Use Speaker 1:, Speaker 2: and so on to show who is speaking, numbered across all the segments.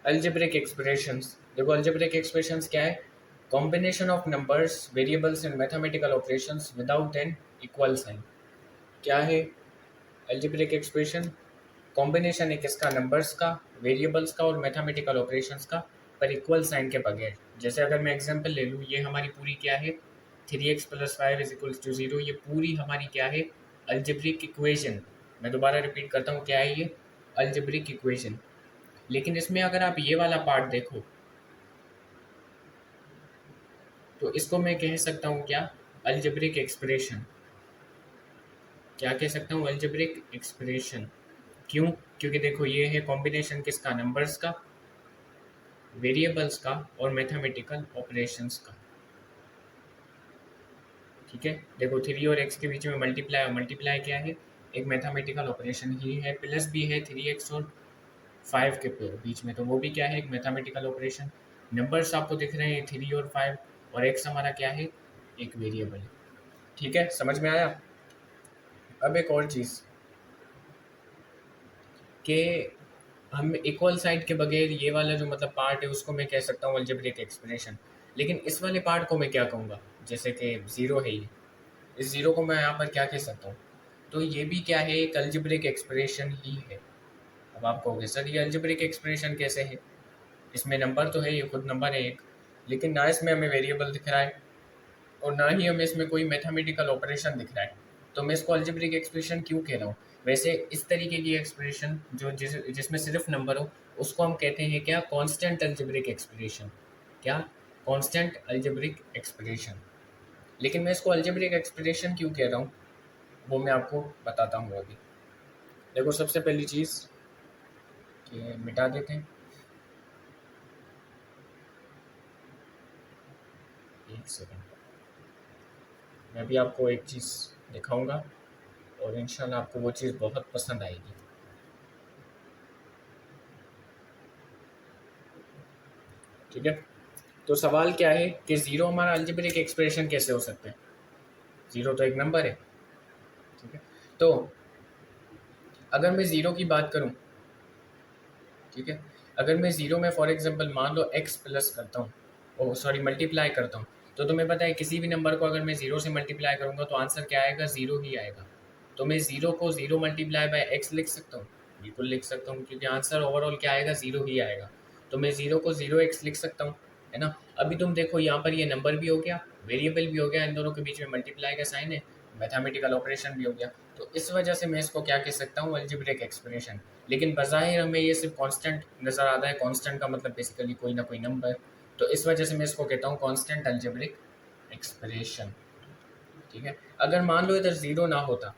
Speaker 1: Algebraic expressions. देखो algebraic expressions क्या है? Combination of numbers variables and mathematical operations without an equal sign. क्या है अलजेब्रिक एक्सप्रेशन? कॉम्बिनेशन है किसका? नंबर्स का, वेरिएबल्स का और मैथमेटिकल ऑपरेशंस का, पर इक्वल साइन के बगैर। जैसे अगर मैं एग्जांपल ले लूँ, ये हमारी पूरी क्या है? 3x + 5 = 0। ये पूरी हमारी क्या है? Algebraic equation. मैं दोबारा रिपीट करता हूँ, क्या है ये? Algebraic equation. लेकिन इसमें अगर आप ये वाला पार्ट देखो तो इसको मैं कह सकता हूँ क्या? Algebraic expression. क्या कह सकता हूँ? Algebraic expression. क्यों? क्योंकि देखो ये है कॉम्बिनेशन किसका? नंबर्स का, वेरिएबल्स का और मैथमेटिकल ऑपरेशंस का। ठीक है, देखो 3 और x के बीच में मल्टीप्लाई, और मल्टीप्लाई क्या है? एक मैथमेटिकल ऑपरेशन ही है। प्लस भी है 3x और 5 के बीच में, तो वो भी क्या है? एक मैथमेटिकल ऑपरेशन। नंबर्स आपको दिख रहे हैं 3 और 5, और x हमारा क्या है? एक वेरिएबल है। ठीक है, समझ में आया? अब एक और चीज़ कि हम इक्वल साइड के बगैर ये वाला जो मतलब पार्ट है उसको मैं कह सकता हूँ अलजेब्रिक एक्सप्रेशन। लेकिन इस वाले पार्ट को मैं क्या कहूँगा? जैसे कि ज़ीरो है ये, इस ज़ीरो को मैं यहाँ पर क्या कह सकता हूँ? तो ये भी क्या है? एक अलजेब्रिक एक्सप्रेशन ही है। अब आप कहोगे सर ये अलजेब्रिक एक्सप्रेशन कैसे है? इसमें नंबर तो है, ये खुद नंबर है एक, लेकिन ना इसमें हमें वेरिएबल दिख रहा है और ना ही हमें इसमें कोई मैथमेटिकल ऑपरेशन दिख रहा है। तो मैं इसको अलजेब्रिक एक्सप्रेशन क्यों कह रहा हूँ? वैसे इस तरीके की एक्सप्रेशन जो जिसमें सिर्फ नंबर हो उसको हम कहते हैं क्या? Constant algebraic expression. क्या? Constant algebraic expression. लेकिन मैं इसको अलजेब्रिक एक्सप्रेशन क्यों कह रहा हूँ वो मैं आपको बताता हूँ अभी। देखो सबसे पहली चीज़ कि मिटा देते हैं, एक सेकेंड। मैं भी आपको एक चीज़ दिखाऊंगा और इंशाल्लाह आपको वो चीज़ बहुत पसंद आएगी। ठीक है, तो सवाल क्या है कि ज़ीरो हमारा अलजेब्रिक एक्सप्रेशन कैसे हो सकता है? ज़ीरो तो एक नंबर है। ठीक है, तो अगर मैं ज़ीरो की बात करूं, ठीक है, अगर मैं ज़ीरो में फॉर एग्जांपल मान लो x प्लस करता हूँ, ओ सॉरी मल्टीप्लाई करता हूँ, तो तुम्हें पता है किसी भी नंबर को अगर मैं ज़ीरो से मल्टीप्लाई करूँगा तो आंसर क्या आएगा? ज़ीरो ही आएगा। तो मैं ज़ीरो को ज़ीरो मल्टीप्लाई बाय एक्स लिख सकता हूँ? बिल्कुल लिख सकता हूँ, क्योंकि आंसर ओवरऑल क्या आएगा? ज़ीरो ही आएगा। तो मैं ज़ीरो को ज़ीरो एक्स लिख सकता हूँ, है ना? अभी तुम देखो यहाँ पर ये नंबर भी हो गया, वेरिएबल भी हो गया, इन दोनों के बीच में मल्टीप्लाई का साइन है, मैथमेटिकल ऑपरेशन भी हो गया। तो इस वजह से मैं इसको क्या कह सकता हूँ? Algebraic expression. लेकिन बज़ाहिर हमें ये सिर्फ कांस्टेंट नज़र आता है। कांस्टेंट का मतलब बेसिकली कोई ना कोई नंबर। तो इस वजह से मैं इसको कहता हूँ कांस्टेंट अलजेब्रिक एक्सप्रेशन। ठीक है, अगर मान लो इधर ज़ीरो ना होता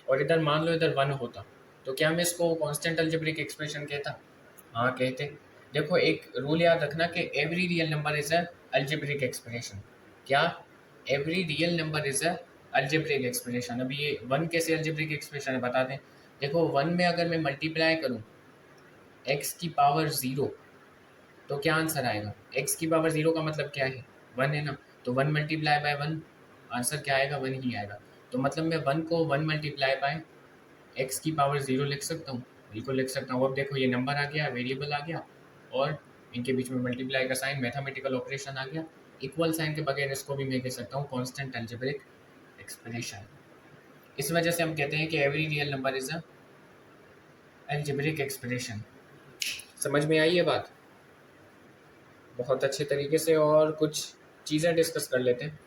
Speaker 1: और इधर मान लो इधर वन होता, तो क्या मैं इसको कांस्टेंट अलजेब्रिक एक्सप्रेशन कहता? हाँ कहते। देखो एक रूल याद रखना कि every real number is a algebraic expression. क्या? Every real number is a algebraic expression. अभी ये वन कैसे अलजेब्रिक एक्सप्रेशन है बता दें। देखो वन में अगर मैं मल्टीप्लाई करूँ एक्स की पावर ज़ीरो, तो क्या आंसर आएगा? एक्स की पावर ज़ीरो का मतलब क्या है? वन है ना। तो one multiply by one, answer क्या आएगा? वन ही आएगा। तो मतलब मैं वन को वन मल्टीप्लाई बाय एक्स की पावर ज़ीरो लिख सकता हूँ? बिल्कुल लिख सकता हूँ। अब देखो ये नंबर आ गया, वेरिएबल आ गया, और इनके बीच में मल्टीप्लाई का साइन, मैथमेटिकल ऑपरेशन आ गया। इक्वल साइन के बगैर इसको भी मैं कह सकता हूँ कांस्टेंट अलजेब्रिक एक्सप्रेशन। इस वजह से हम कहते हैं कि every real number is a algebraic expression. समझ में आई ये बात? बहुत अच्छे तरीके से। और कुछ चीज़ें डिस्कस कर लेते हैं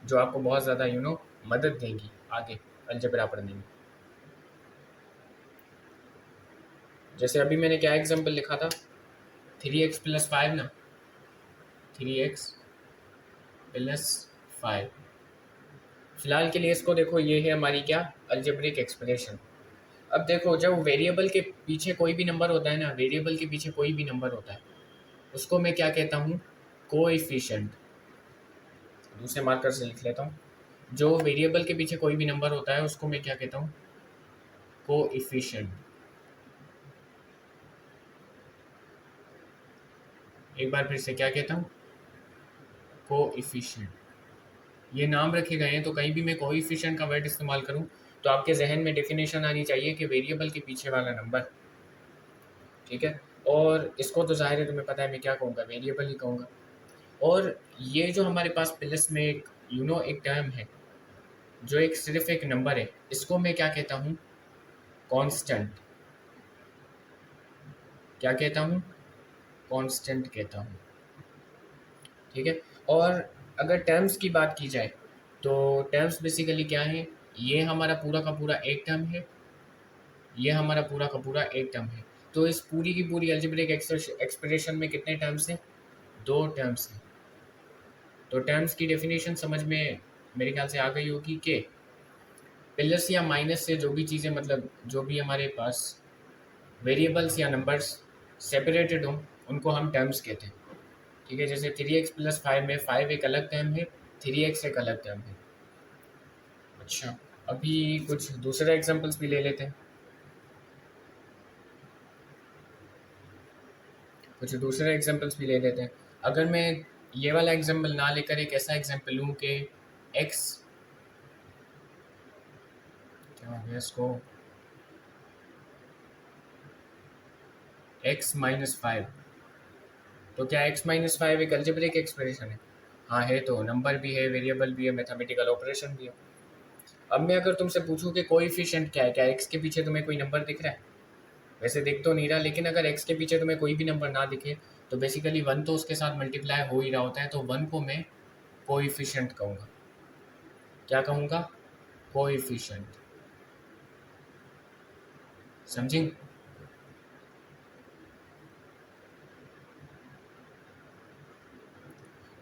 Speaker 1: जो आपको बहुत ज़्यादा मदद देंगी आगे अलजेब्रा पढ़ने में। जैसे अभी मैंने क्या एग्जांपल लिखा था? 3x + 5 ना, 3x + 5। फिलहाल के लिए इसको देखो, ये है हमारी क्या? Algebraic expression. अब देखो जब वेरिएबल के पीछे कोई भी नंबर होता है ना, वेरिएबल के पीछे कोई भी नंबर होता है, उसको मैं क्या कहता हूँ? कोएफिशिएंट। दूसरे मार्कर से लिख लेता हूँ। जो वेरिएबल के पीछे कोई भी नंबर होता है उसको मैं क्या कहता हूँ? कोएफिशिएंट। एक बार फिर से क्या कहता हूँ? कोएफिशिएंट। ये नाम रखे गए हैं, तो कहीं भी मैं कोएफिशिएंट का वर्ड इस्तेमाल करूँ तो आपके जहन में डेफिनेशन आनी चाहिए कि वेरिएबल के पीछे वाला नंबर ठीक है। और इसको तो ज़ाहिर है तुम्हें पता है मैं क्या कहूँगा, वेरिएबल ही कहूँगा। और ये जो हमारे पास प्लस में एक एक टर्म है जो एक सिर्फ एक नंबर है, इसको मैं क्या कहता हूँ, कांस्टेंट। क्या कहता हूँ, कांस्टेंट कहता हूँ। ठीक है। और अगर टर्म्स की बात की जाए तो टर्म्स बेसिकली क्या है, ये हमारा पूरा का पूरा एक टर्म है, ये हमारा पूरा का पूरा एक टर्म है। तो इस पूरी की पूरी अलजेब्रिक एक्सप्रेशन में कितने टर्म्स हैं, दो टर्म्स हैं। तो टर्म्स की डेफिनेशन समझ में मेरे ख्याल से आ गई होगी कि प्लस या माइनस से जो भी चीज़ें, मतलब जो भी हमारे पास वेरिएबल्स या नंबर्स सेपरेटेड हों उनको हम टर्म्स कहते हैं। ठीक है। जैसे 3x+5 में 5 एक अलग टर्म है, 3x एक अलग टर्म है। अच्छा, अभी कुछ दूसरे एग्जांपल्स भी ले लेते हैं। कुछ दूसरे एग्जांपल्स भी ले लेते हैं। अगर मैं ये वाला एग्जांपल ना लेकर एक ऐसा एग्जांपल लूँ कि x, क्या हो गया इसको, x-5, तो क्या x-5 एक अलजेब्रिक एक्सप्रेशन है? हाँ है, तो नंबर भी है, वेरिएबल भी है, मैथमेटिकल ऑपरेशन भी है। अब मैं अगर तुमसे पूछूं कि कोएफिशिएंट क्या है, क्या x के पीछे तुम्हें कोई नंबर दिख रहा है? वैसे दिख तो नहीं रहा, लेकिन अगर x के पीछे तुम्हें कोई भी नंबर ना दिखे तो बेसिकली 1 तो उसके साथ मल्टीप्लाई हो ही रहा होता है, तो 1 को मैं कोएफिशिएंट कहूँगा। क्या कहूँगा? कोएफिशिएंट। समझें?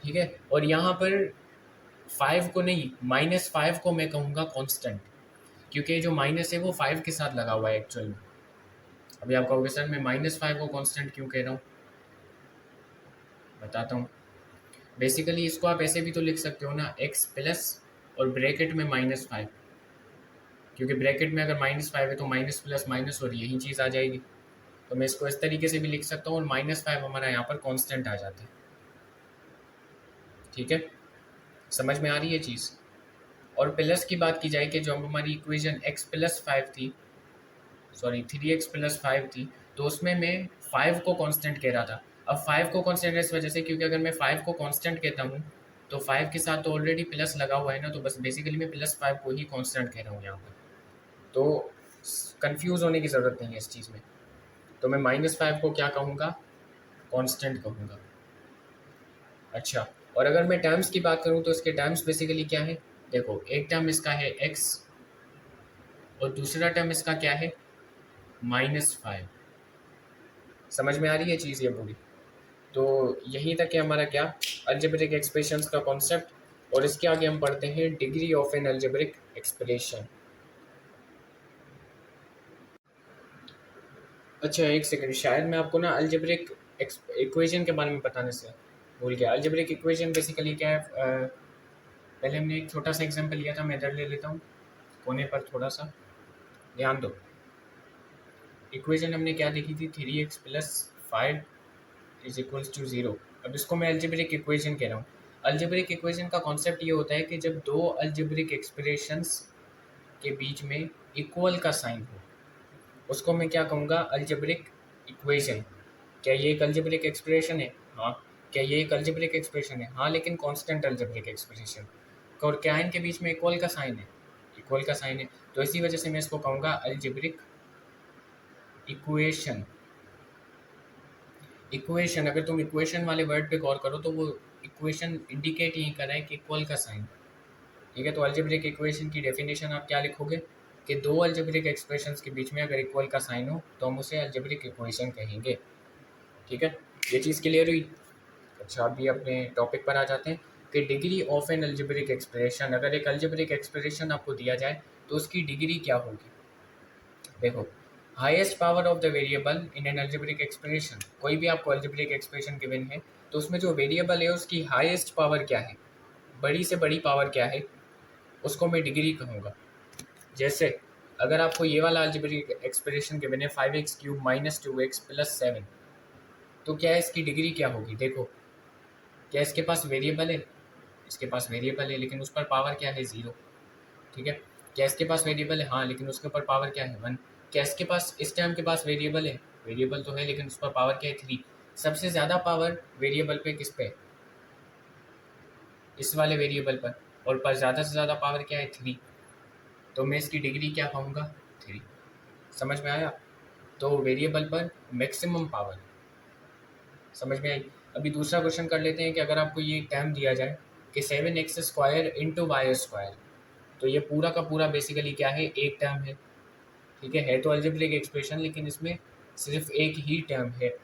Speaker 1: ठीक है। और यहाँ पर 5 को नहीं, -5 को मैं कहूँगा कांस्टेंट, क्योंकि जो माइनस है वो 5 के साथ लगा हुआ है एक्चुअल में। अभी आप कहोगे सर मैं -5 को कांस्टेंट क्यों कह रहा हूँ, बताता हूँ। बेसिकली इसको आप ऐसे भी तो लिख सकते हो ना, x प्लस और ब्रैकेट में -5, क्योंकि ब्रैकेट में अगर -5 है तो माइनस प्लस माइनस और यही चीज़ आ जाएगी। तो मैं इसको इस तरीके से भी लिख सकता हूँ और -5 हमारा यहाँ पर कांस्टेंट आ जाता है। ठीक है, समझ में आ रही है चीज़? और प्लस की बात की जाए कि जो हमारी इक्वेशन x+5 थी, सॉरी 3x+5 थी, तो उसमें मैं 5 को कांस्टेंट कह रहा था। अब 5 को कांस्टेंट इस वजह से क्योंकि अगर मैं 5 को कांस्टेंट कहता हूँ तो 5 के साथ तो ऑलरेडी प्लस लगा हुआ है ना, तो बस बेसिकली मैं +5 को ही कांस्टेंट कह रहा हूँ यहाँ पर। तो कंफ्यूज होने की ज़रूरत नहीं है इस चीज़ में। तो मैं -5 को क्या कहूँगा, कांस्टेंट कहूँगा। अच्छा, और अगर मैं टर्म्स की बात करूँ तो इसके टर्म्स बेसिकली क्या है, देखो एक टर्म इसका है x और दूसरा टर्म इसका क्या है, -5। समझ में आ रही है चीज़ ये पूरी? तो यहीं तक है हमारा क्या, अलजेब्रिक एक्सप्रेशंस का कॉन्सेप्ट। और इसके आगे हम पढ़ते हैं degree of N algebraic expression. अच्छा एक सेकंड, शायद मैं आपको ना अलजेब्रिक इक्वेशन के बारे में बताने से भूल गया। अलजेब्रिक इक्वेशन बेसिकली क्या है, पहले हमने एक छोटा सा एग्जांपल लिया था, मैं इधर ले लेता हूँ कोने पर, थोड़ा सा ध्यान दो। इक्वेशन हमने क्या देखी थी, 3x+5 = 0। अब इसको मैं अलजेब्रिक इक्वेशन कह रहा हूँ। अलजेब्रिक इक्वेशन का कॉन्सेप्ट ये होता है कि जब दो अलजेब्रिक एक्सप्रेशंस के बीच में इक्वल का साइन हो, उसको मैं क्या कहूँगा, अलजेब्रिक इक्वेशन। क्या ये एक अलजेब्रिक एक्सप्रेशन है? हाँ। क्या ये एक अलजेब्रिक एक्सप्रेशन है? हाँ, लेकिन कांस्टेंट अलजेब्रिक एक्सप्रेशन। और क्या इनके बीच में इक्वल का साइन है? इक्वल का साइन है, तो इसी वजह से मैं इसको कहूँगा अलजेब्रिक इक्वेशन। इक्वेशन, अगर तुम इक्वेशन वाले वर्ड पे गौर करो तो वो इक्वेशन इंडिकेट यही कर रहा है कि इक्वल का साइन। ठीक है। तो अलजेब्रिक इक्वेशन की डेफिनेशन आप क्या लिखोगे कि दो अलजेब्रिक एक्सप्रेशंस के बीच में अगर इक्वल का साइन हो तो हम उसे अलजेब्रिक इक्वेशन कहेंगे। ठीक है, ये चीज़ क्लियर हुई? अच्छा, अभी अपने टॉपिक पर आ जाते हैं कि degree of N algebraic expression. अगर एक अलजेब्रिक एक्सप्रेशन आपको दिया जाए तो उसकी डिग्री क्या होगी? देखो, highest power of the variable in an algebraic expression. कोई भी आपको अलजेब्रिक एक्सप्रेशन गिवन है तो उसमें जो वेरिएबल है उसकी हाईएस्ट पावर क्या है, बड़ी से बड़ी पावर क्या है, उसको मैं डिग्री कहूँगा। जैसे अगर आपको ये वाला अलजेब्रिक एक्सप्रेशन गिवन है 5x³ - 2x + 7, तो क्या इसकी डिग्री क्या होगी? देखो, क्या इसके पास वेरिएबल है? इसके पास वेरिएबल है, लेकिन उस पर पावर क्या है, 0। ठीक है। क्या इसके पास वेरिएबल है? हाँ, लेकिन उसके ऊपर पावर क्या है, 1। क्या इसके पास, इस टर्म के पास वेरिएबल है? वेरिएबल तो है लेकिन उस पर पावर क्या है 3। सबसे ज़्यादा पावर वेरिएबल पे किस पे, इस वाले वेरिएबल पर, और पर ज़्यादा से ज़्यादा पावर क्या है 3, तो मैं इसकी डिग्री क्या पाऊँगा 3। समझ में आया? तो वेरिएबल पर मैक्सिमम पावर, समझ में आई? अभी दूसरा क्वेश्चन कर लेते हैं कि अगर आपको ये टर्म दिया जाए कि 7x² इंटू वाई स्क्वायर, तो ये पूरा का पूरा बेसिकली क्या है, एक टर्म है। ठीक है तो अलजेब्रिक एक्सप्रेशन, लेकिन इसमें सिर्फ एक ही टर्म है।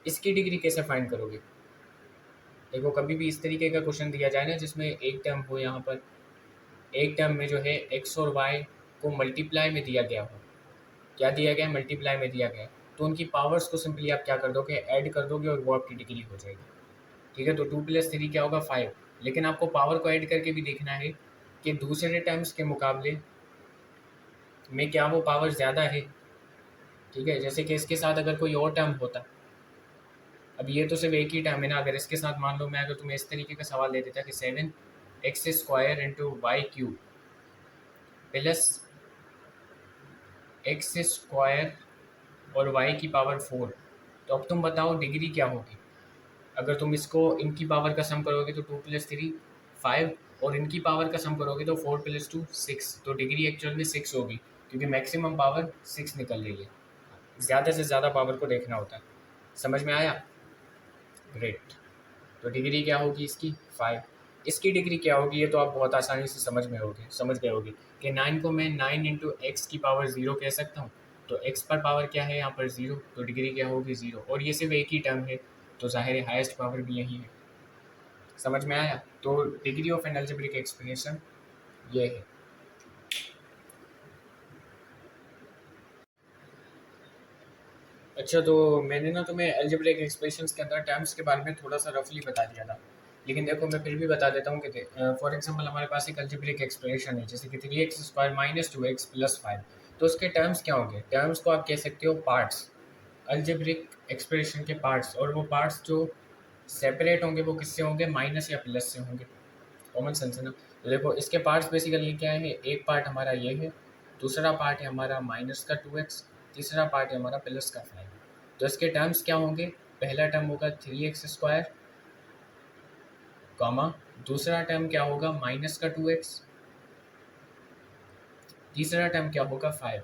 Speaker 1: इसकी डिग्री कैसे फाइंड करोगे? देखो कभी भी इस तरीके का क्वेश्चन दिया जाए ना जिसमें एक टर्म हो, यहाँ पर एक टर्म में जो है एक्स और वाई को मल्टीप्लाई में दिया गया हो, क्या दिया गया है, मल्टीप्लाई में दिया गया है, तो उनकी पावर्स को सिंपली आप क्या कर दोगे, ऐड कर दोगे और वो आपकी डिग्री हो जाएगी। ठीक है तो 2 + 3 क्या होगा 5, लेकिन आपको पावर को ऐड करके भी देखना है कि दूसरे टर्म्स के मुकाबले में क्या वो पावर ज़्यादा है। ठीक है जैसे कि इसके साथ अगर कोई और टर्म होता, अब ये तो सिर्फ एक ही टर्म है ना, अगर इसके साथ मान लो मैं अगर तुम्हें इस तरीके का सवाल दे देता कि 7x² into Y cube plus x² और y की पावर 4, तो अब तुम बताओ डिग्री क्या होगी। अगर तुम इसको इनकी पावर का सम करोगे तो 2 + 3 5, और इनकी पावर का सम करोगे तो 4 + 2 6, तो डिग्री एक्चुअल में 6 होगी, क्योंकि मैक्सिमम पावर 6 निकल रही है। ज़्यादा से ज़्यादा पावर को देखना होता है। समझ में आया? ग्रेट। तो डिग्री क्या होगी इसकी 5। इसकी डिग्री क्या होगी ये तो आप बहुत आसानी से समझ गए होगे कि 9 को मैं 9 इंटू एक्स की पावर 0 कह सकता हूँ, तो एक्स पर पावर क्या है यहाँ पर 0, तो डिग्री क्या होगी 0, और ये सिर्फ एक ही टर्म है तो ज़ाहिर है हाईएस्ट पावर भी यही है। समझ में आया? तो degree of N algebraic expression ये है। अच्छा तो मैंने ना तुम्हें अलजेब्रिक एक्सप्रेशंस के अंदर टर्म्स के बारे में थोड़ा सा रफली बता दिया था, लेकिन देखो मैं फिर भी बता देता हूँ कि फॉर एग्जांपल हमारे पास एक अलजेब्रिक एक्सप्रेशन है जैसे कि 3x² - 2x + 5, तो उसके टर्म्स क्या होंगे? टर्म्स को आप कह सकते हो पार्ट्स, अलजेब्रिक एक्सप्रेशन के पार्ट्स, और वो पार्ट्स जो सेपरेट होंगे वो किससे होंगे, माइनस या प्लस से होंगे। कॉमन सेंस है ना? तो देखो इसके पार्ट्स बेसिकली क्या है, एक पार्ट हमारा ये है, दूसरा पार्ट है हमारा -2x, तीसरा पार्ट है हमारा +5। तो इसके टर्म्स क्या होंगे, पहला टर्म होगा 3x², कॉमा दूसरा टर्म क्या होगा -2x, तीसरा टर्म क्या होगा 5।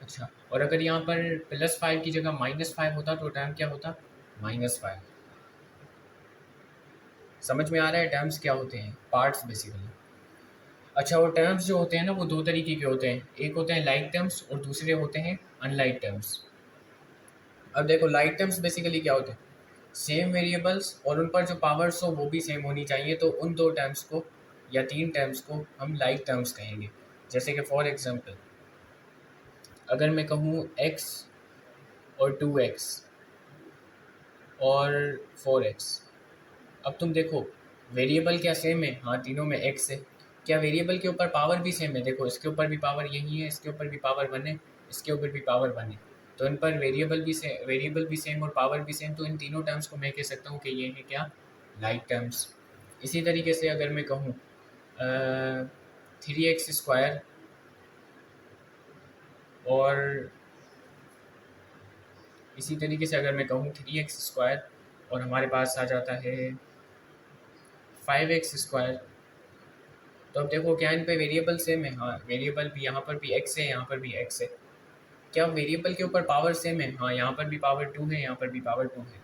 Speaker 1: अच्छा और अगर यहाँ पर +5 की जगह -5 होता तो टर्म क्या होता, -5। समझ में आ रहा है टर्म्स क्या होते हैं, पार्ट्स बेसिकली। अच्छा और टर्म्स जो होते हैं ना वो दो तरीके के होते हैं, एक होते हैं लाइक टर्म्स और दूसरे होते हैं अनलाइक टर्म्स। अब देखो लाइक टर्म्स बेसिकली क्या होते हैं, सेम वेरिएबल्स और उन पर जो पावर्स हो वो भी सेम होनी चाहिए, तो उन दो टर्म्स को या तीन टर्म्स को हम लाइक टर्म्स कहेंगे। जैसे कि फॉर एग्जांपल अगर मैं कहूँ x और 2x और 4x, अब तुम देखो वेरिएबल क्या सेम है, हाँ तीनों में x है। क्या वेरिएबल के ऊपर पावर भी सेम है? देखो इसके ऊपर भी पावर यही है, इसके ऊपर भी पावर 1 है, इसके ऊपर भी पावर 1 है, तो इन पर वेरिएबल भी सेम और पावर भी सेम, तो इन तीनों टर्म्स को मैं कह सकता हूँ कि ये है क्या, लाइक टर्म्स। इसी तरीके से अगर मैं कहूँ 3x² और इसी तरीके से अगर मैं कहूँ 3x² और हमारे पास आ जाता है 5x², तो अब देखो क्या इन पे वेरिएबल सेम है, हाँ वेरिएबल भी यहाँ पर भी x है, यहाँ पर भी x है। क्या वेरिएबल के ऊपर पावर सेम है, हाँ यहाँ पर भी पावर 2 है, यहाँ पर भी पावर 2 है।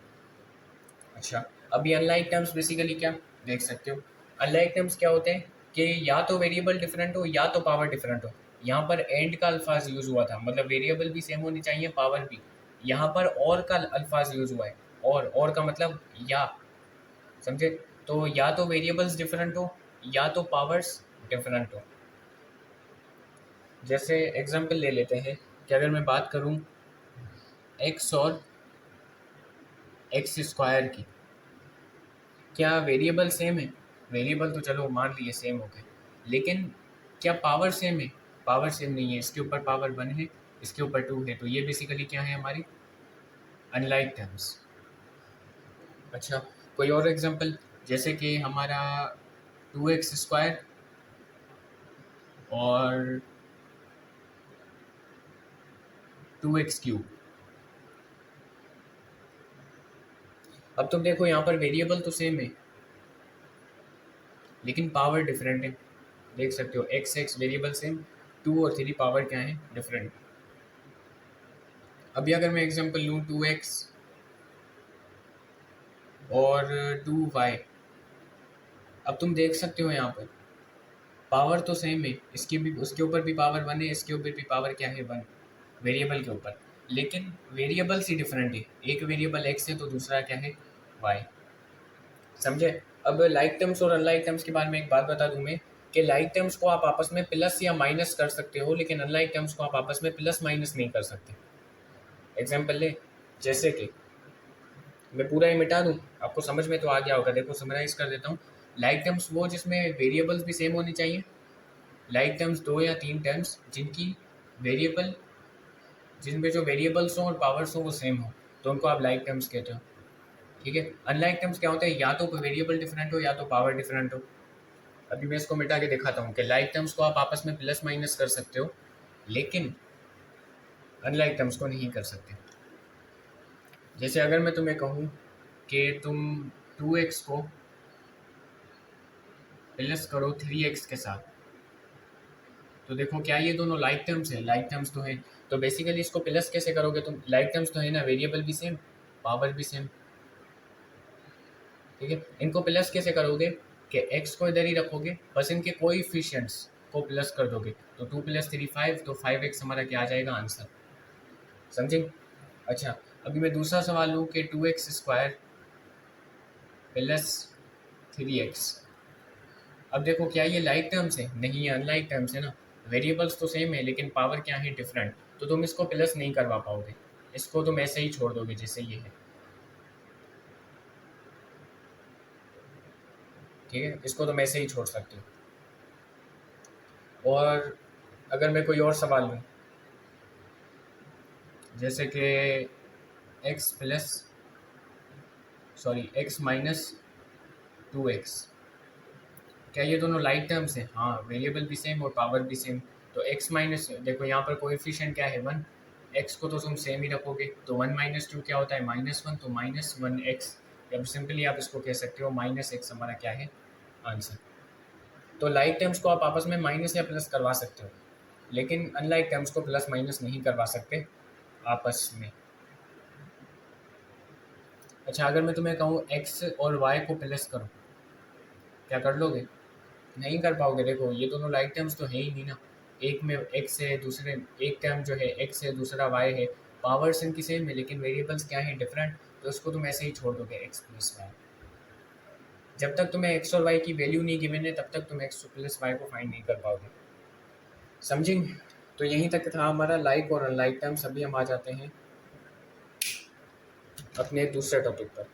Speaker 1: अच्छा अब ये अनलाइक टर्म्स बेसिकली क्या देख सकते हो, अनलाइक टर्म्स क्या होते हैं कि या तो वेरिएबल डिफरेंट हो या तो पावर डिफरेंट हो। यहाँ पर एंड का अल्फाज यूज़ हुआ था, मतलब वेरिएबल भी सेम होनी चाहिए, पावर भी। यहाँ पर और का अल्फाज यूज़ हुआ है, और का मतलब या, समझे? तो या तो वेरिएबल्स डिफरेंट हो या तो पावर्स डिफरेंट हो। जैसे एग्जांपल ले लेते हैं कि अगर मैं बात करूं x और x² की, क्या वेरिएबल सेम है? वेरिएबल तो चलो मान लिए सेम हो गए, लेकिन क्या पावर सेम है? पावर सेम नहीं है, इसके ऊपर पावर 1 है, इसके ऊपर 2 है, तो ये बेसिकली क्या है, हमारी अनलाइक टर्म्स। अच्छा कोई और एग्जांपल, जैसे कि हमारा 2x² और 2x³। अब तुम देखो यहाँ पर वेरिएबल तो सेम है लेकिन पावर डिफरेंट है। देख सकते हो x वेरिएबल सेम, 2 और 3 पावर क्या है, डिफरेंट। अभी अगर मैं एग्जांपल लूँ 2x और 2y, अब तुम देख सकते हो यहाँ पर पावर तो सेम है, इसकी भी उसके ऊपर भी पावर 1 है, इसके ऊपर भी पावर क्या है, 1 वेरिएबल के ऊपर, लेकिन वेरिएबल्स ही डिफरेंट है। एक वेरिएबल x है तो दूसरा क्या है, y। समझे? अब लाइक टर्म्स और अनलाइक टर्म्स के बारे में एक बात बता दूं मैं कि लाइक टर्म्स को आप आपस में प्लस या माइनस कर सकते हो, लेकिन अनलाइक टर्म्स को आप आपस में प्लस माइनस नहीं कर सकते। एग्जाम्पल ले, जैसे कि मैं पूरा ही मिटा दूं, आपको समझ में तो आ गया होगा। देखो समराइज कर देता हूँ। लाइक टर्म्स वो जिसमें वेरिएबल्स भी सेम होनी चाहिए। लाइक टर्म्स 2 या 3 टर्म्स जिनमें जो वेरिएबल्स हो और पावर्स हो वो सेम हो, तो उनको आप लाइक टर्म्स कहते हो। ठीक है। अनलाइक टर्म्स क्या होता है, या तो वेरिएबल डिफरेंट हो या तो पावर डिफरेंट हो। अभी मैं इसको मिटा के दिखाता हूँ कि लाइक टर्म्स को आप आपस में प्लस माइनस कर सकते हो, लेकिन अनलाइक टर्म्स को नहीं कर सकते। जैसे अगर मैं तुम्हें कहूँ कि तुम 2x को प्लस करो 3x के साथ, तो देखो क्या ये दोनों लाइक टर्म्स है, लाइक टर्म्स तो है। तो बेसिकली इसको प्लस कैसे करोगे तुम, लाइक टर्म्स तो है ना, वेरिएबल भी सेम, पावर भी सेम। ठीक है। इनको प्लस कैसे करोगे कि x को इधर ही रखोगे, बस इनके कोएफिशिएंट्स को प्लस कर दोगे, तो 2 + 3 5, तो 5x हमारा क्या आ जाएगा, आंसर। समझे? अच्छा, अभी मैं दूसरा सवाल लूँ कि 2x² + 3x। अब देखो क्या ये लाइक टर्म्स है, नहीं, ये अनलाइक टर्म्स है ना। वेरिएबल्स तो सेम है लेकिन पावर क्या है, डिफरेंट। तो तुम इसको प्लस नहीं करवा पाओगे, इसको तुम ऐसे ही छोड़ दोगे जैसे ये है। ठीक है, इसको तुम ऐसे ही छोड़ सकते हो। और अगर मैं कोई और सवाल लूँ, जैसे कि x - 2x, क्या ये दोनों लाइक टर्म्स हैं? हाँ, वेरिएबल भी सेम और पावर भी सेम। तो x माइनस, देखो यहाँ पर कोएफिशिएंट क्या है, 1। x को तो तुम सेम ही रखोगे, तो 1 - 2 क्या होता है, -1, तो -1x। अब सिंपली आप इसको कह सकते हो -x हमारा क्या है, आंसर। तो लाइक टर्म्स को आप आपस में माइनस या प्लस करवा सकते हो, लेकिन अनलाइक टर्म्स को प्लस माइनस नहीं करवा सकते आपस में। अच्छा, अगर मैं तुम्हें कहूँ x और y को प्लस करो, क्या कर लोगे? नहीं कर पाओगे। देखो ये दोनों लाइक टर्म्स तो है ही नहीं ना। एक में x है, दूसरे एक टर्म जो है x है, दूसरा y है। पावर्स इनकी सेम है लेकिन वेरिएबल्स क्या है, डिफरेंट। तो इसको तुम ऐसे ही छोड़ दोगे, x + y। जब तक तुम्हें x और y की वैल्यू नहीं गिवन है तब तक तुम x + y को फाइंड नहीं कर पाओगे। समझेंगे? तो यहीं तक था हमारा लाइक और अनलाइक टर्म्स। अभी हम आ जाते हैं अपने दूसरे टॉपिक पर।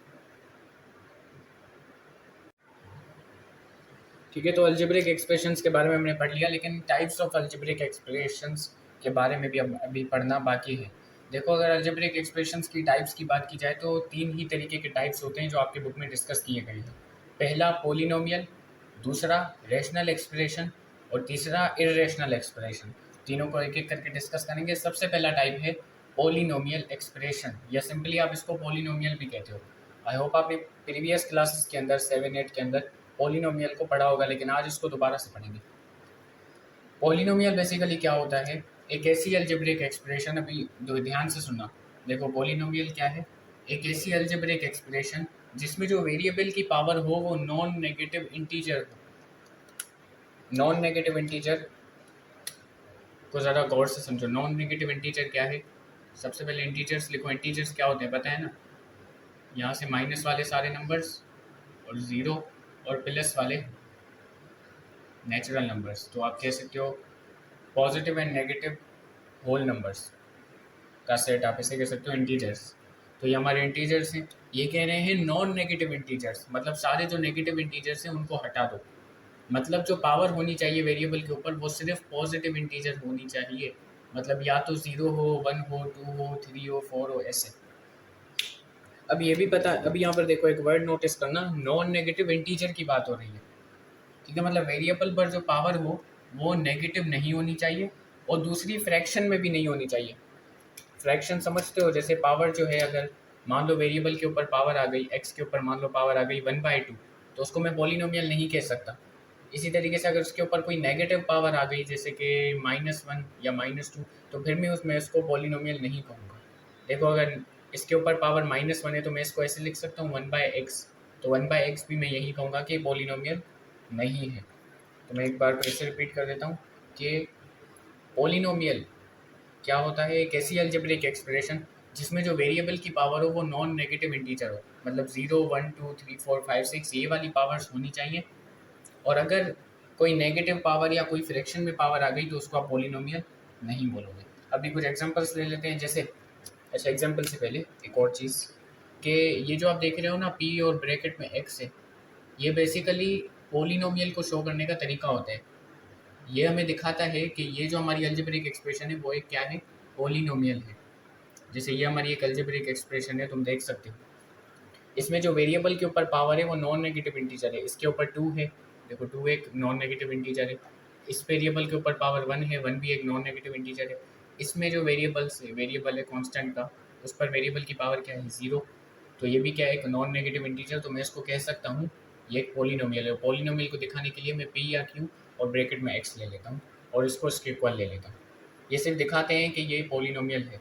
Speaker 1: ठीक है, तो अलजेब्रिक एक्सप्रेशंस के बारे में हमने पढ़ लिया, लेकिन टाइप्स ऑफ अलजेब्रिक एक्सप्रेशंस के बारे में भी अभी पढ़ना बाकी है। देखो, अगर अलजेब्रिक एक्सप्रेशंस की टाइप्स की बात की जाए तो 3 ही तरीके के टाइप्स होते हैं जो आपके बुक में डिस्कस किए गए हैं। पहला पोलिनोमियल, दूसरा रैशनल एक्सप्रेशन और तीसरा इर्रेशनल एक्सप्रेशन। तीनों को एक एक करके डिस्कस करेंगे। सबसे पहला टाइप है पोलिनोमियल एक्सप्रेशन, या सिंपली आप इसको पोलिनोमियल भी कहते हो। आई होप आपने प्रीवियस क्लासेस के अंदर 7-8 के अंदर पोलिनोमियल को पढ़ा होगा, लेकिन आज इसको दोबारा से पढ़ेंगे। पोलिनोमियल बेसिकली क्या होता है, एक ऐसी अलजेब्रिक एक्सप्रेशन, अभी ध्यान से सुनना। देखो पोलिनोमियल क्या है, एक ऐसी अलजेब्रिक एक्सप्रेशन जिसमें जो वेरिएबल की पावर हो वो नॉन नेगेटिव इंटीजर हो। नॉन नेगेटिव इंटीजर को ज़रा गौर से समझो। नॉन नेगेटिव इंटीजर क्या है, सबसे पहले इंटीजर्स लिखो। इंटीजर्स क्या होते हैं पता है ना, यहाँ से माइनस वाले सारे नंबर्स और ज़ीरो और प्लस वाले नेचुरल नंबर्स। तो आप कह सकते हो positive and negative whole numbers का सेट, आप इसे कह सकते हो इंटीजर्स। तो ये हमारे इंटीजर्स हैं। ये कह रहे हैं नॉन नेगेटिव इंटीजर्स, मतलब सारे जो नेगेटिव इंटीजर्स हैं उनको हटा दो। मतलब जो पावर होनी चाहिए वेरिएबल के ऊपर वो सिर्फ पॉजिटिव इंटीजर होनी चाहिए। मतलब या तो 0 हो, 1 हो, 2 हो, 3 हो, 4 हो, ऐसे। अब ये भी पता, अभी यहाँ पर देखो एक वर्ड नोटिस करना, नॉन नेगेटिव इंटीजर की बात हो रही है। ठीक है, मतलब वेरिएबल पर जो पावर हो वो नेगेटिव नहीं होनी चाहिए और दूसरी फ्रैक्शन में भी नहीं होनी चाहिए। फ्रैक्शन समझते हो, जैसे पावर जो है, अगर मान लो वेरिएबल के ऊपर पावर आ गई, एक्स के ऊपर मान लो पावर आ गई 1/2, तो उसको मैं पॉलिनोमियल नहीं कह सकता। इसी तरीके से अगर उसके ऊपर कोई नेगेटिव पावर आ गई, जैसे कि -1 या -2, तो फिर मैं उसमें इसको पॉलिनोमियल नहीं कहूँगा। देखो, अगर इसके ऊपर पावर -1 है तो मैं इसको ऐसे लिख सकता हूँ 1/x, तो 1/x भी मैं यही कहूँगा कि पॉलिनोमियल नहीं है। तो मैं एक बार फिर से रिपीट कर देता हूँ कि पॉलिनोमियल क्या होता है, एक ऐसी अलजेब्रिक एक्सप्रेशन जिसमें जो वेरिएबल की पावर हो वो नॉन नेगेटिव इंटीजर हो, मतलब 0 1 2 3 4 5 6 ये वाली पावर्स होनी चाहिए। और अगर कोई नेगेटिव पावर या कोई फ्रैक्शन में पावर आ गई तो उसको आप पॉलिनोमियल नहीं बोलोगे। अभी कुछ एग्जांपल्स ले लेते हैं, जैसे अच्छा, एग्जांपल से पहले एक और चीज़ कि ये जो आप देख रहे हो ना, पी और ब्रैकेट में एक्स है, ये बेसिकली पॉलिनोमियल को शो करने का तरीका होता है। ये हमें दिखाता है कि ये जो हमारी अलजेब्रिक एक्सप्रेशन है वो एक क्या है, पॉलिनोमियल है। जैसे ये हमारी एक अलजेब्रिक एक्सप्रेशन है, तुम देख सकते हो इसमें जो वेरिएबल के ऊपर पावर है वो नॉन नेगेटिव इंटीजर है। इसके ऊपर 2 है, देखो 2 एक नॉन नेगेटिव इंटीजर है। इस वेरिएबल के ऊपर पावर 1 है, 1 भी एक नॉन नेगेटिव इंटीजर है। इसमें जो वेरिएबल है कांस्टेंट का, उस पर वेरिएबल की पावर क्या है, 0। तो ये भी क्या है, एक नॉन नेगेटिव इंटीजर, तो मैं इसको कह सकता हूँ ये एक पॉलिनोमियल है। पॉलिनोमियल को दिखाने के लिए मैं पी या क्यू और ब्रैकेट में एक्स ले लेता हूँ और इसको इसके इक्वल ले लेता हूँ। ये सिर्फ दिखाते हैं कि ये पॉलिनोमियल है।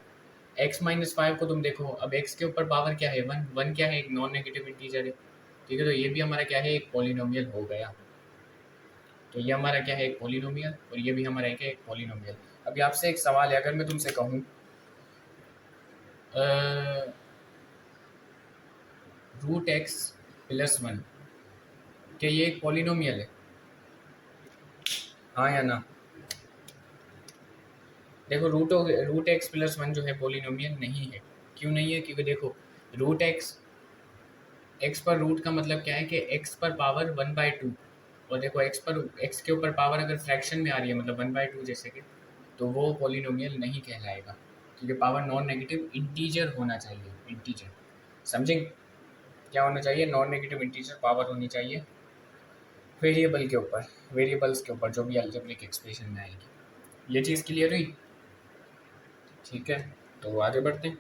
Speaker 1: x-5 को तुम देखो, अब x के ऊपर पावर क्या है, 1। 1 क्या है, एक नॉन नेगेटिव इंटीजर है, ठीक है। तो ये भी हमारा क्या है, एक पॉलिनोमियल हो गया। तो ये हमारा क्या है, एक पॉलिनोमियल, और ये भी हमारा क्या है, एक पॉलिनोमियल। अभी आपसे एक सवाल है, अगर मैं तुमसे कहूँ √x+1, क्या ये एक पॉलिनोमियल है, हाँ या ना? देखो, √x+1 जो है पॉलिनोमियल नहीं है। क्यों नहीं है? क्योंकि देखो, √x, एक्स पर रूट का मतलब क्या है कि एक्स पर पावर 1/2, और देखो एक्स के ऊपर पावर अगर फ्रैक्शन में आ रही है, मतलब 1/2 जैसे कि, तो वो पॉलिनोमियल नहीं कहलाएगा, क्योंकि पावर नॉन नेगेटिव इंटीजर होना चाहिए। इंटीजर, समझें? क्या होना चाहिए? नॉन नेगेटिव इंटीजर पावर होनी चाहिए वेरिएबल के ऊपर, वेरिएबल्स के ऊपर जो भी अलजेब्रिक एक्सप्रेशन में आएगी। ये चीज़ क्लियर हुई? ठीक है, तो आगे बढ़ते हैं।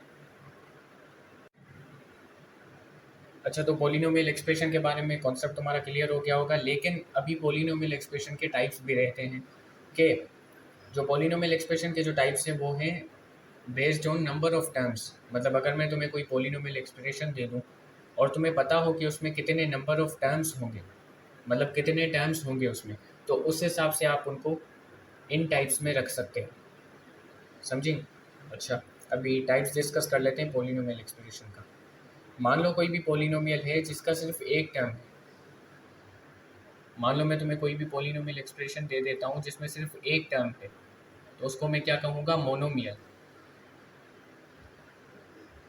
Speaker 1: अच्छा, तो पॉलिनोमियल एक्सप्रेशन के बारे में कॉन्सेप्ट तुम्हारा क्लियर हो गया होगा, लेकिन अभी पॉलिनोमियल एक्सप्रेशन के टाइप्स भी रहते हैं कि जो पॉलिनोमियल एक्सप्रेशन के जो टाइप्स हैं वो हैं based on number of terms. मतलब अगर मैं तुम्हें कोई पॉलिनोमियल एक्सप्रेशन दे दूँ और तुम्हें पता हो कि उसमें कितने नंबर ऑफ टर्म्स होंगे, मतलब कितने टर्म्स होंगे उसमें, तो उस हिसाब से आप उनको इन टाइप्स में रख सकते हैं। समझें? अच्छा, अभी टाइप्स डिस्कस कर लेते हैं पॉलिनोमियल एक्सप्रेशन का। मान लो कोई भी पॉलिनोमियल है जिसका सिर्फ एक टर्म है। मान लो मैं तुम्हें कोई भी पॉलिनोमियल एक्सप्रेशन दे देता हूँ जिसमें सिर्फ एक टर्म है, तो उसको मैं क्या कहूँगा, मोनोमियल।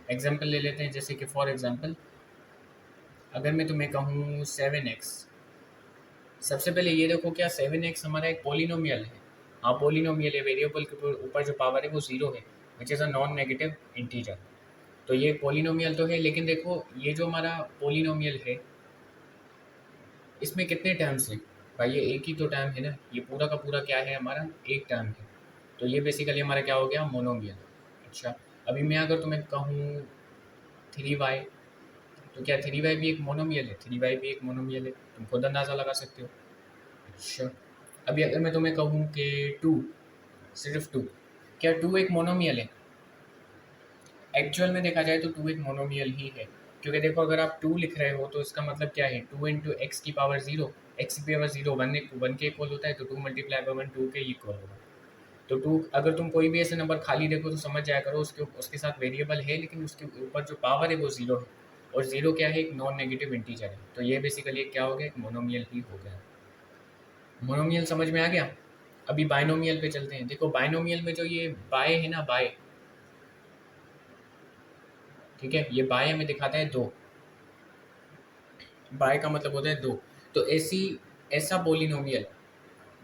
Speaker 1: एग्जाम्पल ले लेते हैं, जैसे कि फॉर एग्जाम्पल अगर मैं तुम्हें कहूँ 7x, सबसे पहले ये देखो, क्या 7x हमारा एक पॉलिनोमियल है? हाँ, पॉलिनोमियल है। वेरिएबल के ऊपर जो पावर है वो 0 है, which is a non negative integer. तो ये पॉलिनोमियल तो है, लेकिन देखो ये जो हमारा पॉलिनोमियल है इसमें कितने टर्म्स हैं? भाई ये एक ही तो टर्म है ना, ये पूरा का पूरा क्या है, हमारा एक टर्म है। तो ये बेसिकली हमारा क्या हो गया, मोनोमियल। अच्छा, अभी मैं अगर तुम्हें कहूँ 3y, तो क्या 3y भी एक मोनोमियल है? 3y भी एक मोनोमियल है, तुम खुद अंदाज़ा लगा सकते हो। अच्छा, अभी अगर मैं तुम्हें कहूँ कि 2, सिर्फ 2, क्या 2 एक मोनोमियल है? एक्चुअल में देखा जाए तो 2 एक मोनोमियल ही है, क्योंकि देखो अगर आप 2 लिख रहे हो तो इसका मतलब क्या है, 2 इंटू एक्स की पावर 0, एक्स की पावर 0 1 के इक्वल होता है, तो 2 मल्टीप्लाई बाई 1 2 के इक्वल होगा। तो 2, अगर तुम कोई भी ऐसे नंबर खाली देखो तो समझ जाया करो उसके साथ वेरिएबल है, लेकिन उसके ऊपर जो पावर है वो 0 है, और 0 क्या है, एक नॉन नेगेटिव इंटीजर है। तो ये बेसिकली क्या हो गया, एक मोनोमियल ही हो गया। मोनोमियल समझ में आ गया? अभी बाइनोमियल पे चलते हैं। देखो बाइनोमियल में जो ये बाय है ना, बाय, ठीक है, ये बाय हमें दिखाता है 2। बाय का मतलब होता है 2। तो ऐसा पॉलिनोमियल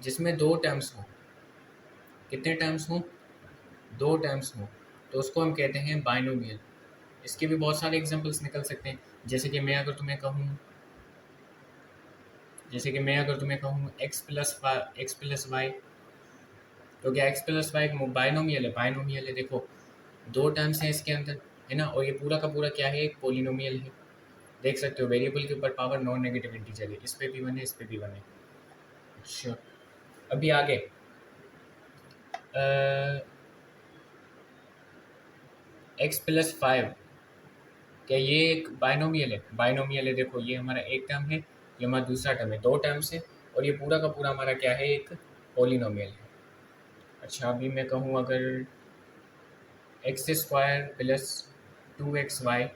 Speaker 1: जिसमें 2 टर्म्स हो, कितने टर्म्स हो, 2 टर्म्स हो, तो उसको हम कहते हैं बाइनोमियल। इसके भी बहुत सारे एग्जांपल्स निकल सकते हैं, जैसे कि मैं अगर तुम्हें कहूँ, x+y, तो क्या x+y एक बाइनोमियल है? बाइनोमियल है। देखो दो टर्म्स हैं इसके अंदर, है ना, और ये पूरा का पूरा क्या है, एक पोलिनोमियल है। देख सकते हो वेरिएबल के ऊपर पावर नॉन नेगेटिव इंटीजर है, इस पे भी 1 है, इस पे भी 1 है। अच्छा, अभी आगे x+5, क्या ये एक बाइनोमियल है? बाइनोमियल है, देखो ये हमारा एक टर्म है, ये हमारा दूसरा टर्म है, दो टर्म्स है, और ये पूरा का पूरा हमारा क्या है, एक पोलिनोमियल है। अच्छा, अभी मैं कहूँ अगर x² + 2xy,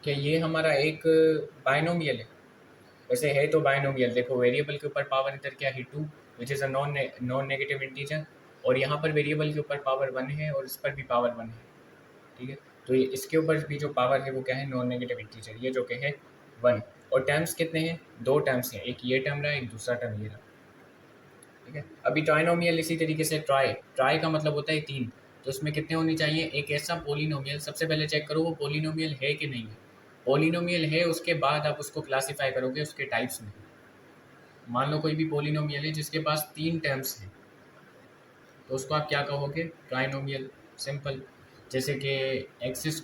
Speaker 1: क्या ये हमारा एक बाइनोमियल है? वैसे है तो बाइनोमियल, देखो वेरिएबल के ऊपर पावर इधर क्या है 2, which is a non negative integer, और यहाँ पर वेरिएबल के ऊपर पावर 1 है और इस पर भी पावर 1 है, ठीक है। तो ये इसके ऊपर भी जो पावर है वो क्या है, नॉन नेगेटिव इंटीजर, ये जो कि है 1। और टर्म्स कितने हैं, दो टर्म्स हैं, एक ये टर्म रहा, एक दूसरा टर्म ये रहा, ठीक है। अभी ट्राइनोमियल इसी तरीके से, ट्राई ट्राई का मतलब होता है 3, तो इसमें कितने होने चाहिए, एक ऐसा पोलिनोमियल, सबसे पहले चेक करो वो पोलिनोमियल है कि नहीं है। पोलिनोमियल है, उसके बाद आप उसको क्लासीफाई करोगे उसके टाइप्स में। मान लो कोई भी पोलिनोमियल है जिसके पास 3 टर्म्स हैं, तो उसको आप क्या कहोगे, ट्राइनोमियल, सिंपल। जैसे कि x²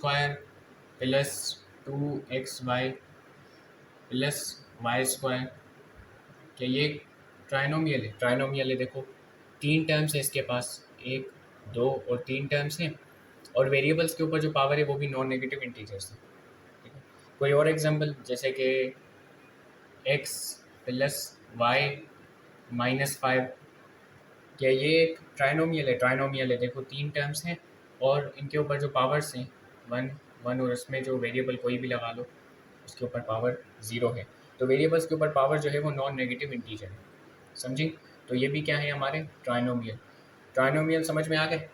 Speaker 1: + 2xy + y², क्या ये ट्राइनोमियल है? ट्राइनोमियल है, देखो 3 टर्म्स है इसके पास, 1 2 और 3 टर्म्स हैं, और वेरिएबल्स के ऊपर जो पावर है वो भी नॉन नेगेटिव इंटीजर्स है, ठीक है। कोई और एग्जांपल, जैसे कि x + y - 5, क्या ये एक ट्राइनोमियल है? ट्राइनोमियल है, देखो 3 टर्म्स हैं और इनके ऊपर जो पावर्स हैं 1 1, और इसमें जो वेरिएबल कोई भी लगा लो उसके ऊपर पावर 0 है, तो वेरिएबल्स के ऊपर पावर जो है वो नॉन नेगेटिव इंटीजर है, समझी? तो ये भी क्या है हमारे ट्राइनोमियल। ट्राइनोमियल समझ में आ गए?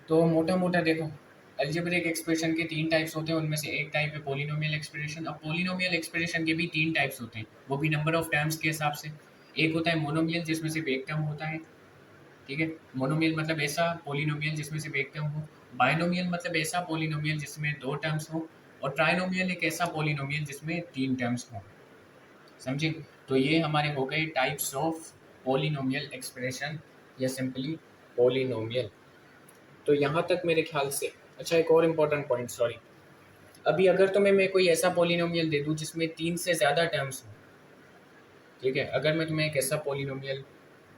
Speaker 1: तो मोटा मोटा देखो, अलजेब्रिक एक्सप्रेशन के 3 टाइप्स होते हैं, उनमें से एक टाइप है पोलिनोमियल एक्सप्रेशन। अब पोलिनोमियल एक्सप्रेशन के भी 3 टाइप्स होते हैं, वो भी नंबर ऑफ टर्म्स के हिसाब से। एक होता है मोनोमियल, जिसमें सिर्फ एक टर्म होता है, ठीक है। मोनोमियल मतलब ऐसा पोलिनोमियल जिसमें सिर्फ एक टर्म हो। बाइनोमियल मतलब ऐसा पोलिनोमियल जिसमें 2 टर्म्स हो। और ट्राइनोमियल एक ऐसा पोलिनोमियल जिसमें 3 टर्म्स हो, समझे? तो ये हमारे हो गए टाइप्स ऑफ पोलिनोमियल एक्सप्रेशन, या सिंपली पोलिनोमियल। तो यहाँ तक मेरे ख्याल से, अच्छा एक और इम्पोर्टेंट पॉइंट, सॉरी, अभी अगर तुम्हें मैं कोई ऐसा पोलिनोमियल दे दूँ जिसमें 3 से ज़्यादा टर्म्स हो, ठीक है, अगर मैं तुम्हें एक ऐसा पोलिनोमियल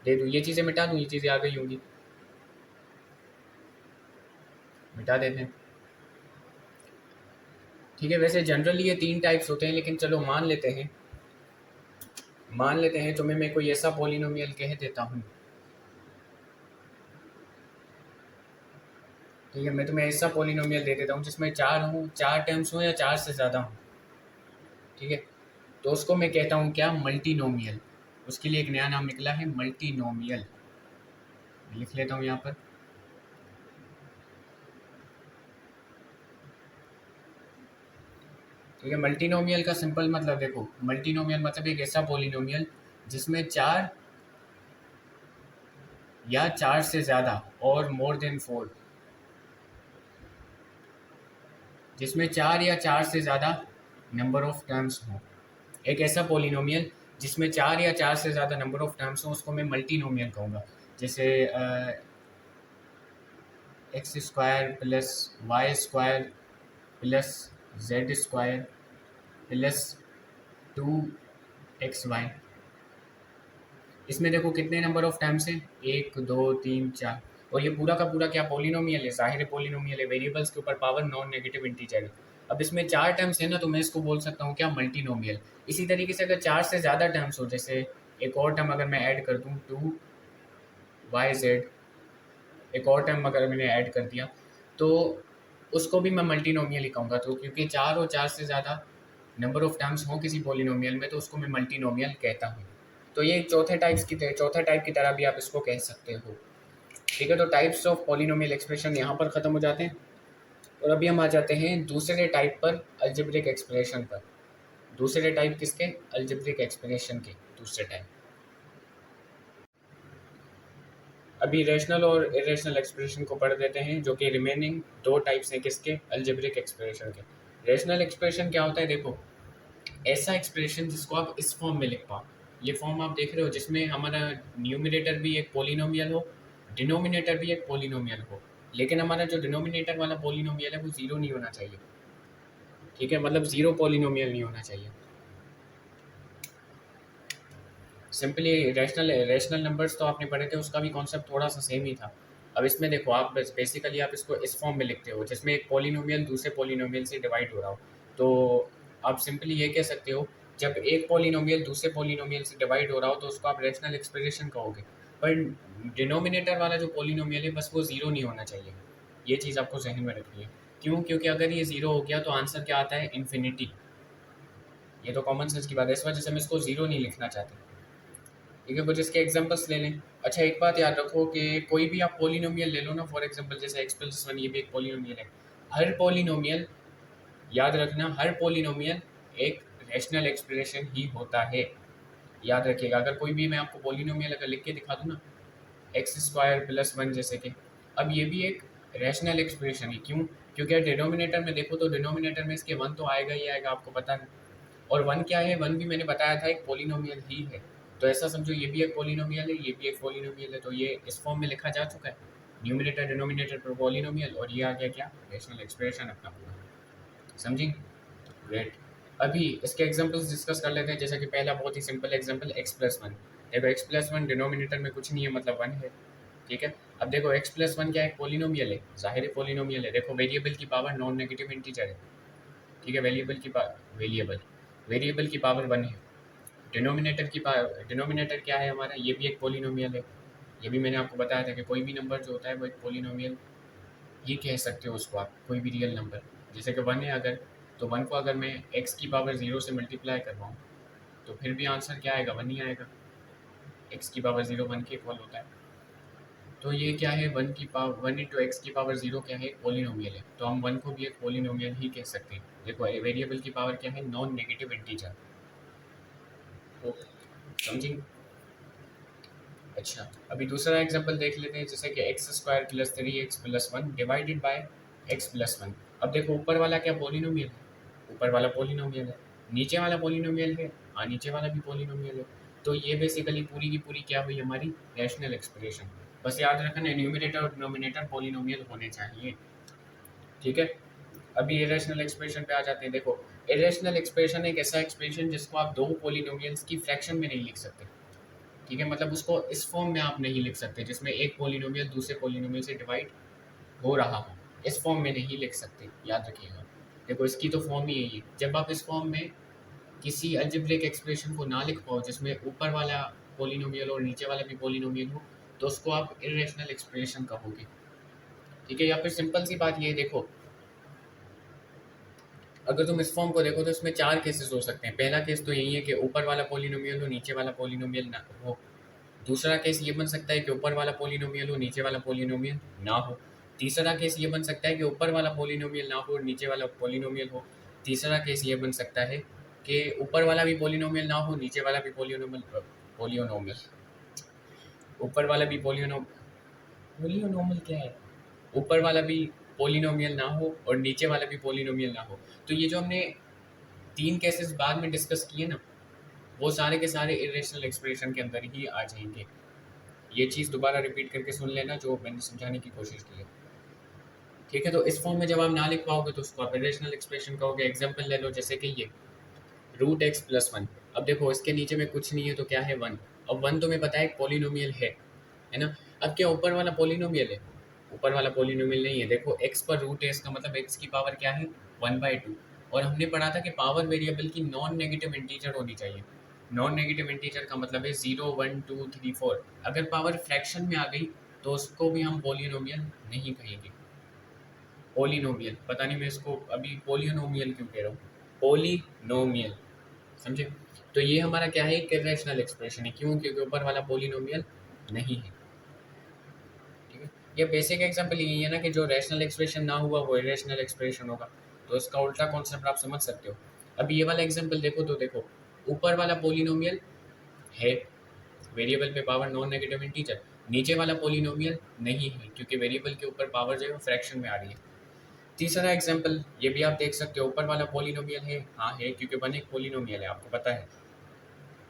Speaker 1: दे दूँ, ये चीज़ें मिटा दूँ, ये चीज़ें आ गई होंगी, मिटा देते हैं, ठीक है। वैसे जनरली ये 3 टाइप्स होते हैं, लेकिन चलो मान लेते हैं तुम्हें मैं कोई ऐसा पोलिनोमियल कह देता हूँ, ठीक है, मैं तुम्हें ऐसा पोलिनोमियल दे देता हूँ जिसमें 4 टर्म्स हो या 4 से ज़्यादा हो, ठीक है। तो उसको मैं कहता हूँ क्या, मल्टीनोमियल। उसके लिए एक नया नाम निकला है, मल्टीनोमियल, लिख लेता हूँ यहाँ पर। ठीक है, मल्टीनोमियल का सिंपल मतलब देखो, मल्टीनोमियल मतलब एक ऐसा पोलिनोमियल जिसमें 4 या 4 से ज़्यादा, और मोर देन 4, जिसमें 4 या 4 से ज़्यादा नंबर ऑफ टर्म्स हो। एक ऐसा पोलिनोमियल जिसमें 4 या 4 से ज़्यादा नंबर ऑफ टर्म्स हो, उसको मैं मल्टीनोमियल कहूँगा। जैसे x² + y² + z² + 2xy। इसमें देखो कितने नंबर ऑफ टर्म्स हैं, 1 2 3 4, और ये पूरा का पूरा क्या पोलिनोमियल है, ज़ाहिर पोलिनोमियल है, वेरिएबल्स के ऊपर पावर नॉन नेगेटिव इंटीजर है। अब इसमें 4 टर्म्स है ना, तो मैं इसको बोल सकता हूँ क्या, मल्टीनोमियल। इसी तरीके से अगर 4 से ज़्यादा टर्म्स हो, जैसे एक और टर्म अगर मैं ऐड कर दूँ 2yz, एक और टर्म अगर मैंने ऐड कर दिया, तो उसको भी मैं मल्टीनोमियल ही कहूँगा। तो क्योंकि 4 और 4 से ज़्यादा नंबर ऑफ टर्म्स हों किसी पोलिनोमियल में, तो उसको मैं मल्टीनोमियल कहता हूँ। तो ये चौथे टाइप की तरह भी आप इसको कह सकते हो, ठीक है। तो टाइप्स ऑफ पोलिनोमियल एक्सप्रेशन यहाँ पर ख़त्म हो जाते हैं, और अभी हम आ जाते हैं दूसरे टाइप पर, अलजेब्रिक एक्सप्रेशन पर। दूसरे टाइप किसके, अलजेब्रिक एक्सप्रेशन के दूसरे टाइप। अभी रेशनल और इरेशनल एक्सप्रेशन को पढ़ देते हैं, जो कि रिमेनिंग 2 टाइप्स हैं किसके, अलजेब्रिक एक्सप्रेशन के। रेशनल एक्सप्रेशन क्या होता है, देखो ऐसा एक्सप्रेशन जिसको आप इस फॉर्म में लिख पाओ। ये फॉर्म आप देख रहे हो जिसमें हमारा न्यूमरेटर भी एक पोलिनोमियल हो, डिनोमिनेटर भी एक पोलिनोमियल हो, लेकिन हमारा जो डिनोमिनेटर वाला पोलिनोमियल है वो ज़ीरो नहीं होना चाहिए, ठीक है, मतलब ज़ीरो पोलिनोमियल नहीं होना चाहिए। सिंपली रैशनल रैशनल नंबर्स तो आपने पढ़े थे, उसका भी कॉन्सेप्ट थोड़ा सा सेम ही था। अब इसमें देखो, आप बेसिकली आप इसको इस फॉर्म में लिखते हो जिसमें एक पोलिनोमियल दूसरे पोलिनोमियल से डिवाइड हो रहा हो, तो आप सिंपली ये कह सकते हो, जब एक पोलिनोमियल दूसरे पोलिनोमियल से डिवाइड हो रहा हो तो उसको आप रैशनल एक्सप्रेशन कहोगे। पर डिनोमिनेटर वाला जो पोलिनोमियल है बस वो ज़ीरो नहीं होना चाहिए, ये चीज़ आपको जहन में रखनी है। क्यों? क्योंकि अगर ये ज़ीरो हो गया तो आंसर क्या आता है? इन्फिनिटी। ये तो कॉमन सेंस की बात है, इस वजह से हम इसको ज़ीरो नहीं लिखना चाहते, ठीक है। कुछ इसके एग्जांपल्स ले लें। अच्छा, एक बात याद रखो कि कोई भी आप पोलिनोमियल ले लो ना, फॉर एग्जांपल जैसे x+1, ये भी एक पोलिनोमियल है। हर पोलिनोमियल, याद रखना, हर पोलिनोमियल एक रैशनल एक्सप्रेशन ही होता है, याद रखिएगा। अगर कोई भी मैं आपको पोलिनोमियल अगर लिख के दिखा दूँ ना, x² + 1 जैसे कि, अब ये भी एक रैशनल एक्सप्रेशन है। क्यों? क्योंकि डिनोमिनेटर में देखो तो डिनोमिनेटर में इसके 1 तो आएगा ही आएगा, आपको पता है। और 1 क्या है? 1 भी मैंने बताया था एक पोलिनोमियल ही है। तो ऐसा समझो ये भी एक पोलिनोमियल है, ये भी एक पोलिनोमियल है, तो ये इस फॉर्म में लिखा जा चुका है, न्यूमरेटर डिनोमिनेटर पर पोलिनोमियल, और ये आ गया क्या? रैशनल एक्सप्रेशन अपना पूरा। समझी? ग्रेट। अभी इसके एग्जांपल्स डिस्कस कर लेते हैं। जैसे कि पहला बहुत ही सिंपल एग्जांपल, x+1। देखो x+1 डिनोमिनेटर में कुछ नहीं है, मतलब 1 है, ठीक है। अब देखो x+1 क्या है? पोलिनोमियल है, जाहिर है पोलिनोमियल है। देखो वेरिएबल की पावर नॉन नेगेटिव इंटीजर है, ठीक है। वेरिएबल की पावर 1 है। डिनोमिनेटर क्या है हमारा? ये भी एक पोलिनोमियल है। ये भी मैंने आपको बताया था कि कोई भी नंबर जो होता है वो एक पोलिनोमियल ही कह सकते हो उसको आप, कोई भी रियल नंबर। जैसे कि 1 है अगर, तो 1 को अगर मैं x की पावर 0 से मल्टीप्लाई करवाऊँ तो फिर भी आंसर क्या आएगा? 1 ही आएगा। x की पावर 0 1 के इक्वल होता है। तो ये क्या है? 1 की पावर 1 इंटू एक्स की पावर 0 क्या है? पोलिनोमियल है, तो हम 1 को भी एक पोलिनोमियल ही कह सकते हैं। देखो वेरिएबल की पावर क्या है? Non negative integer. तो समझिए। अच्छा, अभी दूसरा एग्जांपल देख लेते हैं, जैसे कि x² + 3x + 1 divided bye x+1। अब देखो ऊपर वाला क्या पोलिनोमियल है? ऊपर वाला पोलिनोमियल है। नीचे वाला पोलिनोमियल है? हाँ, नीचे वाला भी पोलिनोमियल है। तो ये बेसिकली पूरी की पूरी क्या हुई हमारी? Rational expression. बस याद रखना, न्यूमरेटर और डिनोमिनेटर पोलिनोमियल होने चाहिए, ठीक है। अभी इरेशनल एक्सप्रेशन पे आ जाते हैं। देखो, इरेशनल एक्सप्रेशन एक ऐसा एक्सप्रेशन जिसको आप दो पोलिनोमियल्स की फ्रैक्शन में नहीं लिख सकते, ठीक है। मतलब उसको इस फॉर्म में आप नहीं लिख सकते जिसमें एक पोलिनोमियल दूसरे पोलिनोमियल से डिवाइड हो रहा हो, इस फॉर्म में नहीं लिख सकते, याद रखिएगा। देखो इसकी तो फॉर्म ही यही है। जब आप इस फॉर्म में किसी अलजेब्रिक एक्सप्रेशन को ना लिख पाओ जिसमें ऊपर वाला पोलिनोमियल और नीचे वाला भी पोलिनोमियल हो, तो उसको आप इरेशनल एक्सप्रेशन कहोगे, ठीक है। या फिर सिंपल सी बात ये है, देखो अगर तुम इस फॉर्म को देखो तो इसमें चार केसेस हो सकते हैं। पहला केस तो यही है कि ऊपर वाला पोलिनोमियल हो, नीचे वाला पोलिनोमियल ना हो। दूसरा केस ये बन सकता है कि ऊपर वाला पोलिनोमियल हो, नीचे वाला पोलिनोमियल ना हो। तीसरा केस ये बन सकता है कि ऊपर वाला पोलिनोमियल ना हो और नीचे वाला पोलिनोमियल हो। तीसरा केस ये बन सकता है कि ऊपर वाला भी पोलिनोमियल ना हो, नीचे वाला भी पोलियोनोमियल ऊपर वाला भी पोलियोनोमियल क्या है? ऊपर वाला भी पोलिनोमियल ना हो और नीचे वाला भी पोलिनोमियल ना हो। तो ये जो हमने तीन केसेस बाद में डिस्कस किए ना, वो सारे के सारे इरेशनल एक्सप्रेशन के अंदर ही आ जाएंगे। ये चीज़ दोबारा रिपीट करके सुन लेना जो मैंने समझाने की कोशिश की है, ठीक है। तो इस फॉर्म में जब आप ना लिख पाओगे तो उसको आप इरेशनल एक्सप्रेशन कहोगे। एग्जांपल ले लो, जैसे कि ये √x+1। अब देखो इसके नीचे में कुछ नहीं है तो क्या है? 1। अब 1 तुम्हें पता है एक पोलिनोमियल है ना। अब क्या ऊपर वाला पोलिनोमियल है? ऊपर वाला पोलिनोमियल नहीं है। देखो x पर रूट है, इसका मतलब x की पावर क्या है? 1/2। और हमने पढ़ा था कि पावर वेरिएबल की नॉन नेगेटिव इंटीजर होनी चाहिए। नॉन नेगेटिव इंटीजर का मतलब है 0 1 2 3 4। अगर पावर फ्रैक्शन में आ गई तो उसको भी हम पोलिनोमियल नहीं कहेंगे। पोलिनोमियल, पता नहीं मैं इसको अभी पोलिनोमियल क्यों कह रहा हूँ, पोलिनोमियल, समझे। तो ये हमारा क्या है? एक इरेशनल एक्सप्रेशन है। क्यों? क्योंकि ऊपर वाला पोलिनोमियल नहीं है, ठीक है। ये बेसिक एग्जांपल यही है ना कि जो रैशनल एक्सप्रेशन ना हुआ वो इरेशनल एक्सप्रेशन होगा। तो इसका उल्टा कॉन्सेप्ट आप समझ सकते हो। अभी ये वाला एग्जांपल देखो तो देखो, ऊपर वाला पोलिनोमियल है, वेरिएबल पे पावर नॉन नेगेटिव इंटीजर। नीचे वाला पोलिनोमियल नहीं है क्योंकि वेरिएबल के ऊपर पावर जो है वो फ्रैक्शन में आ रही है। तीसरा एग्जांपल ये भी आप देख सकते हो, ऊपर वाला पोलिनोमियल है, हाँ है, क्योंकि 1 एक पोलिनोमियल है, आपको पता है।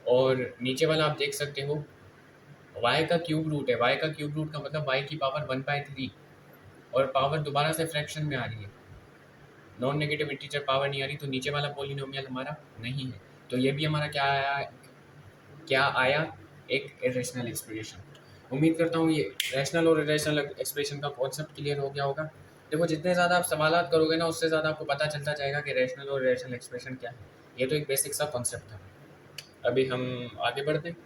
Speaker 1: और नीचे वाला आप देख सकते हो y का क्यूब रूट है, y का क्यूब रूट का मतलब y की पावर 1/3, और पावर दोबारा से फ्रैक्शन में आ रही है, नॉन नेगेटिव इंटीजर पावर नहीं आ रही, तो नीचे वाला पॉलिनोमियल हमारा नहीं है। तो ये भी हमारा क्या आया, एक इरेशनल एक्सप्रेशन। उम्मीद करता हूँ ये रैशनल और इरेशनल एक्सप्रेशन का कॉन्सेप्ट क्लियर हो गया होगा। देखो जितने ज़्यादा आप सवालात करोगे ना, उससे ज़्यादा आपको पता चलता जाएगा कि रैशनल और इरेशनल एक्सप्रेशन क्या है। ये तो एक बेसिक सा कॉन्सेप्ट था। अभी हम आगे बढ़ते हैं।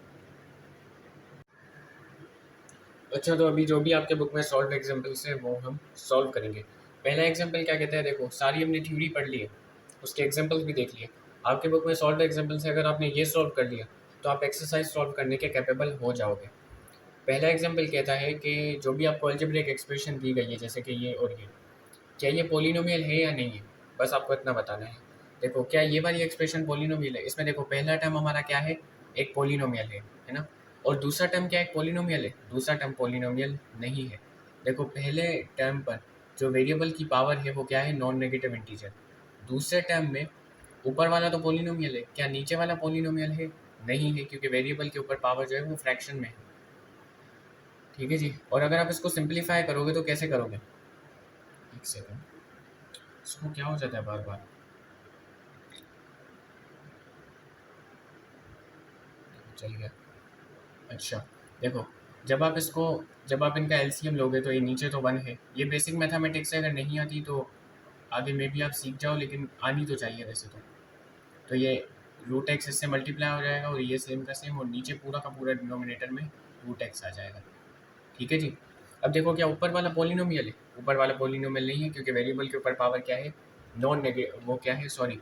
Speaker 1: अच्छा, तो अभी जो भी आपके बुक में सॉल्व एग्जाम्पल्स है वो हम सॉल्व करेंगे। पहला एग्जाम्पल क्या कहता है, देखो सारी हमने थ्योरी पढ़ ली है, उसके एग्जाम्पल्स भी देख लिए। आपके बुक में सॉल्व एग्जाम्पल्स है, अगर आपने ये सॉल्व कर लिया तो आप एक्सरसाइज सॉल्व करने के कैपेबल हो जाओगे। पहला एग्जाम्पल कहता है कि जो भी आपको अलजेब्रिक एक्सप्रेशन दी गई है, जैसे कि ये और ये, क्या ये पॉलिनोमियल है या नहीं है, बस आपको इतना बताना है। देखो क्या ये वाली एक्सप्रेशन पॉलिनोमियल है, इसमें देखो पहला टर्म हमारा क्या है, एक पॉलिनोमियल है ना, और दूसरा टर्म क्या एक पॉलिनोमियल है, दूसरा टर्म पॉलिनोमियल नहीं है। देखो पहले टर्म पर जो वेरिएबल की पावर है वो क्या है, नॉन नेगेटिव इंटीजर। दूसरे टर्म में ऊपर वाला तो पॉलिनोमियल है, क्या नीचे वाला पॉलिनोमियल है, नहीं है, क्योंकि वेरिएबल के ऊपर पावर जो है वो फ्रैक्शन में है। ठीक है जी, और अगर आप इसको सिंप्लीफाई करोगे तो कैसे करोगे, एक सेकंड, इसको क्या हो जाता है बार बार, चल गया। अच्छा देखो, जब आप इनका एलसीएम लोगे तो ये नीचे तो 1 है। ये बेसिक मैथमेटिक्स है, अगर नहीं आती तो आगे में भी आप सीख जाओ, लेकिन आनी तो चाहिए वैसे तो ये रूट एक्स इससे मल्टीप्लाई हो जाएगा, और ये सेम का सेम, और नीचे पूरा का पूरा डिनोमिनेटर में रूट एक्स आ जाएगा। ठीक है जी। अब देखो क्या ऊपर वाला पॉलिनोमियल है, ऊपर वाला पॉलिनोमियल नहीं है, क्योंकि वेरिएबल के ऊपर पावर क्या है, नॉन नेगेटिव, वो क्या है, सॉरी,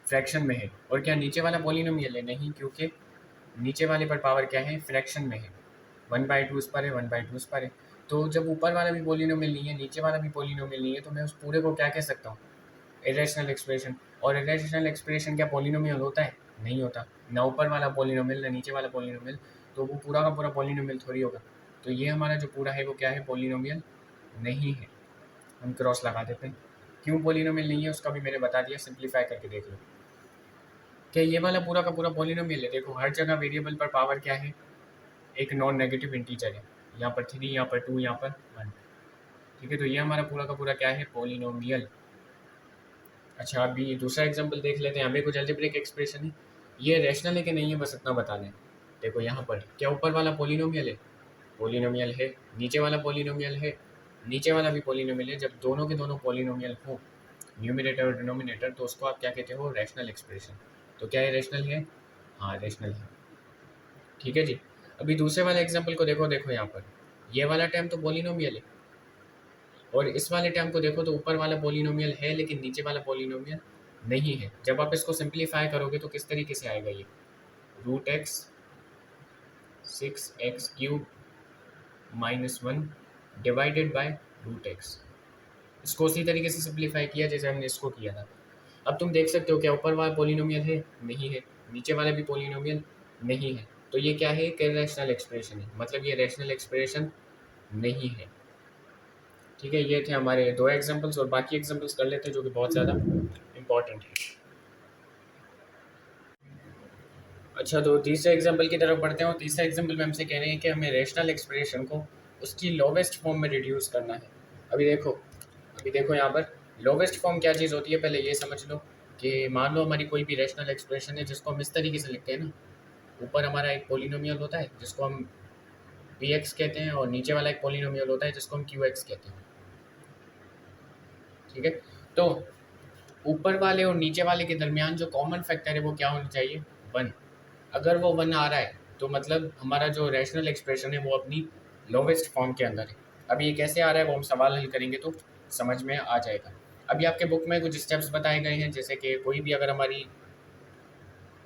Speaker 1: फ्रैक्शन में है। और क्या नीचे वाला पॉलिनोमियल है, नहीं, क्योंकि नीचे वाले पर पावर क्या है, फ्रैक्शन में है, 1/2 उस पर है, 1/2 उस पर है। तो जब ऊपर वाला भी पॉलिनोमियल नहीं है, नीचे वाला भी पॉलिनोमियल नहीं है, तो मैं उस पूरे को क्या कह सकता हूँ, इरेशनल एक्सप्रेशन। और इरेशनल एक्सप्रेशन क्या पॉलिनोमियल होता है, नहीं होता, ना ऊपर वाला पॉलिनोमियल ना नीचे वाला पॉलिनोमियल, तो वो पूरा का पूरा पॉलिनोमियल थोड़ी होगा। तो ये हमारा जो पूरा है वो क्या है, पॉलिनोमियल नहीं है, हम क्रॉस लगा देते हैं। क्यों पॉलिनोमियल नहीं है उसका भी मैंने बता दिया, सिंप्लीफाई करके देख लो। क्या ये वाला पूरा का पूरा पॉलिनोमियल है, देखो हर जगह वेरिएबल पर पावर क्या है, एक नॉन नेगेटिव इंटीजर है, यहाँ पर 3, यहाँ पर 2, यहाँ पर 1। ठीक है, तो ये हमारा पूरा का पूरा क्या है, पॉलिनोमियल। अच्छा अभी दूसरा एग्जांपल देख लेते हैं, हमें कुछ अलजेब्रिक एक्सप्रेशन है, ये रैशनल है कि नहीं है बस इतना बताना है। देखो यहाँ पर क्या ऊपर वाला पॉलिनोमियल है, पॉलिनोमियल है, नीचे वाला पॉलिनोमियल है, नीचे वाला भी पॉलिनोमियल है। जब दोनों के दोनों पॉलिनोमियल हो, न्यूमरेटर और डिनोमिनेटर, तो उसको आप क्या कहते हो, रैशनल एक्सप्रेशन। तो क्या ये रैशनल है, हाँ रैशनल है। ठीक है जी। अभी दूसरे वाले एग्जाम्पल को देखो, देखो यहाँ पर ये वाला टर्म तो पॉलिनोमियल है, और इस वाले टर्म को देखो तो ऊपर वाला पॉलिनोमियल है लेकिन नीचे वाला पॉलिनोमियल नहीं है। जब आप इसको सिंप्लीफाई करोगे तो किस तरीके से आएगा, ये root x 6x³ -1 divided by root x. इसको उसी तरीके से सिंप्लीफाई किया जैसे हमने इसको किया था। अब तुम देख सकते हो क्या ऊपर वाला पॉलिनोमियल है, नहीं है, नीचे वाला भी पॉलिनोमियल नहीं है, तो ये क्या है, एक रैशनल एक्सप्रेशन है, मतलब ये रैशनल एक्सप्रेशन नहीं है। ठीक है, ये थे हमारे दो एग्जांपल्स, और बाकी एग्जांपल्स कर लेते हैं जो कि बहुत ज़्यादा इम्पॉर्टेंट है। अच्छा, तो तीसरे एग्जांपल की तरफ बढ़ते हैं, और तीसरा एग्जांपल में हमसे कह रहे हैं कि हमें रैशनल एक्सप्रेशन को उसकी लोवेस्ट फॉर्म में रिड्यूस करना है। अभी देखो यहाँ पर लोवेस्ट फॉर्म क्या चीज़ होती है, पहले ये समझ लो कि मान लो हमारी कोई भी रैशनल एक्सप्रेशन है जिसको हम इस तरीके से लिखते हैं ना, ऊपर हमारा एक पॉलिनोमियल होता है जिसको हम पी एक्स कहते हैं, और नीचे वाला एक पॉलिनोमियल होता है जिसको हम क्यू एक्स कहते हैं। ठीक है, तो ऊपर वाले और नीचे वाले के दरमियान जो कॉमन फैक्टर है वो क्या होना चाहिए, 1। अगर वो 1 आ रहा है तो मतलब हमारा जो रैशनल एक्सप्रेशन है वो अपनी लोवेस्ट फॉर्म के अंदर है। अब ये कैसे आ रहा है वो हम सवाल हल करेंगे तो समझ में आ जाएगा। अभी आपके बुक में कुछ स्टेप्स बताए गए हैं, जैसे कि कोई भी अगर हमारी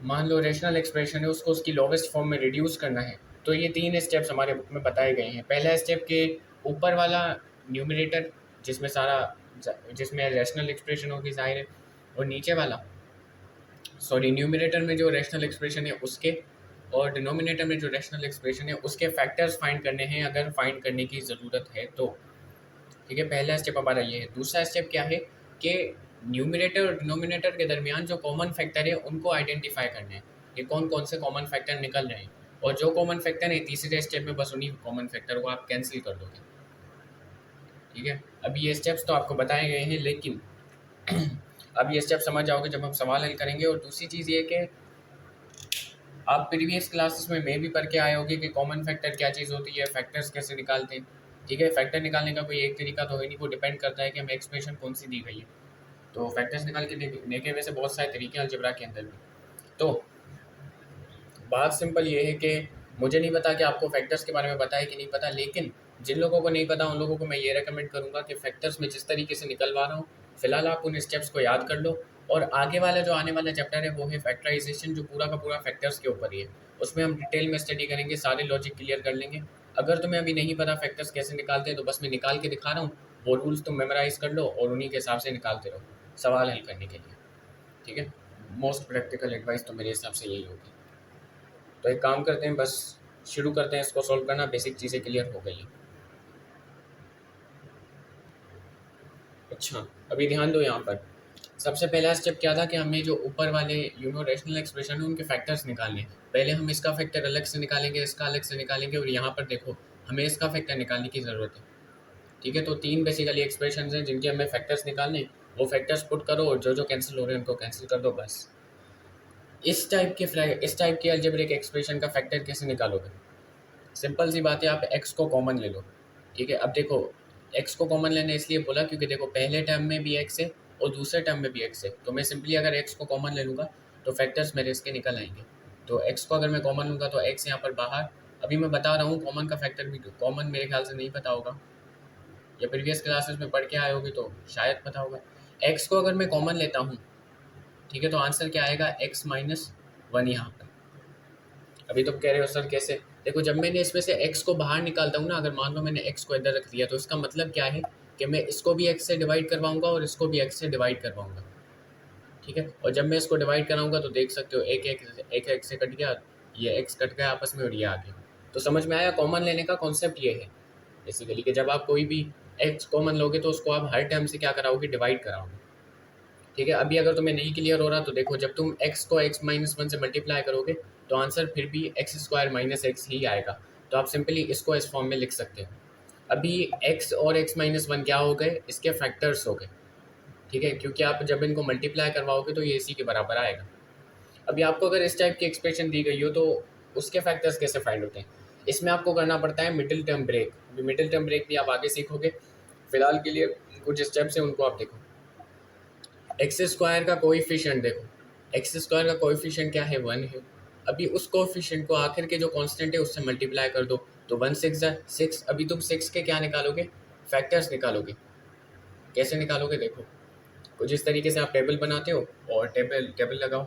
Speaker 1: मान लो रैशनल एक्सप्रेशन है उसको उसकी लोवेस्ट फॉर्म में रिड्यूस करना है, तो ये 3 स्टेप्स हमारे बुक में बताए गए हैं। पहला स्टेप के ऊपर वाला न्यूमरेटर जिसमें रैशनल एक्सप्रेशन होगी ज़ाहिर है, और नीचे वाला न्यूमरेटर में जो रैशनल एक्सप्रेशन है उसके, और डिनोमिनेटर में जो रैशनल एक्सप्रेशन है उसके फैक्टर्स फाइंड करने हैं अगर फाइंड करने की ज़रूरत है तो। ठीक है, पहला स्टेप हमारा ये है। दूसरा स्टेप क्या है कि न्यूमरेटर और डिनोमिनेटर के दरमियान जो कॉमन फैक्टर है उनको आइडेंटिफाई करने हैं कि कौन कौन से कॉमन फैक्टर निकल रहे हैं। और जो कॉमन फैक्टर है तीसरे स्टेप में बस उन्हीं कॉमन फैक्टर को आप कैंसिल कर दोगे। ठीक है, अभी ये स्टेप्स तो आपको बताए गए हैं, लेकिन अब ये स्टेप समझ जाओगे जब हम सवाल हल करेंगे। और दूसरी चीज़ ये कि आप प्रीवियस क्लासेस में भी पढ़ के आए होगे कि कॉमन फैक्टर क्या चीज़ होती है, फैक्टर्स कैसे निकालते हैं। ठीक है, फैक्टर निकालने का कोई एक तरीका तो है नहीं, वो डिपेंड करता है कि हमें एक्सप्रेशन कौन सी दी गई है। तो फैक्टर्स निकाल के देखे वैसे बहुत सारे तरीके हैं अलजेब्रा के अंदर भी। तो बात सिंपल ये है कि मुझे नहीं पता कि आपको फैक्टर्स के बारे में पता है कि नहीं पता, लेकिन जिन लोगों को नहीं पता उन लोगों को मैं ये रेकमेंड करूँगा कि फैक्टर्स में जिस तरीके से निकलवा रहा हूँ फिलहाल आप उन स्टेप्स को याद कर लो। और आगे वाला जो आने वाला चैप्टर है वो है फैक्टराइजेशन, जो पूरा का पूरा फैक्टर्स के ऊपर ही है। उसमें हम डिटेल में स्टडी करेंगे, सारे लॉजिक क्लियर कर लेंगे। अगर तुम्हें अभी नहीं पता फैक्टर्स कैसे निकालते हैं तो बस मैं निकाल के दिखा रहा हूँ, वो रूल्स तुम मेमोराइज कर लो और उन्हीं के हिसाब से निकालते रहो सवाल हल करने के लिए। ठीक है, मोस्ट प्रैक्टिकल एडवाइस तो मेरे हिसाब से यही होगी। तो एक काम करते हैं, बस शुरू करते हैं इसको सॉल्व करना, बेसिक चीज़ें क्लियर हो गई हैं। अच्छा, अभी ध्यान दो, यहाँ पर सबसे पहला स्टेप क्या था कि हमें जो ऊपर वाले रेशनल एक्सप्रेशन है उनके फैक्टर्स निकालने हैं। पहले हम इसका फैक्टर अलग से निकालेंगे, इसका अलग से निकालेंगे, और यहाँ पर देखो हमें इसका फैक्टर निकालने की ज़रूरत है। ठीक है, तो तीन बेसिकली एक्सप्रेशन हैं जिनके हमें फैक्टर्स निकालने, वो फैक्टर्स पुट करो और जो जो कैंसिल हो रहे हैं उनको कैंसिल कर दो बस। इस टाइप के अलजेब्रिक एक्सप्रेशन का फैक्टर कैसे निकालोगे? सिंपल सी बात है, आप x को कॉमन ले लो। ठीक है, अब देखो x को कॉमन लेने इसलिए बोला क्योंकि देखो पहले टर्म में भी x है और दूसरे टर्म में भी x है, तो मैं सिंपली अगर x को कॉमन ले लूँगा तो फैक्टर्स मेरे इसके निकल आएंगे। तो x को अगर मैं कॉमन लूँगा तो x यहाँ पर बाहर। अभी मैं बता रहा हूँ कॉमन का फैक्टर भी, तो कॉमन मेरे ख्याल से नहीं पता होगा या प्रीवियस क्लासेस में पढ़ के आए होगे तो शायद पता होगा। x को अगर मैं कॉमन लेता हूँ, ठीक है, तो आंसर क्या आएगा, x-1 यहाँ पर। अभी तुम कह रहे हो सर कैसे? देखो जब मैंने इसमें से x को बाहर निकालता हूँ ना, अगर मान लो मैंने x को इधर रख दिया तो इसका मतलब क्या है कि मैं इसको भी x से डिवाइड करवाऊंगा और इसको भी x से डिवाइड करवाऊंगा। ठीक है, और जब मैं इसको डिवाइड कराऊंगा तो देख सकते हो एक x से कट गया, ये x कट गया आपस में और ये आ गया। तो समझ में आया कॉमन लेने का कॉन्सेप्ट ये है बेसिकली, कि जब आप कोई भी x कॉमन लोगे तो उसको आप हर टर्म से क्या कराओगे, डिवाइड कराओगे। ठीक है, अभी अगर तुम्हें नहीं क्लियर हो रहा तो देखो, जब तुम x को x-1 से मल्टीप्लाई करोगे तो आंसर फिर भी x² - x ही आएगा। तो आप सिंपली इसको इस फॉर्म में लिख सकते हो। अभी x और x-1 क्या हो गए, इसके फैक्टर्स हो गए। ठीक है, क्योंकि आप जब इनको मल्टीप्लाई करवाओगे तो ये इसी के बराबर आएगा। अभी आपको अगर इस टाइप की एक्सप्रेशन दी गई हो तो उसके फैक्टर्स कैसे फाइंड होते हैं? इसमें आपको करना पड़ता है मिडिल टर्म ब्रेक। अभी मिडिल टर्म ब्रेक भी आप आगे सीखोगे, फिलहाल के लिए कुछ स्टेप्स हैं उनको आप देखो। x² का कोएफिशिएंट देखो, x² का कोएफिशिएंट क्या है, 1 है। अभी उस कोएफिशिएंट को आखिर के जो कांस्टेंट है उससे मल्टीप्लाई कर दो तो 1 6 6। अभी तुम 6 के क्या निकालोगे, फैक्टर्स निकालोगे। कैसे निकालोगे देखो, कुछ इस तरीके से आप टेबल बनाते हो और टेबल टेबल लगाओ।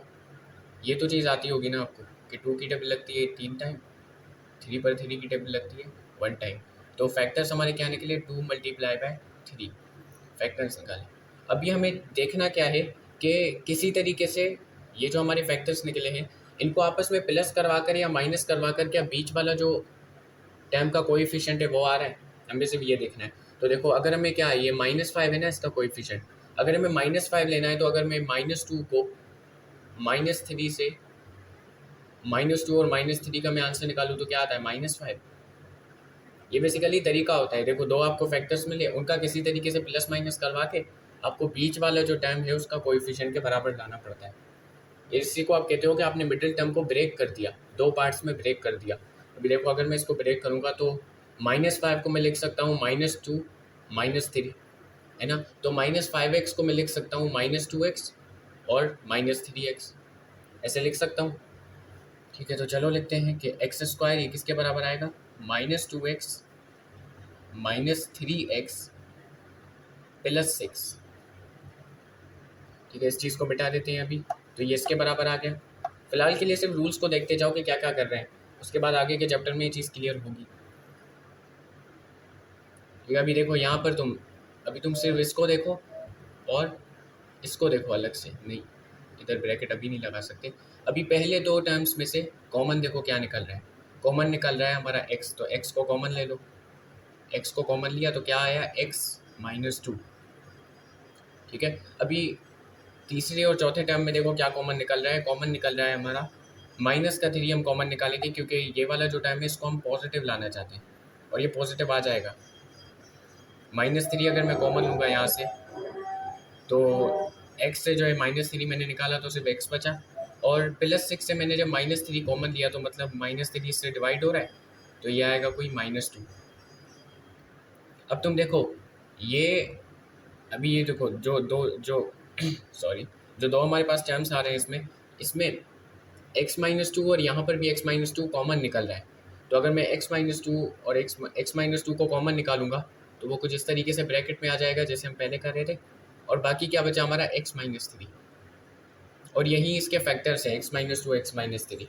Speaker 1: ये तो चीज़ आती होगी ना आपको कि 2 की टेबल लगती है 3 टाइम, 3 पर 3 की टेबल लगती है 1 टाइम। तो फैक्टर्स हमारे क्या निकले, 2 × 3 फैक्टर्स निकाले। अभी हमें देखना क्या है कि किसी तरीके से ये जो हमारे फैक्टर्स निकले हैं इनको आपस में प्लस करवा कर या माइनस करवा कर क्या बीच वाला जो टर्म का कोएफिशिएंट है वो आ रहा है, हमें सिर्फ ये देखना है। तो देखो अगर हमें क्या है, ये -5 है ना इसका कोएफिशिएंट, अगर हमें -5 लेना है तो अगर मैं -2 को -3 से -2 और -3 का मैं आंसर निकालूँ तो क्या आता है, -5। ये बेसिकली तरीका होता है। देखो दो आपको फैक्टर्स मिले, उनका किसी तरीके से प्लस माइनस करवा के आपको बीच वाला जो टर्म है उसका कोएफिशिएंट के बराबर लाना पड़ता है। इसी को आप कहते हो कि आपने मिडिल टर्म को ब्रेक कर दिया, दो पार्ट्स में ब्रेक कर दिया। अभी देखो अगर मैं इसको ब्रेक करूँगा तो -5 को मैं लिख सकता हूँ -2 -3, है ना। तो -5x को मैं लिख सकता हूँ -2x और -3x, ऐसे लिख सकता हूँ। ठीक है, तो चलो लिखते हैं कि x² ये किसके बराबर आएगा, -2x -3x + 6। ठीक है, इस चीज़ को मिटा देते हैं अभी, तो ये इसके बराबर आ गया। फिलहाल के लिए सिर्फ रूल्स को देखते जाओ कि क्या क्या कर रहे हैं, उसके बाद आगे के चैप्टर में ये चीज़ क्लियर होगी। ठीक है, अभी देखो यहाँ पर तुम सिर्फ इसको देखो और इसको देखो अलग से, नहीं इधर ब्रैकेट अभी नहीं लगा सकते। अभी पहले दो टर्म्स में से कॉमन देखो क्या निकल रहा है, कॉमन निकल रहा है हमारा x, तो x को कॉमन ले लो। x को कॉमन लिया तो क्या आया, x-2। ठीक है, अभी तीसरे और चौथे टर्म में देखो क्या कॉमन निकल रहा है, कॉमन निकल रहा है हमारा माइनस का 3 हम कॉमन निकालेंगे क्योंकि ये वाला जो टाइम है इसको हम पॉजिटिव लाना चाहते हैं और ये पॉजिटिव आ जाएगा। -3 अगर मैं कॉमन लूँगा यहाँ से तो x से जो है -3 मैंने निकाला तो सिर्फ x बचा, और +6 से मैंने जब -3 कॉमन लिया तो मतलब -3 इससे डिवाइड हो रहा है, तो ये आएगा कोई -2। अब तुम देखो ये, अभी ये देखो जो दो जो सॉरी, जो दो हमारे पास टर्म्स आ रहे हैं इसमें इसमें x-2 और यहाँ पर भी x-2 कॉमन निकल रहा है। तो अगर मैं x-2 और x-2 को कॉमन निकालूंगा तो वो कुछ इस तरीके से ब्रैकेट में आ जाएगा जैसे हम पहले कर रहे थे, और बाकी क्या बचा हमारा x-3, और यही इसके फैक्टर्स हैं x-2 x-3।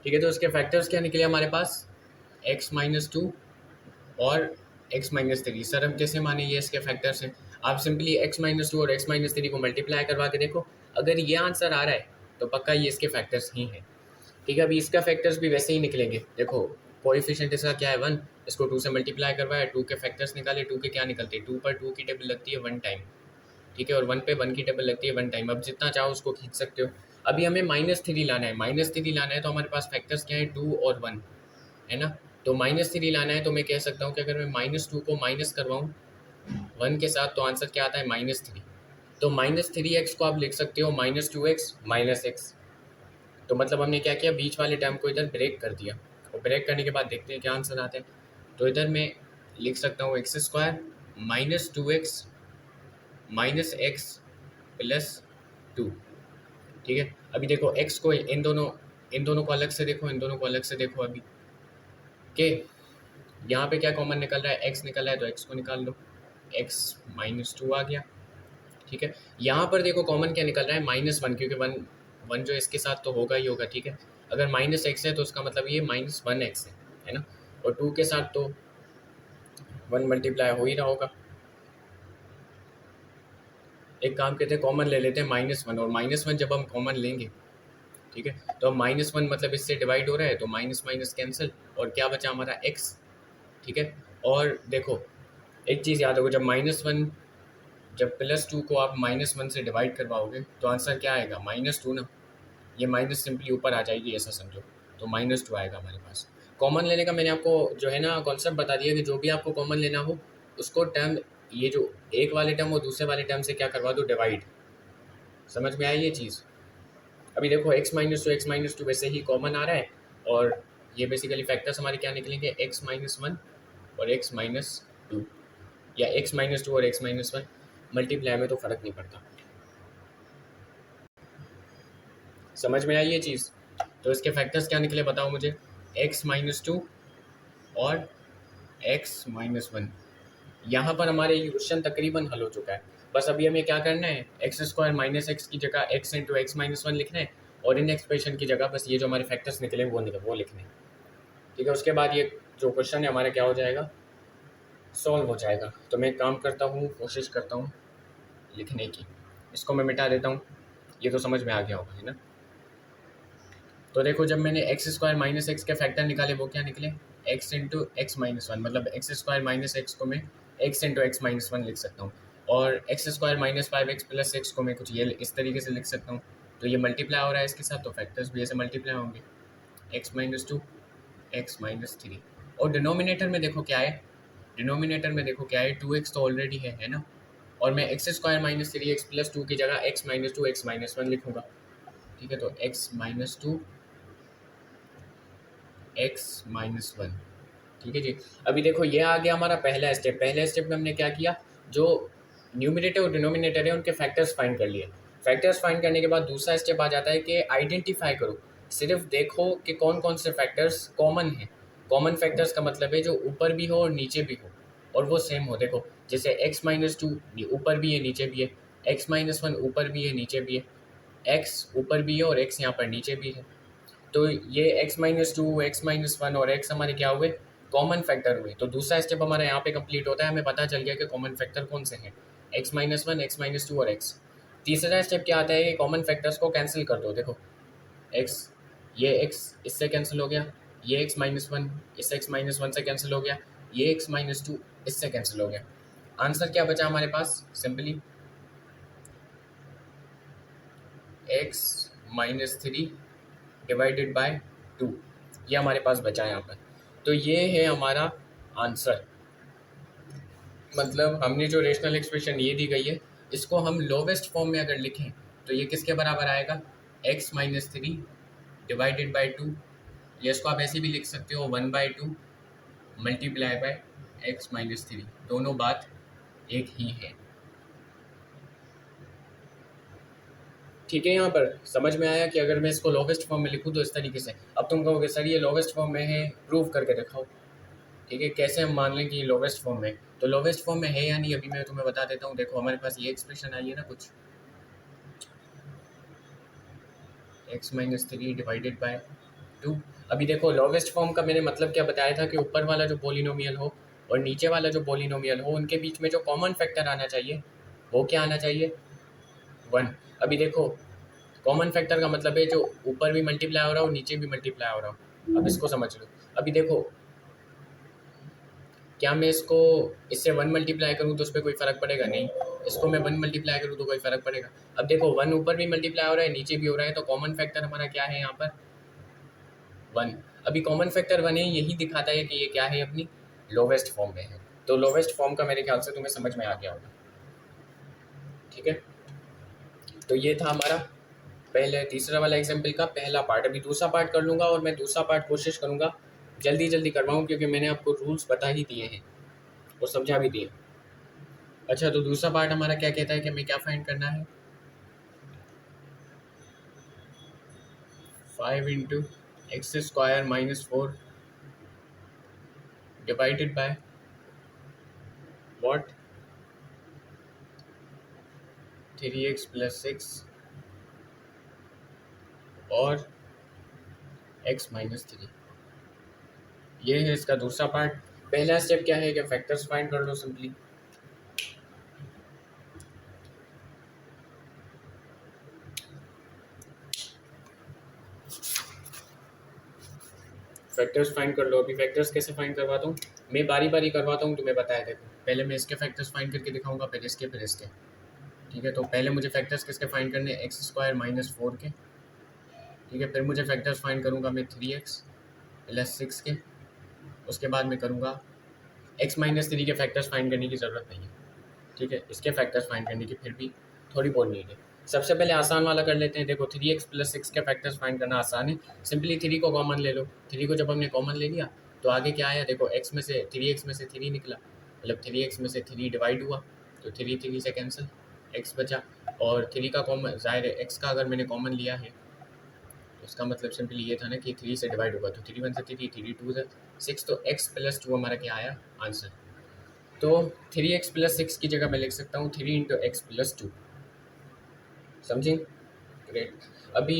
Speaker 1: ठीक है, तो इसके फैक्टर्स क्या निकले हमारे पास, x-2 और x-3। सर हम कैसे माने ये इसके फैक्टर्स हैं, आप सिंपली x-2 और x-3 को मल्टीप्लाई करवा के देखो, अगर ये आंसर आ रहा है तो पक्का ये इसके फैक्टर्स ही हैं। ठीक है, अभी इसका फैक्टर्स भी वैसे ही निकलेंगे। देखो कोएफिशिएंट इसका क्या है 1, इसको 2 से मल्टीप्लाई करवाया, 2 के फैक्टर्स निकाले, 2 के क्या निकलते हैं, 2 पर 2 की टेबल लगती है 1 टाइम। ठीक है, और 1 पे 1 की टेबल लगती है 1 टाइम। अब जितना चाहो उसको खींच सकते हो। अभी हमें -3 लाना है, -3 लाना है तो हमारे पास फैक्टर्स क्या है 2 और 1 है ना। तो -3 लाना है तो मैं कह सकता हूँ कि अगर मैं -2 को माइनस करवाऊँ 1 के साथ तो आंसर क्या आता है -3। तो -3x को आप लिख सकते हो -2x -x। तो मतलब हमने क्या किया, बीच वाले टर्म को इधर ब्रेक कर दिया, और ब्रेक करने के बाद देखते हैं क्या आंसर आता है। तो इधर मैं लिख सकता हूँ x² -2x -x +2। ठीक है, अभी देखो x को इन दोनों को अलग से देखो, इन दोनों को अलग से देखो अभी के यहाँ पे क्या कॉमन निकल रहा है, x निकल रहा है तो x को निकाल लो, x -2 आ गया। ठीक है, यहाँ पर देखो कॉमन क्या निकल रहा है -1, क्योंकि वन जो इसके साथ तो होगा ही होगा। ठीक है, अगर -x है तो उसका मतलब ये -1x है ना, और 2 के साथ तो 1 मल्टीप्लाई हो ही रहा होगा। एक काम करते हैं, कॉमन ले लेते हैं -1, और -1 जब हम कॉमन लेंगे, ठीक है, तो अब -1 मतलब इससे डिवाइड हो रहा है तो माइनस माइनस कैंसिल, और क्या बचा हमारा x। ठीक है, और देखो एक चीज़ याद रखो, जब +2 को आप -1 से डिवाइड करवाओगे तो आंसर क्या आएगा, -2 ना। ये माइनस सिंपली ऊपर आ जाएगी ऐसा समझो, तो -2 आएगा हमारे पास। कॉमन लेने का मैंने आपको जो है ना कॉन्सेप्ट बता दिया कि जो भी आपको कॉमन लेना हो उसको टर्म, ये जो एक वाले टर्म और दूसरे वाले टर्म से क्या करवा दो, डिवाइड। समझ में आई ये चीज़। अभी देखो x-2 वैसे ही कॉमन आ रहा है, और ये बेसिकली फैक्टर्स हमारे क्या निकलेंगे, x-1 और x-2, या x-2 और x-1। मल्टीप्लाई में तो फ़र्क नहीं पड़ता। समझ में आई ये चीज़। तो इसके फैक्टर्स क्या निकले बताओ मुझे, x-2 और x-1। यहाँ पर हमारे ये क्वेश्चन तकरीबन हल हो चुका है। बस अभी हमें क्या करना है, x² - x की जगह x × x-1 लिखना है, और इन एक्सप्रेशन की जगह बस ये जो हमारे फैक्टर्स निकले वो लिखने हैं। ठीक है, उसके बाद ये जो क्वेश्चन है हमारा क्या हो जाएगा, सॉल्व हो जाएगा। तो मैं एक काम करता हूँ, कोशिश करता हूँ लिखने की, इसको मैं मिटा देता हूँ। ये तो समझ में आ गया होगा, है ना। तो देखो जब मैंने x² - x के फैक्टर निकाले वो क्या निकले, x × x-1, मतलब x² - x को मैं x × x-1 लिख सकता हूँ, और x² - 5x + x को मैं कुछ ये इस तरीके से लिख सकता हूँ। तो ये मल्टीप्लाई हो रहा है इसके साथ, तो फैक्टर्स भी ऐसे मल्टीप्लाई होंगे, x-2 x-3। और डिनोमिनेटर में देखो क्या है, डिनोमिनेटर में देखो क्या है, 2x तो ऑलरेडी है ना, और मैं x² - 3x + 2 की जगह x-2 x-1 लिखूँगा। ठीक है, तो x-2 x-1। ठीक है जी। अभी देखो ये आ गया हमारा पहला स्टेप। पहले स्टेप में हमने क्या किया, जो न्यूमरेटर और डिनोमिनेटर है उनके फैक्टर्स फाइंड कर लिए। फैक्टर्स फाइंड करने के बाद दूसरा स्टेप आ जाता है कि आइडेंटिफाई करो, सिर्फ देखो कि कौन कौन से फैक्टर्स कॉमन हैं। कॉमन फैक्टर्स का मतलब है जो ऊपर भी हो और नीचे भी हो, और वो सेम हो। देखो जैसे x-2 ऊपर भी है नीचे भी है, x-1 ऊपर भी है नीचे भी है, x ऊपर भी है और x यहाँ पर नीचे भी है। तो ये x-2 x-1 और x हमारे क्या हुए, कॉमन फैक्टर हुए। तो दूसरा स्टेप हमारा यहाँ पे कंप्लीट होता है, हमें पता चल गया कि कॉमन फैक्टर कौन से हैं, x-1 x-2 और x। तीसरा स्टेप क्या आता है, ये कॉमन फैक्टर्स को कैंसिल कर दो। देखो x, ये x इससे कैंसिल हो गया, ये x-1 इस x-1 से कैंसिल हो गया, ये x-2 इससे कैंसिल हो गया। आंसर क्या बचा हमारे पास, simply X minus three divided by two, ये हमारे पास बचा है यहाँ पर। तो ये है हमारा आंसर। मतलब हमने जो रेशनल एक्सप्रेशन ये दी गई है, इसको हम लोवेस्ट फॉर्म में अगर लिखें तो ये किसके बराबर आएगा, x minus three divided by two, या इसको आप ऐसे भी लिख सकते हो 1/2 multiply by x minus three, दोनों बात एक ही है। ठीक है, यहाँ पर समझ में आया कि अगर मैं इसको लोवेस्ट फॉर्म में लिखूँ तो इस तरीके से। अब तुम कहोगे सर ये लोवेस्ट फॉर्म में है, प्रूव करके दिखाओ। ठीक है, कैसे हम मान लें कि ये लोवेस्ट फॉर्म में, तो लोवेस्ट फॉर्म में है या नहीं अभी मैं तुम्हें बता देता हूँ। देखो हमारे पास ये एक्सप्रेशन आई है ना कुछ, x minus three divided by to. अभी देखो लोवेस्ट फॉर्म का मैंने मतलब क्या बताया था कि ऊपर वाला जो पोलिनोमियल हो और नीचे वाला जो पोलिनोमियल हो, उनके बीच में जो कॉमन फैक्टर आना चाहिए वो क्या आना चाहिए, 1। अभी देखो कॉमन फैक्टर का मतलब है जो ऊपर भी मल्टीप्लाई हो रहा हो नीचे भी मल्टीप्लाई हो रहा हो। अब इसको समझ लो। अभी देखो क्या मैं इसको इससे 1 मल्टीप्लाई करूँ तो उस पर कोई फ़र्क पड़ेगा, नहीं। इसको मैं 1 मल्टीप्लाई करूँ तो कोई फ़र्क पड़ेगा। अब देखो 1 ऊपर भी मल्टीप्लाई हो रहा है नीचे भी हो रहा है, तो कॉमन फैक्टर हमारा क्या है यहाँ पर, 1। अभी कॉमन फैक्टर 1 है, यही दिखाता है कि ये क्या है, अपनी लोवेस्ट फॉर्म में है। तो लोवेस्ट फॉर्म का मेरे ख्याल से तुम्हें समझ में आ गया होगा। ठीक है, तो ये था हमारा पहले तीसरा वाला एग्जाम्पल का पहला पार्ट। अभी दूसरा पार्ट कर लूँगा और मैं दूसरा पार्ट कोशिश करूँगा जल्दी जल्दी करवाऊँ, क्योंकि मैंने आपको रूल्स बता ही दिए हैं और समझा भी दिए। अच्छा, तो दूसरा पार्ट हमारा क्या कहता है कि हमें क्या फाइंड करना है, 5 into x square minus 4 divided by what, 3x plus 6 और x माइनस 3। ये है इसका दूसरा पार्ट। पहला स्टेप क्या है कि फैक्टर्स फाइंड कर लो सिंपली। फैक्टर्स फाइंड कर लो। अभी फैक्टर्स कैसे फाइंड करवाता हूँ, मैं बारी बारी करवाता हूँ, तुम्हें बताया। देखो पहले मैं इसके फैक्टर्स फाइंड करके दिखाऊंगा, फिर इसके। ठीक है, तो पहले मुझे फैक्टर्स किसके फाइंड करने हैं, एक्स स्क्वायर माइनस 4 के। ठीक है, फिर मुझे फैक्टर्स फाइंड करूँगा मैं 3x प्लस 6 के। उसके बाद मैं करूँगा x माइनस 3 के फैक्टर्स फाइंड करने की ज़रूरत नहीं है। ठीक है, इसके फैक्टर्स फाइंड करने की फिर भी थोड़ी बहुत नीड है। सबसे पहले आसान वाला कर लेते हैं। देखो 3x प्लस 6 के फैक्टर्स फाइंड करना आसान है। सिंपली 3 को कॉमन ले लो। 3 को जब हमने कॉमन ले लिया तो आगे क्या आया, देखो x में से 3x में से 3 निकला, मतलब 3x में से 3 डिवाइड हुआ तो 3 से कैंसिल, x बचा। और 3 का कॉमन, ज़ाहिर है x का अगर मैंने कॉमन लिया है तो इसका मतलब सिंपली ये था ना कि 3 से डिवाइड होगा, तो 3 1 से 3, 3 2 से 6, तो x प्लस 2 हमारा क्या आया आंसर। तो 3x प्लस 6 की जगह मैं लिख सकता हूँ 3 इंटू एक्स प्लस 2। समझें, ग्रेट। अभी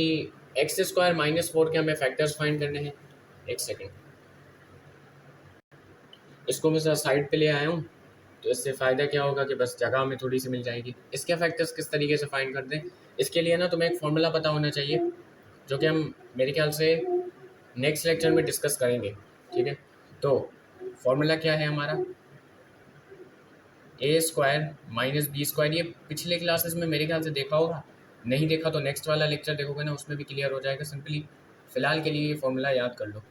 Speaker 1: एक्स स्क्वायर माइनस 4 के हमें फैक्टर्स फाइंड करने हैं। एक सेकेंड, इसको मैं जरा साइड पे ले आया हूँ, तो इससे फ़ायदा क्या होगा कि बस जगह में थोड़ी सी मिल जाएगी। इसके फैक्टर्स किस तरीके से फाइंड कर दें, इसके लिए ना तुम्हें एक फॉर्मूला पता होना चाहिए, जो कि हम मेरे ख्याल से नेक्स्ट लेक्चर में डिस्कस करेंगे। ठीक है, तो फॉर्मूला क्या है हमारा, ए स्क्वायर माइनस बी स्क्वायर। ये पिछले क्लासेस में मेरे ख्याल से देखा होगा, नहीं देखा तो नेक्स्ट वाला लेक्चर देखोगे ना, उसमें भी क्लियर हो जाएगा। सिंपली फ़िलहाल के लिए ये फॉर्मूला याद कर लो,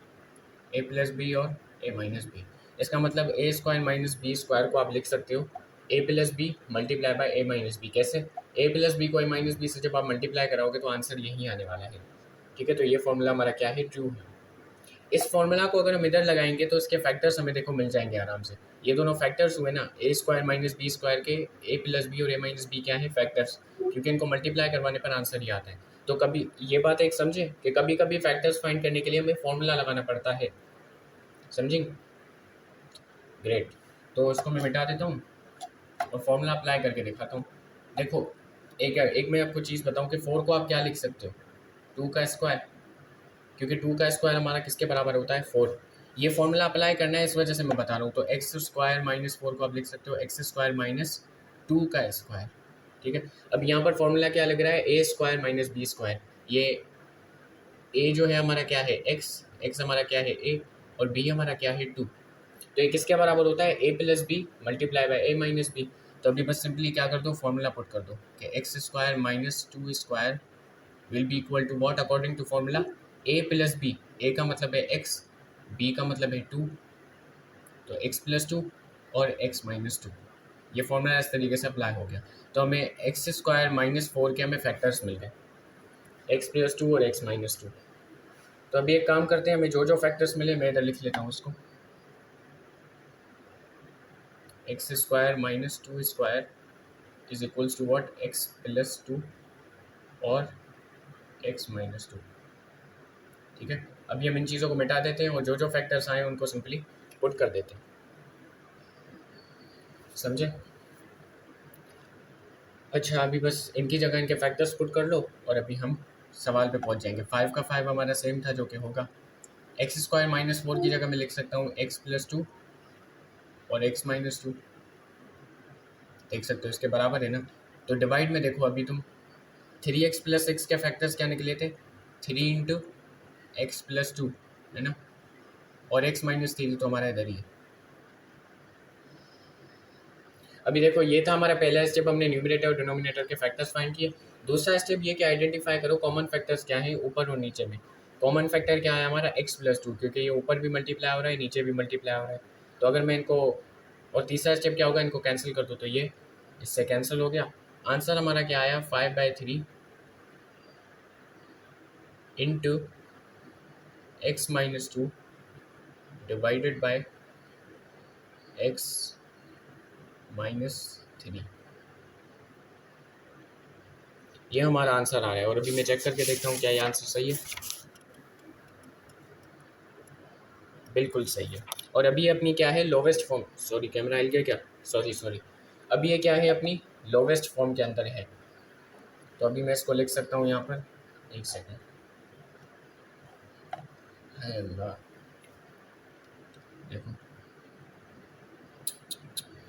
Speaker 1: ए प्लस बी और ए माइनस बी। इसका मतलब A square minus B square को आप लिख सकते हो A plus B multiply by A minus B. कैसे, ए प्लस बी को ए माइनस बी से जब आप मल्टीप्लाई कराओगे तो आंसर यही आने वाला है। ठीक है, तो ये फॉर्मूला हमारा क्या है, ट्रू है। इस फॉर्मूला को अगर हम इधर लगाएंगे तो इसके फैक्टर्स हमें देखो मिल जाएंगे आराम से। ये दोनों फैक्टर्स हुए ना, ए स्क्वायर माइनस बी स्क्वायर के ए प्लस बी और ए माइनस बी क्या है, फैक्टर्स, क्योंकि इनको मल्टीप्लाई करवाने पर आंसर ही आता है। तो कभी ये बात एक समझे कि कभी कभी फैक्टर्स फाइंड करने के लिए हमें फॉर्मूला लगाना पड़ता है। समझेंगे, ग्रेट। तो इसको मैं मिटा देता हूँ और फॉर्मूला अप्लाई करके दिखाता हूँ। देखो एक मैं आपको चीज़ बताऊँ कि 4 को आप क्या लिख सकते हो, 2 का स्क्वायर, क्योंकि 2 का स्क्वायर हमारा किसके बराबर होता है, 4। ये फॉर्मूला अप्लाई करना है, इस वजह से मैं बता रहा हूँ। तो एक्स स्क्वायर माइनस 4 को आप लिख सकते हो एक्स स्क्वायर माइनस 2 का स्क्वायर। ठीक है, अब यहाँ पर फॉर्मूला क्या लग रहा है, ए स्क्वायर माइनस बी स्क्वायर। ये ए जो है हमारा क्या है, एक्स हमारा क्या है ए, और बी हमारा क्या है 2। तो ये किसके बराबर होता है, A plus B multiply by A minus B. तो अभी बस सिंपली क्या कर दो, फॉर्मूला पुट कर दो कि X square minus 2 square will be equal to what according to formula A plus B. A का मतलब है एक्स, बी का मतलब है 2, तो x प्लस 2 और x माइनस 2। ये फॉर्मूला इस तरीके से अप्लाई हो गया। तो हमें एक्स स्क्वायर माइनस 4 के हमें फैक्टर्स मिल गए, x प्लस 2 और x माइनस 2। तो अभी एक काम करते हैं, हमें जो जो फैक्टर्स मिले मैं इधर लिख लेता हूँ उसको। X square minus 2 square is equals to what, x plus 2 और एक्स माइनस 2। ठीक है, अभी हम इन चीज़ों को मिटा देते हैं और जो जो फैक्टर्स आए उनको सिंपली पुट कर देते हैं। समझे? अच्छा, अभी बस इनकी जगह इनके फैक्टर्स पुट कर लो और अभी हम सवाल पे पहुंच जाएंगे। 5 का 5 हमारा सेम था जो कि होगा एक्स स्क्वायर माइनस 4 की जगह मैं लिख सकता हूँ एक्स प्लस 2 और एक्स माइनस 2। देख सकते हो इसके बराबर है ना। तो डिवाइड में देखो अभी तुम 3x प्लस एक्स के फैक्टर्स क्या निकले थे, 3 इंटू एक्स प्लस 2 है ना, और एक्स माइनस 3 तो हमारा इधर ही है। अभी देखो ये था हमारा पहला स्टेप, हमने न्यूमरेटर और डिनोमिनेटर के फैक्टर्स फाइंड किए। दूसरा स्टेप ये कि आइडेंटिफाई करो कॉमन फैक्टर्स क्या हैं ऊपर और नीचे में। कॉमन फैक्टर क्या है हमारा x प्लस 2, क्योंकि ये ऊपर भी मल्टीप्लाई हो रहा है नीचे भी मल्टीप्लाई हो रहा है। तो अगर मैं इनको, और तीसरा स्टेप क्या होगा, इनको कैंसिल कर दो तो ये इससे कैंसिल हो गया। आंसर हमारा क्या आया, 5/3 into x minus 2 divided by x minus 3। ये हमारा आंसर आ रहा है। और अभी मैं चेक करके देखता हूँ क्या ये आंसर सही है। बिल्कुल सही है। और अभी अपनी क्या है, लोवेस्ट फॉर्म, सॉरी कैमरा हिल गया क्या, सॉरी। अभी ये क्या है, अपनी लोवेस्ट फॉर्म के अंदर है। तो अभी मैं इसको लिख सकता हूँ यहाँ पर, एक सेकेंड, है अल्लाह, देखो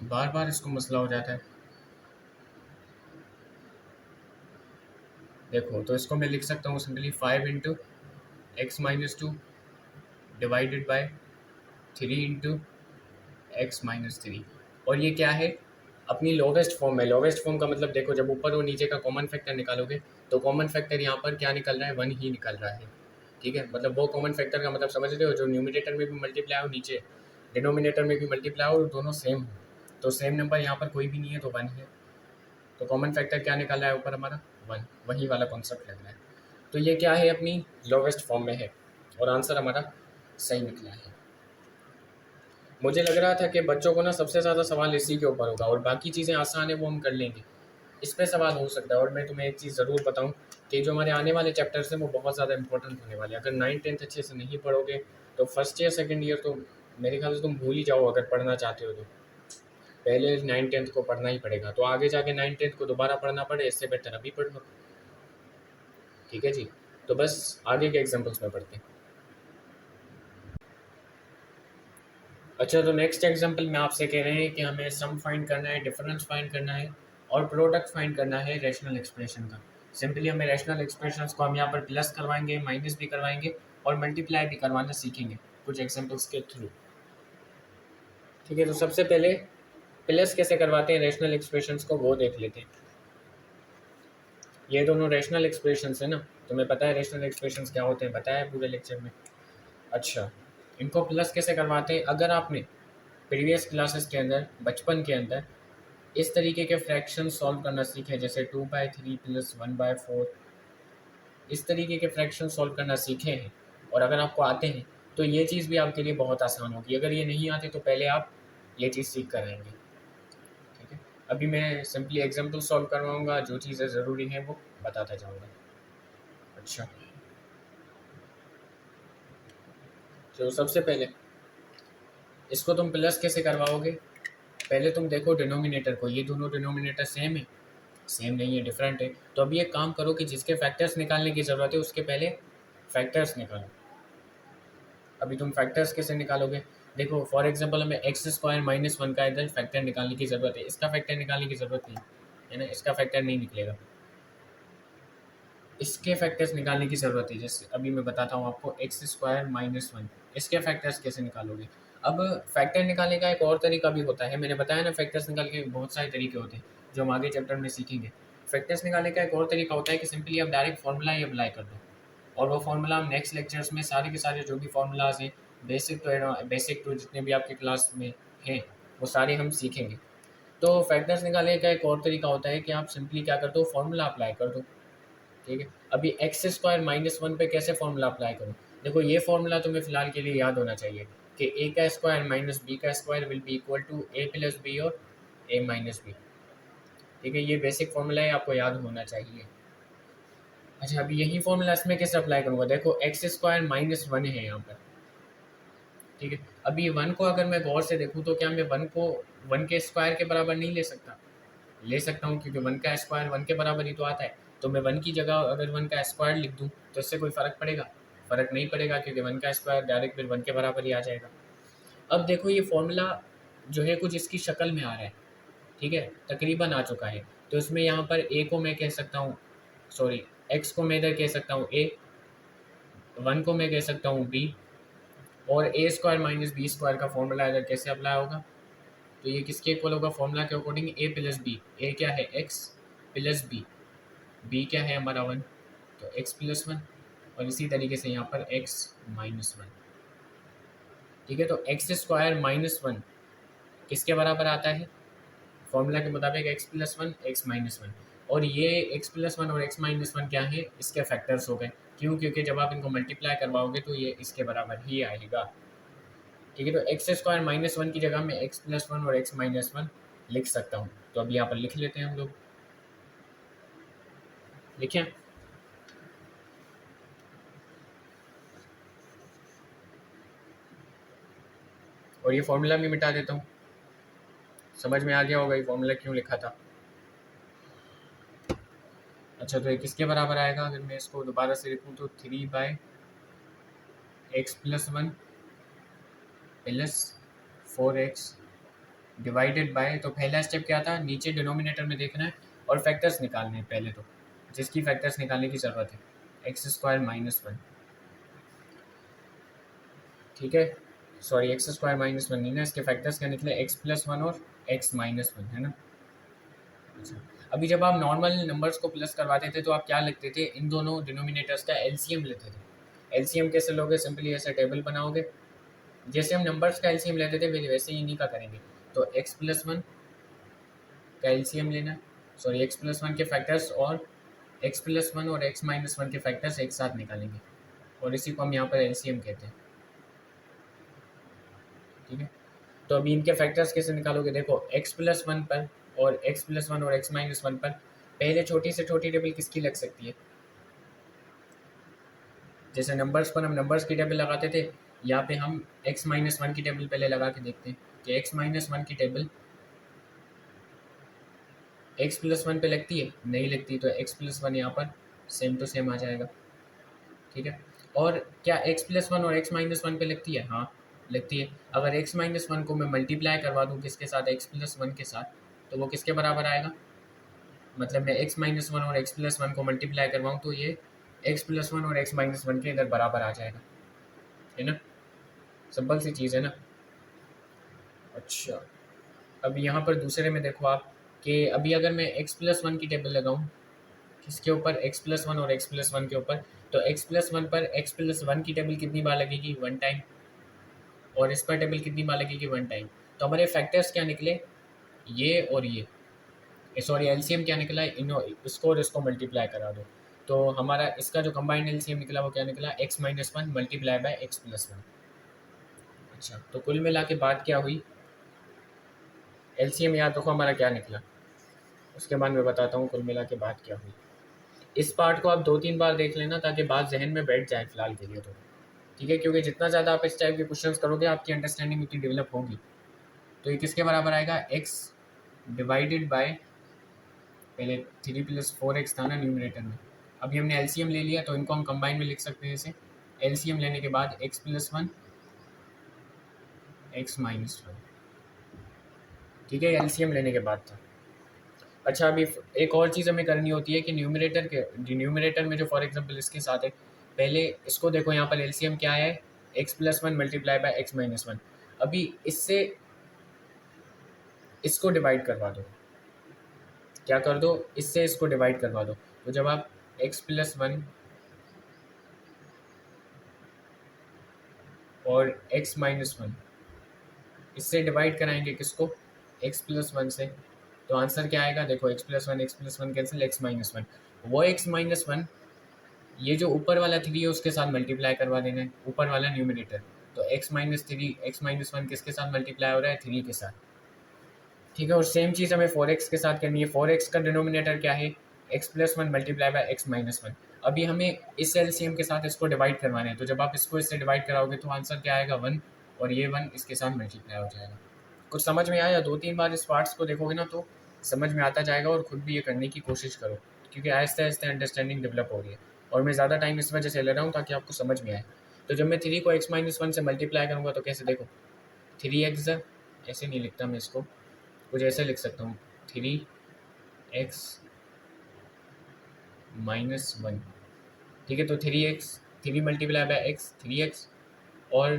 Speaker 1: बार बार इसको मसला हो जाता है। देखो तो इसको मैं लिख सकता हूँ simply 5 into x minus 2 divided by 3 into x minus 3। और ये क्या है, अपनी लोवेस्ट फॉर्म है। लोवेस्ट फॉर्म का मतलब देखो, जब ऊपर और नीचे का कॉमन फैक्टर निकालोगे तो कॉमन फैक्टर यहाँ पर क्या निकल रहा है, 1 ही निकल रहा है। ठीक है, मतलब वो कॉमन फैक्टर का मतलब समझ रहे हो, जो न्यूमिनेटर में भी मल्टीप्लाई हो, नीचे डिनोमिनेटर में भी मल्टीप्लाई हो, दोनों सेम हो। तो सेम नंबर यहाँ पर कोई भी नहीं है तो 1 है। तो कॉमन फैक्टर क्या निकल रहा है ऊपर हमारा, 1। वही वाला कॉन्सेप्ट लग रहा है। तो ये क्या है, अपनी लोवेस्ट फॉर्म में है और आंसर हमारा सही निकला है। मुझे लग रहा था कि बच्चों को ना सबसे ज़्यादा सवाल इसी के ऊपर होगा और बाकी चीज़ें आसान है वो हम कर लेंगे, इस पे सवाल हो सकता है। और मैं तुम्हें एक चीज़ ज़रूर बताऊं कि जो हमारे आने वाले चैप्टर्स हैं वो बहुत ज़्यादा इंपॉर्टेंट होने वाले हैं। अगर 9th-10th अच्छे से नहीं पढ़ोगे तो फर्स्ट ईयर सेकंड ईयर तो मेरे ख्याल से तुम भूल ही जाओ। अगर पढ़ना चाहते हो तो पहले 9th-10th को पढ़ना ही पड़ेगा, तो आगे जाके 9th-10th को दोबारा पढ़ना पड़े इससे बेहतर अभी पढ़ लो। ठीक है जी, तो बस आगे के एग्जाम्पल्स में पढ़ते हैं। अच्छा, तो नेक्स्ट एग्जांपल में आपसे कह रहे हैं कि हमें सम फाइंड करना है, डिफरेंस फाइंड करना है और प्रोडक्ट फाइंड करना है रैशनल एक्सप्रेशन का। सिंपली हमें रैशनल एक्सप्रेशंस को हम यहाँ पर प्लस करवाएंगे, माइनस भी करवाएंगे और मल्टीप्लाई भी करवाना सीखेंगे कुछ एग्जांपल्स के थ्रू। ठीक है, तो सबसे पहले प्लस कैसे करवाते हैं रैशनल एक्सप्रेशंस को वो देख लेते हैं। ये दोनों रैशनल एक्सप्रेशंस है ना, तुम्हें पता है रैशनल एक्सप्रेशंस क्या होते हैं, बताया है पूरे लेक्चर में। अच्छा, इनको प्लस कैसे करवाते हैं, अगर आपने प्रीवियस क्लासेस के अंदर, बचपन के अंदर इस तरीके के फ्रैक्शन सॉल्व करना सीखे, जैसे 2/3 प्लस 1/4, इस तरीके के फ्रैक्शन सॉल्व करना सीखे हैं और अगर आपको आते हैं तो ये चीज़ भी आपके लिए बहुत आसान होगी। अगर ये नहीं आते तो पहले आप ये चीज़ सीख कर आएंगे। ठीक है, अभी मैं सिंपली एग्जाम्पल सॉल्व करवाऊँगा, जो चीज़ें ज़रूरी हैं वो बताता जाऊँगा। अच्छा, तो सबसे पहले इसको तुम प्लस कैसे करवाओगे, पहले तुम देखो डिनोमिनेटर को, ये दोनों डिनोमिनेटर सेम है, सेम नहीं है, डिफरेंट है। तो अभी एक काम करो कि जिसके फैक्टर्स निकालने की ज़रूरत है उसके पहले फैक्टर्स निकालो। अभी तुम फैक्टर्स कैसे निकालोगे, देखो फॉर एग्जांपल हमें एक्स स्क्वायर माइनस 1 का इधर फैक्टर निकालने की ज़रूरत है, इसका फैक्टर निकालने की ज़रूरत नहीं है ना, इसका फैक्टर नहीं निकलेगा, इसके फैक्टर्स निकालने की ज़रूरत है। जैसे अभी मैं बताता हूँ आपको, एक्स स्क्वायर माइनस 1, इसके फैक्टर्स कैसे निकालोगे। अब फैक्टर निकालने का एक और तरीका भी होता है, मैंने बताया ना फैक्टर्स निकाल के बहुत सारे तरीके होते हैं जो हम आगे चैप्टर में सीखेंगे। फैक्टर्स निकालने का एक और तरीका होता है कि सिंपली आप डायरेक्ट फार्मूला ही अप्लाई कर दो, और वो फार्मूला हम नेक्स्ट लेक्चर्स में सारे के सारे जो भी फार्मूलाज हैं बेसिक टू जितने भी आपके क्लास में हैं वो सारे हम सीखेंगे। तो फैक्टर्स निकालने का एक और तरीका होता है कि आप सिंपली क्या कर दो, फार्मूला अप्लाई कर दो। ठीक है, अभी एक्स स्क्वायर माइनस वन पे कैसे फार्मूला अप्लाई करूँ? देखो ये फार्मूला तुम्हें फिलहाल के लिए याद होना चाहिए कि ए का स्क्वायर माइनस बी का square will be equal to a plus b और ए माइनस बी। ठीक है, ये बेसिक फार्मूला है, आपको याद होना चाहिए। अच्छा, अभी यही फॉर्मूला इसमें कैसे अप्लाई करूँगा? देखो एक्स स्क्वायर माइनस वन है यहाँ पर। ठीक है, अभी वन को अगर मैं गौर से देखूँ तो क्या मैं वन को वन के स्क्वायर के बराबर नहीं ले सकता? ले सकता हूँ, क्योंकि वन का स्क्वायर वन के बराबर ही तो आता है। तो मैं वन की जगह अगर वन का स्क्वायर लिख दूँ तो इससे कोई फ़र्क पड़ेगा? फ़र्क नहीं पड़ेगा, क्योंकि वन का स्क्वायर डायरेक्ट फिर वन के बराबर ही आ जाएगा। अब देखो ये फॉर्मूला जो है कुछ इसकी शक्ल में आ रहा है। ठीक है, तकरीबन आ चुका है। तो इसमें यहाँ पर ए को मैं कह सकता हूँ, सॉरी एक्स को मैं इधर कह सकता हूँ ए, वन को मैं कह सकता हूँ बी, और ए स्क्वायर माइनस बी स्क्वायर का फॉर्मूला इधर कैसे अप्लाई होगा? तो ये किसके इक्वल होगा? फॉर्मूला के अकॉर्डिंग ए प्लस बी। ए क्या है? X plus B. बी क्या है हमारा? वन। तो एक्स प्लस वन, और इसी तरीके से यहाँ पर एक्स माइनस वन। ठीक है, तो एक्स स्क्वायर माइनस वन किसके बराबर आता है? फॉर्मूला के मुताबिक x plus one X minus one. और ये एक्स प्लस वन और एक्स माइनस वन क्या है? इसके फैक्टर्स हो गए। क्यों? क्योंकि जब आप इनको मल्टीप्लाई करवाओगे तो ये इसके बराबर ही आएगा। ठीक है, तो एक्स स्क्वायर माइनस वन की जगह में एक्स प्लस वन और एक्स माइनस वन लिख सकता हूँ। तो अब यहाँ पर लिख लेते हैं हम लोग। लिखें, और ये फॉर्मूला भी मिटा देता हूँ। समझ में आ गया होगा ये फॉर्मूला क्यों लिखा था। अच्छा, तो ये किसके बराबर आएगा? अगर मैं इसको दोबारा से लिखूँ तो three by x plus one plus four x divided by, तो पहला स्टेप क्या था? नीचे डिनोमिनेटर में देखना है और फैक्टर्स निकालने हैं पहले, तो जिसकी फैक्टर्स निकालने की ज़रूरत है। एक्स स्क्वायर माइनस वन, ठीक है, sorry x square minus one नहीं ना, इसके फैक्टर्स क्या निकले? एक्स प्लस वन और एक्स माइनस वन, है ना। अच्छा, अभी जब आप नॉर्मल नंबर्स को प्लस करवाते थे तो आप क्या लिखते थे? इन दोनों डिनोमिनेटर्स का एलसीएम लेते थे। एलसीएम कैसे लोगे? सिंपली ऐसा टेबल बनाओगे, जैसे हम नंबर्स का एलसीएम लेते थे वैसे ही इन्हीं का करेंगे। तो एक्स प्लस वन का एलसीएम लेना, सॉरी एक्स प्लस वन के फैक्टर्स और एक्स प्लस वन और एक्स माइनस वन के फैक्टर्स एक साथ निकालेंगे, और इसी को हम यहाँ पर एलसीएम कहते हैं। ठीक है, तो अभी इनके फैक्टर्स कैसे निकालोगे? देखो एक्स प्लस वन पर और एक्स प्लस वन और एक्स माइनस वन पर पहले छोटी से छोटी टेबल किसकी लग सकती है? जैसे नंबर्स पर हम नंबर्स की टेबल लगाते थे, यहाँ पे हम एक्स माइनस वन की टेबल पहले लगा के देखते हैं कि एक्स माइनस वन की टेबल एक्स प्लस वन पे लगती है? नहीं लगती, तो एक्स प्लस वन यहाँ पर सेम टू सेम आ जाएगा। ठीक है, और क्या एक्स प्लस वन और एक्स माइनस वन पे लगती है? हाँ लगती है। अगर एक्स माइनस वन को मैं मल्टीप्लाई करवा दूँ किसके साथ? एक्स प्लस वन के साथ, तो वो किसके बराबर आएगा? मतलब मैं एक्स माइनस वन और एक्स प्लस वन को मल्टीप्लाई करवाऊँ तो ये एक्स प्लस वन और एक्स माइनस वन के इधर बराबर आ जाएगा, है ना। सिंपल सी चीज़ है ना। अच्छा, अब यहाँ पर दूसरे में देखो आप कि अभी अगर मैं एक्स प्लस वन की टेबल लगाऊँ किसके ऊपर? एक्स प्लस वन और एक्स प्लस वन के ऊपर, तो एक्स प्लस वन पर एक्स प्लस वन की टेबल कितनी बार लगेगी? One time. और इस पर टेबल कितनी बार लगेगी? One time. तो हमारे फैक्टर्स क्या निकले? ये और ये, सॉरी एलसीएम क्या निकला? इसको और इसको मल्टीप्लाई करा दो, तो हमारा इसका जो कंबाइंड एलसीएम निकला वो क्या निकला? X minus one multiply by x plus one. अच्छा, तो कुल मिला के बात क्या हुई? एलसीएम याद रखो हमारा क्या निकला, उसके बाद मैं बताता हूँ कुल मिला के बात क्या हुई। इस पार्ट को आप दो तीन बार देख लेना ताकि बात जहन में बैठ जाए फिलहाल के लिए तो। ठीक है, क्योंकि जितना ज़्यादा आप इस टाइप के क्वेश्चंस करोगे आपकी अंडरस्टैंडिंग उतनी डेवलप होगी। तो ये किसके बराबर आएगा? एक्स डिवाइडेड बाय, पहले थ्री प्लस फोर एक्स था ना न्यूमरेटर में, अभी हमने एलसीएम ले लिया तो इनको हम कंबाइन में लिख सकते हैं इसे। एलसीएम लेने के बाद x plus one X minus one. ठीक है, एलसीएम लेने के बाद था। अच्छा, अभी एक और चीज़ हमें करनी होती है कि न्यूमरेटर में जो फॉर एग्जांपल इसके साथ है, पहले इसको देखो यहाँ पर एलसीएम क्या है? X plus one multiply by x minus one. अभी इससे इसको डिवाइड करवा दो, क्या कर दो, इससे इसको डिवाइड करवा दो। तो जब आप x+1 और x-1 इससे डिवाइड कराएंगे किसको, x+1 से, तो आंसर क्या आएगा, देखो x+1 कैंसिल, x-1, वो x-1 ये जो ऊपर वाला 3 है उसके साथ मल्टीप्लाई करवा देना है, ऊपर वाला न्यूमरेटर। तो x-1 किसके साथ मल्टीप्लाई हो रहा है, 3 के साथ। ठीक है, और सेम चीज़ हमें 4x के साथ करनी है। 4x का डिनोमिनेटर क्या है, x+1 मल्टीप्लाई बाय x-1। अभी हमें इस एलसीएम के साथ इसको डिवाइड करवाना है, तो जब आप इसको इससे डिवाइड कराओगे तो आंसर क्या आएगा, 1, और ये 1 इसके साथ मल्टीप्लाई हो जाएगा। कुछ समझ में आया, 2-3 बार इस पार्ट्स को देखोगे ना तो समझ में आता जाएगा, और खुद भी ये करने की कोशिश करो, क्योंकि आहिस्ते आहिस्ते अंडरस्टैंडिंग डेवलप हो रही है। और मैं ज़्यादा टाइम इस वजह से ले रहा हूँ ताकि आपको समझ में आए। तो जब मैं 3 को x-1 से मल्टीप्लाई करूँगा तो कैसे, देखो 3x, ऐसे नहीं लिखता मैं इसको, कुछ ऐसे लिख सकता हूँ, 3x-1। ठीक है, तो 3 मल्टीप्लाई बाय x 3x, और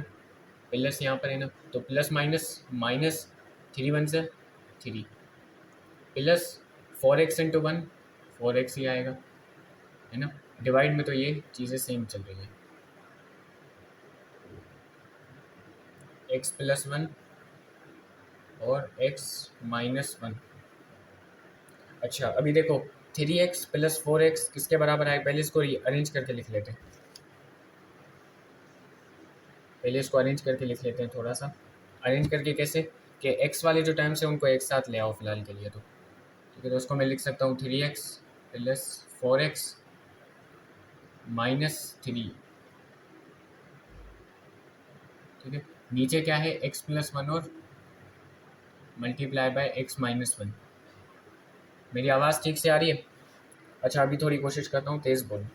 Speaker 1: प्लस यहाँ पर है ना, तो प्लस माइनस 3 1 से 3, प्लस 4x इंटू 1 4x ही आएगा, है ना। डिवाइड में तो ये चीज़ें सेम चल रही है, x+1 और x-1। अच्छा अभी देखो 3x + 4x किसके बराबर आए, पहले इसको अरेंज करके लिख लेते हैं, थोड़ा सा अरेंज करके। कैसे कि x वाले जो टर्म्स है उनको एक साथ ले आओ फिलहाल के लिए, तो ठीक है, तो उसको मैं लिख सकता हूँ 3x + 4x - 3। ठीक है, नीचे क्या है, x+1 और मल्टीप्लाई बाय x-1। मेरी आवाज़ ठीक से आ रही है? अच्छा अभी थोड़ी कोशिश करता हूँ तेज़ बोलूँ।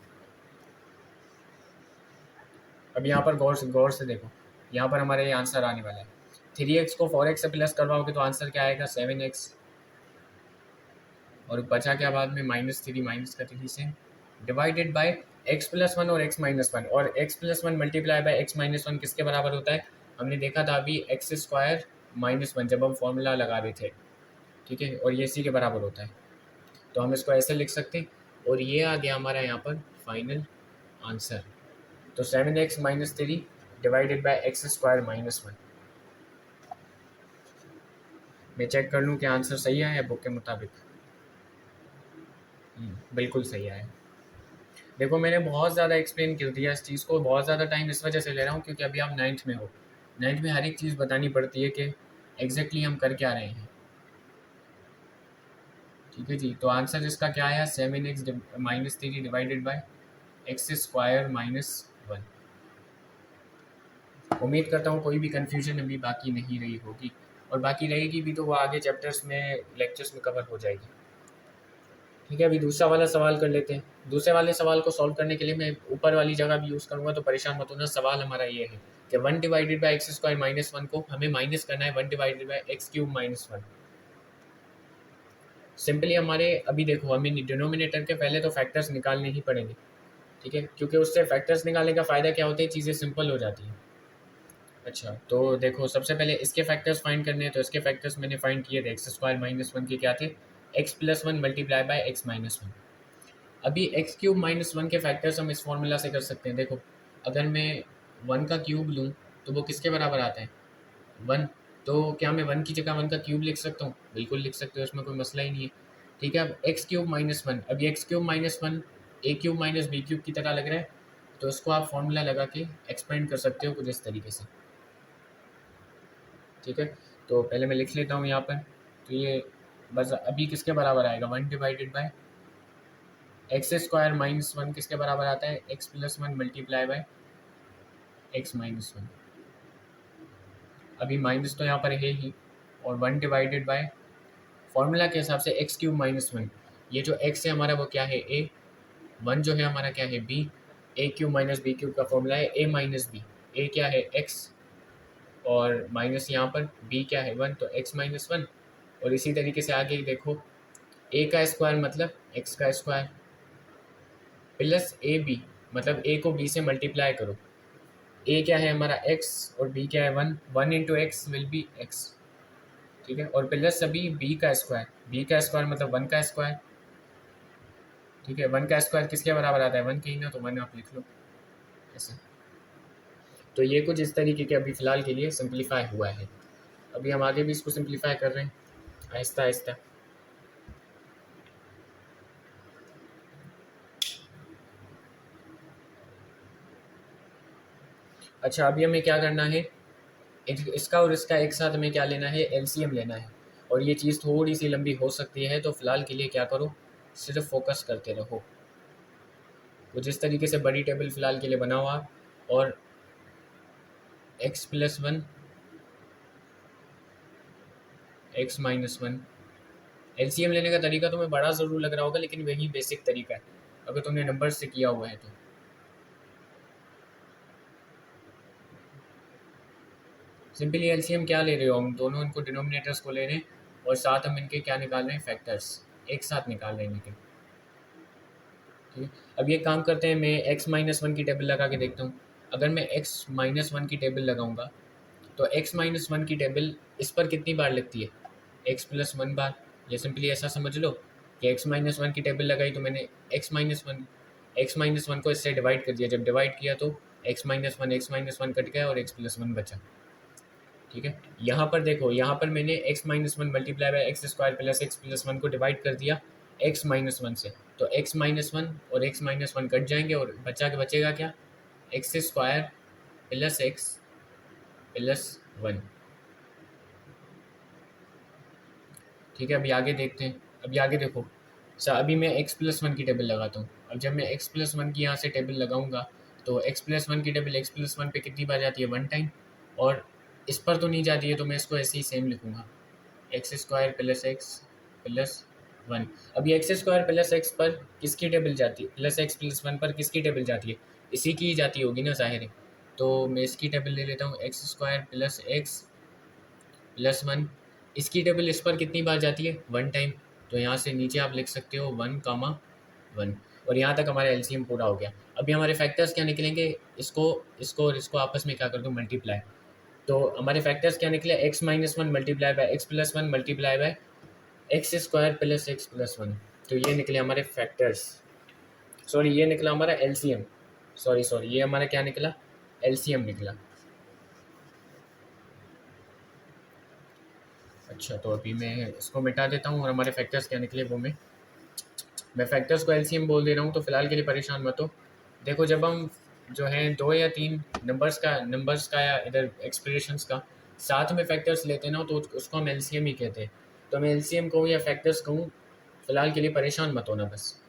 Speaker 1: अब यहाँ पर गौर से देखो, यहाँ पर हमारा ये आंसर आने वाला है। 3x को 4x से प्लस करवाओगे तो आंसर क्या आएगा, 7x, और बचा क्या बाद में, -3 माइनस का 3 से डिवाइडेड बाय x+1 और x-1, और x+1 मल्टीप्लाई बाय x-1 किसके बराबर होता है, हमने देखा था अभी x² -1 जब हम फॉर्मूला लगा रहे थे। ठीक है, और ये इसी के बराबर होता है, तो हम इसको ऐसे लिख सकते हैं, और ये आ गया हमारा यहाँ पर फाइनल आंसर। तो 7x - 3 डिवाइडेड बाय x² -1। मैं चेक कर लूँ कि आंसर सही आया है बुक के मुताबिक। बिल्कुल सही आया। देखो मैंने बहुत ज़्यादा एक्सप्लेन कर दिया इस चीज़ को, बहुत ज़्यादा टाइम इस वजह से ले रहा हूँ क्योंकि अभी आप 9th में हो। 9th में हर एक चीज़ बतानी पड़ती है कि एग्जैक्टली हम कर क्या रहे हैं। ठीक है जी, तो आंसर इसका क्या आया, 7x - 3 डिवाइडेड बाय x² -1। उम्मीद करता हूँ कोई भी कन्फ्यूजन अभी बाकी नहीं रही होगी, और बाकी रहेगी भी तो वो आगे चैप्टर्स में, लेक्चर्स में कवर हो जाएगी। ठीक है, अभी दूसरा वाला सवाल कर लेते हैं। दूसरे वाले सवाल को सॉल्व करने के लिए मैं ऊपर वाली जगह भी यूज़ करूँगा, तो परेशान मत होना। सवाल हमारा ये है कि 1 डिवाइडेड बाई x² -1 को हमें माइनस करना है 1 डिवाइडेड बाई x³ -1। सिंपली हमारे अभी देखो हमें डिनोमिनेटर के पहले तो फैक्टर्स निकालने ही पड़ेंगे। ठीक है, क्योंकि उससे फैक्टर्स निकालने का फ़ायदा क्या होता है, चीज़ें सिंपल हो जाती हैं। अच्छा तो देखो सबसे पहले इसके फैक्टर्स फाइंड करने हैं, तो इसके फैक्टर्स मैंने फाइंड किए थे, x² -1 के क्या थे, x+1 मल्टीप्लाई बाय x-1। अभी x³ -1 के फैक्टर्स हम इस फॉर्मूला से कर सकते हैं। देखो अगर मैं 1 का क्यूब लूँ तो वो किसके बराबर आता है, 1। तो क्या मैं 1 की जगह 1 का क्यूब लिख सकता हूँ, बिल्कुल लिख सकते हो, इसमें कोई मसला ही नहीं है। ठीक है, अब x³ -1, अब ये x³ -1 a³ - b³ की तरह लग रहा है, तो इसको आप फॉर्मूला लगा के एक्सपेंड कर सकते हो कुछ इस तरीके से। ठीक है, तो पहले मैं लिख लेता हूँ यहाँ पर, तो ये बस अभी किसके बराबर आएगा, 1 डिवाइडेड बाय x² -1 किसके बराबर आता है, x+1 मल्टीप्लाई बाय x-1। अभी माइनस तो यहाँ पर है ही, और 1 डिवाइडेड बाय फॉर्मूला के हिसाब से x³ -1, ये जो x है हमारा वो क्या है, a, 1 जो है हमारा क्या है, b, a³ - b³ का फॉर्मूला है a - b। a क्या है, x, और माइनस यहाँ पर b क्या है, 1, तो x-1। और इसी तरीके से आगे देखो a का स्क्वायर मतलब x का स्क्वायर, प्लस ए बी मतलब a को b से मल्टीप्लाई करो। a क्या है हमारा x और b क्या है 1, 1 into x will be x। ठीक है, और प्लस अभी बी का स्क्वायर मतलब 1 का स्क्वायर। ठीक है, 1 का स्क्वायर किसके बराबर आता है, 1 के ही ना, तो 1 आप लिख लो ऐसे। तो ये कुछ इस तरीके के अभी फ़िलहाल के लिए सिंप्लीफाई हुआ है। अभी हम आगे भी इसको सिंप्लीफाई कर रहे हैं आहिस्ता आहिस्ता। अच्छा, अभी हमें क्या करना है, इसका और इसका एक साथ हमें क्या लेना है, एलसीएम लेना है। और ये चीज़ थोड़ी सी लंबी हो सकती है, तो फ़िलहाल के लिए क्या करो, सिर्फ फोकस करते रहो। तो जिस तरीके से बड़ी टेबल फ़िलहाल के लिए बनाओ आप, और x+1 x-1 एलसीएम लेने का तरीका तुम्हें बड़ा ज़रूर लग रहा होगा, लेकिन वही बेसिक तरीका है अगर तुमने नंबर से किया हुआ है तो। सिंपली एलसीएम क्या ले रहे हो, हम दोनों इनको डिनोमिनेटर्स को ले रहे हैं, और साथ हम इनके क्या निकाल रहे हैं, फैक्टर्स एक साथ निकाल रहे हैं इनके। ठीक है, अब ये काम करते हैं, मैं x-1 की टेबल लगा के देखता हूँ। अगर मैं x-1 की टेबल लगाऊंगा, तो x-1 की टेबल इस पर कितनी बार लगती है, x+1 बार। या सिंपली ऐसा समझ लो कि x-1 की टेबल लगाई, तो मैंने x-1 को इससे डिवाइड कर दिया। जब डिवाइड किया तो x-1 कट गया और x+1 बचा। ठीक है, यहाँ पर देखो, यहाँ पर मैंने x-1 multiply by x² plus x+1 को डिवाइड कर दिया x-1 से। तो x-1 और x-1 कट जाएंगे, और बचेगा क्या, x² प्लस x+1। ठीक है, अभी आगे देखते हैं। अभी आगे देखो, अभी मैं x+1 की टेबल लगाता हूँ। अब जब मैं x+1 की यहाँ से टेबल लगाऊंगा, तो x+1 की टेबल x+1 पे कितनी बार जाती है, 1 टाइम। और इस पर तो नहीं जाती है, तो मैं इसको ऐसे ही सेम लिखूंगा, x² प्लस x+1। अभी x² प्लस x पर किसकी टेबल जाती है, प्लस x+1 पर किसकी टेबल जाती है, इसी की ही जाती होगी ना, ज़ाहिर है। तो मैं इसकी टेबल ले लेता हूँ, x² प्लस x+1। इसकी टेबल इस पर कितनी बार जाती है, 1 टाइम। तो यहाँ से नीचे आप लिख सकते हो 1, 1। और यहाँ तक हमारा एलसीएम पूरा हो गया। अभी हमारे फैक्टर्स क्या निकलेंगे, इसको इसको और इसको आपस में क्या कर दो, मल्टीप्लाई। तो हमारे फैक्टर्स क्या निकले, x-1 multiply by x+1 multiply by x² plus x+1। तो ये निकले हमारे फैक्टर्स, सॉरी ये निकला हमारा एलसीएम, सॉरी ये हमारा क्या निकला, एलसीएम निकला। अच्छा, तो अभी मैं इसको मिटा देता हूँ, और हमारे फैक्टर्स क्या निकले वो मैं फैक्टर्स को एलसीएम बोल दे रहा हूँ, तो फिलहाल के लिए परेशान मत हो। देखो, जब हम जो है 2 या 3 नंबर्स का या इधर एक्सप्रेशंस का साथ में फैक्टर्स लेते हैं ना, तो उसको हम एलसीएम ही कहते हैं। तो मैं एलसीएम कहूँ या फैक्टर्स कहूँ, फिलहाल के लिए परेशान मत होना बस।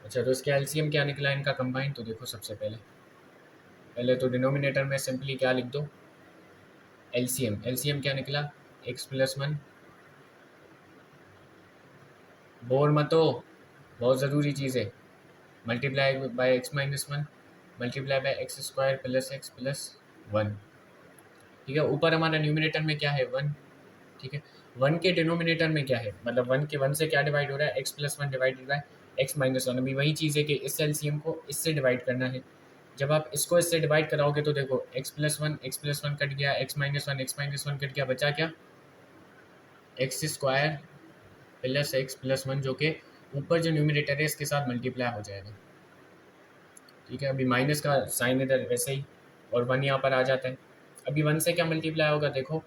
Speaker 1: अच्छा, तो इसके एलसीएम क्या निकला इनका कंबाइन, तो देखो सबसे पहले तो डिनोमिनेटर में सिंपली क्या लिख दो, एलसीएम क्या निकला, x+1। बोर मत हो, बहुत ज़रूरी चीज़ है, multiply by x-1 multiply by x² plus x+1। ठीक है, ऊपर हमारा न्यूमिनेटर में क्या है, 1। ठीक है, 1 के डिनोमिनेटर में क्या है, मतलब 1 से क्या डिवाइड हो रहा है, x+1 डिवाइडेड बाय x-1। अभी वही चीज़ है कि इस एलसीएम को इससे डिवाइड करना है। जब आप इसको इससे डिवाइड कराओगे, तो देखो x+1 कट गया, x-1 कट गया, बचा क्या, x² प्लस x+1, जो कि ऊपर जो न्यूमिनेटर है इसके साथ मल्टीप्लाई हो जाएगा। ठीक है, अभी माइनस का साइन इधर वैसे ही, और 1 यहाँ पर आ जाता है। अभी 1 से क्या मल्टीप्लाई होगा, देखो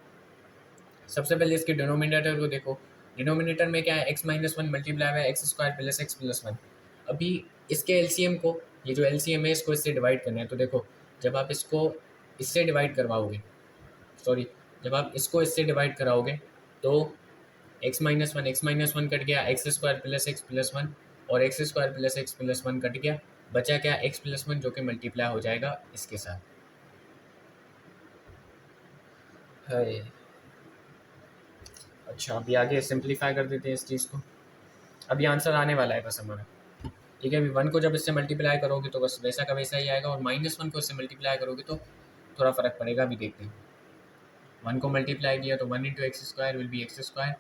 Speaker 1: सबसे पहले इसके डिनोमिनेटर को देखो। डिनोमिनेटर में क्या है, x-1 multiply by x² plus x+1। अभी इसके एलसीएम को, ये जो एलसीएम है इसको इससे डिवाइड करना है। तो देखो, जब आप इसको इससे डिवाइड करवाओगे, सॉरी जब आप इसको इससे डिवाइड कराओगे, तो x-1 कट गया, x² प्लस x+1, और x² प्लस x+1 कट गया, बचा क्या, x+1, जो कि मल्टीप्लाई हो जाएगा इसके साथ। है, अच्छा अभी आगे सिंप्लीफाई कर देते हैं इस चीज़ को। अभी आंसर आने वाला है बस हमारा। ठीक है, अभी 1 को जब इससे मल्टीप्लाई करोगे तो बस वैसा का वैसा ही आएगा, और -1 को इससे मल्टीप्लाई करोगे तो थोड़ा फ़र्क पड़ेगा। अभी देखते हैं, 1 को मल्टीप्लाई किया तो 1 into x² will be x²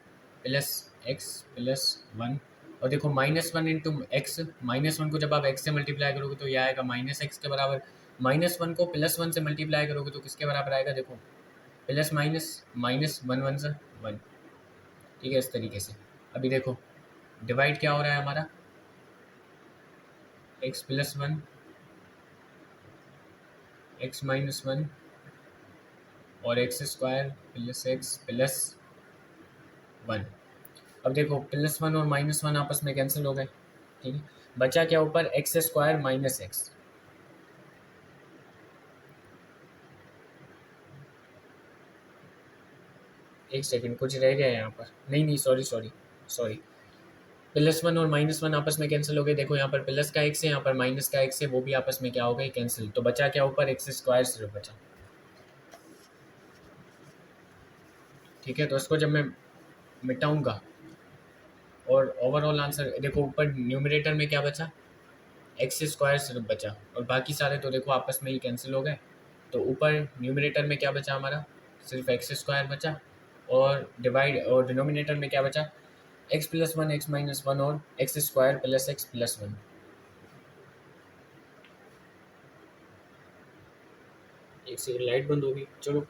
Speaker 1: plus x+1। और देखो -1 इंटू एक्स, -1 को जब आप x से मल्टीप्लाई करोगे तो ये आएगा -x के बराबर। -1 को +1 से मल्टीप्लाई करोगे तो किसके बराबर आएगा, देखो plus minus, minus one one सा वन, ठीक है, इस तरीके से। अभी देखो डिवाइड क्या हो रहा है हमारा, X plus one, X minus one और X square plus X plus one. अब देखो प्लस वन और माइनस वन आपस में कैंसिल हो गए, ठीक है, बचा क्या ऊपर, एक्स स्क्वायर माइनस एक्स। एक सेकंड, कुछ रह गया है यहाँ पर, नहीं नहीं sorry sorry sorry, plus one और माइनस वन आपस में कैंसिल हो गए। देखो यहाँ पर प्लस का एक्स है, यहाँ पर माइनस का एक्स है, वो भी आपस में क्या हो गए, कैंसिल। तो बचा क्या ऊपर, एक्स स्क्वायर सिर्फ बचा, ठीक है। तो इसको जब मैं मिटाऊंगा और ओवरऑल आंसर देखो, ऊपर न्यूमरेटर में क्या बचा, एक्स स्क्वायर सिर्फ बचा, और बाकी सारे तो देखो आपस में ही कैंसिल हो गए। तो ऊपर न्यूमरेटर में क्या बचा हमारा, सिर्फ एक्स स्क्वायर बचा, और डिवाइड और डिनोमिनेटर में क्या बचा, X plus one, X minus one और X square plus X plus one. एक सेकंड लाइट बंद होगी, चलो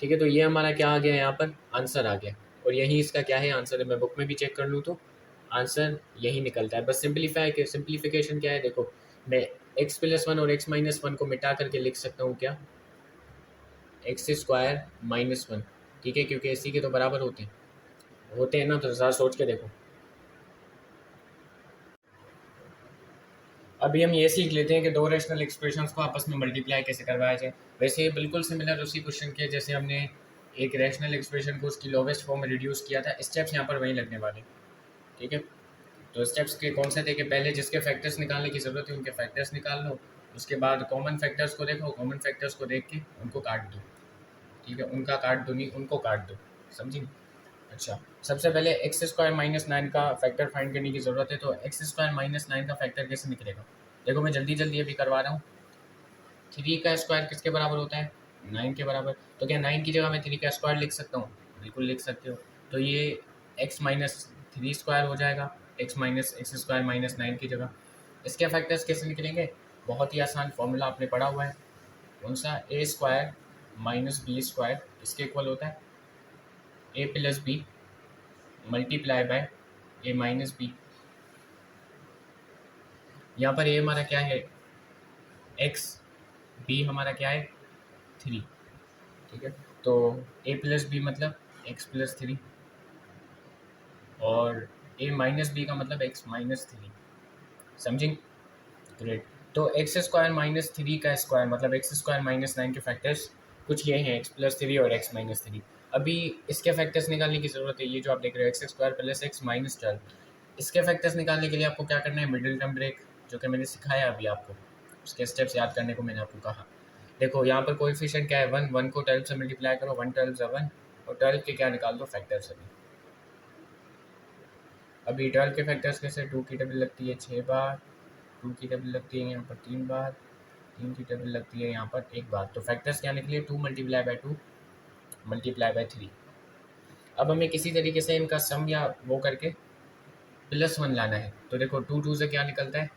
Speaker 1: ठीक है। तो ये हमारा क्या आ गया, यहाँ पर आंसर आ गया, और यही इसका क्या है आंसर है। मैं बुक में भी चेक कर लूँ तो आंसर यही निकलता है। बस सिंप्लीफिकेशन क्या है, देखो मैं एक्स प्लस वन और एक्स माइनस वन को मिटा करके लिख सकता हूँ क्या, एक्स स्क्वायर माइनस वन, ठीक है, क्योंकि इसी के तो बराबर होते हैं ना। तो ज़रा सोच के देखो। अभी हम ये सीख लेते हैं कि दो रेशनल एक्सप्रेशंस को आपस में मल्टीप्लाई कैसे करवाया जाए। वैसे ये बिल्कुल सिमिलर उसी क्वेश्चन के जैसे हमने एक रैशनल एक्सप्रेशन को उसकी लोवेस्ट फॉर्म में रिड्यूस किया था, स्टेप्स यहाँ पर वहीं लगने वाले, ठीक है। तो स्टेप्स के कौन से थे कि पहले जिसके फैक्टर्स निकालने की ज़रूरत है उनके फैक्टर्स निकाल लो, उसके बाद कॉमन फैक्टर्स को देखो, कॉमन फैक्टर्स को देख के उनको काट दो, ठीक है, उनका काट दो नहीं, उनको काट दो, समझी। अच्छा, सबसे पहले एक्स स्क्वायर माइनस नाइन का फैक्टर फाइंड करने की ज़रूरत है। तो एक्स स्क्वायर माइनस नाइन का फैक्टर कैसे निकलेगा, देखो मैं जल्दी जल्दी अभी करवा रहा हूँ। थ्री का स्क्वायर किसके बराबर होता है, नाइन के बराबर। तो क्या नाइन की जगह मैं थ्री का स्क्वायर लिख सकता हूँ, बिल्कुल लिख सकते हो। तो ये एक्स माइनस थ्री स्क्वायर हो जाएगा, x minus x square minus nine की जगह। इसके फैक्टर्स कैसे निकलेंगे, बहुत ही आसान फॉर्मूला आपने पढ़ा हुआ है, कौन सा, A square minus B square इसके इक्वल होता है A plus B multiply by A minus B. यहाँ पर ए हमारा क्या है, एक्स, बी हमारा क्या है, थ्री, ठीक है। तो ए प्लस बी मतलब एक्स प्लस थ्री, और ए माइनस बी का मतलब एक्स माइनस थ्री, समझेंगे, ग्रेट। तो एक्स स्क्वायर माइनस थ्री का स्क्वायर मतलब एक्स स्क्वायर माइनस नाइन के फैक्टर्स कुछ ये हैं, एक्स प्लस थ्री और एक्स माइनस थ्री। अभी इसके फैक्टर्स निकालने की ज़रूरत है, ये जो आप देख रहे हो x square plus x minus twelve, इसके फैक्टर्स निकालने के लिए आपको क्या करना है, मिडिल टर्म ब्रेक, जो कि मैंने सिखाया अभी आपको, उसके स्टेप्स याद करने को मैंने आपको कहा। देखो यहाँ पर कोएफिशिएंट क्या है, वन, वन को ट्वेल्व से मल्टीप्लाई करो, वन ट्वेल्व से वन, और ट्वेल्व के क्या निकाल दो, फैक्टर्स। अभी ट्वेल्व के फैक्टर्स कैसे, टू की टेबल लगती है 6 बार, टू की टेबल लगती है यहाँ पर 3 बार, तीन की टेबल लगती है यहाँ पर 1 बार। तो फैक्टर्स क्या निकले, to multiply by two multiply by three. अब हमें किसी तरीके से इनका सम या वो करके प्लस वन लाना है। तो देखो टू टू से क्या निकलता है,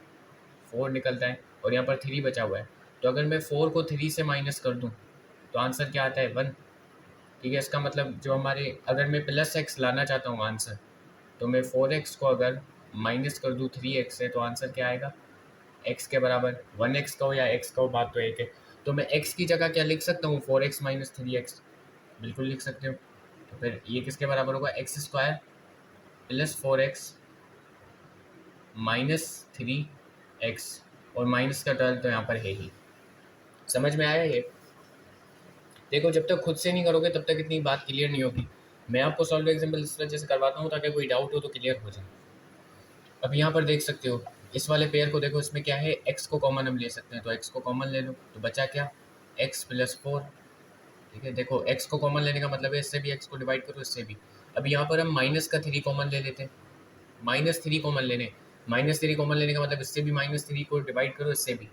Speaker 1: फोर निकलता है, और यहाँ पर थ्री बचा हुआ है। तो अगर मैं फोर को थ्री से माइनस कर दूँ तो आंसर क्या आता है, वन, ठीक है। इसका मतलब जो हमारे, अगर मैं प्लस एक्स लाना चाहता हूँ आंसर, तो मैं फोर एक्स को अगर माइनस कर दूँ थ्री एक्स से, तो आंसर क्या आएगा, एक्स के बराबर, वन एक्स का हो या एक्स का हो, बात तो एक है। तो मैं एक्स की जगह क्या लिख सकता हूँ, four x minus three x, बिल्कुल लिख सकते हो। तो फिर ये किसके बराबर होगा, x square plus four x minus three x, और माइनस का ट्वेल्व तो यहाँ पर है ही। समझ में आया ये। देखो जब तक खुद से नहीं करोगे तब तक इतनी बात क्लियर नहीं होगी। मैं आपको सॉल्व एग्जाम्पल इस वजह से करवाता हूँ ताकि कोई डाउट हो तो क्लियर हो जाए। अब यहाँ पर देख सकते हो इस वाले पेयर को, देखो इसमें क्या है, एक्स को कॉमन हम ले सकते हैं, तो एक्स को कॉमन ले लो, तो बचा क्या, एक्स प्लस फोर, ठीक है। देखो एक्स को कॉमन लेने का मतलब है इससे भी एक्स को डिवाइड करो, इससे भी। अब यहाँ पर हम माइनस का थ्री कॉमन ले लेते हैं, माइनस थ्री कॉमन लेने, माइनस थ्री कॉमन लेने का मतलब इससे भी माइनस थ्री को डिवाइड करो, इससे भी,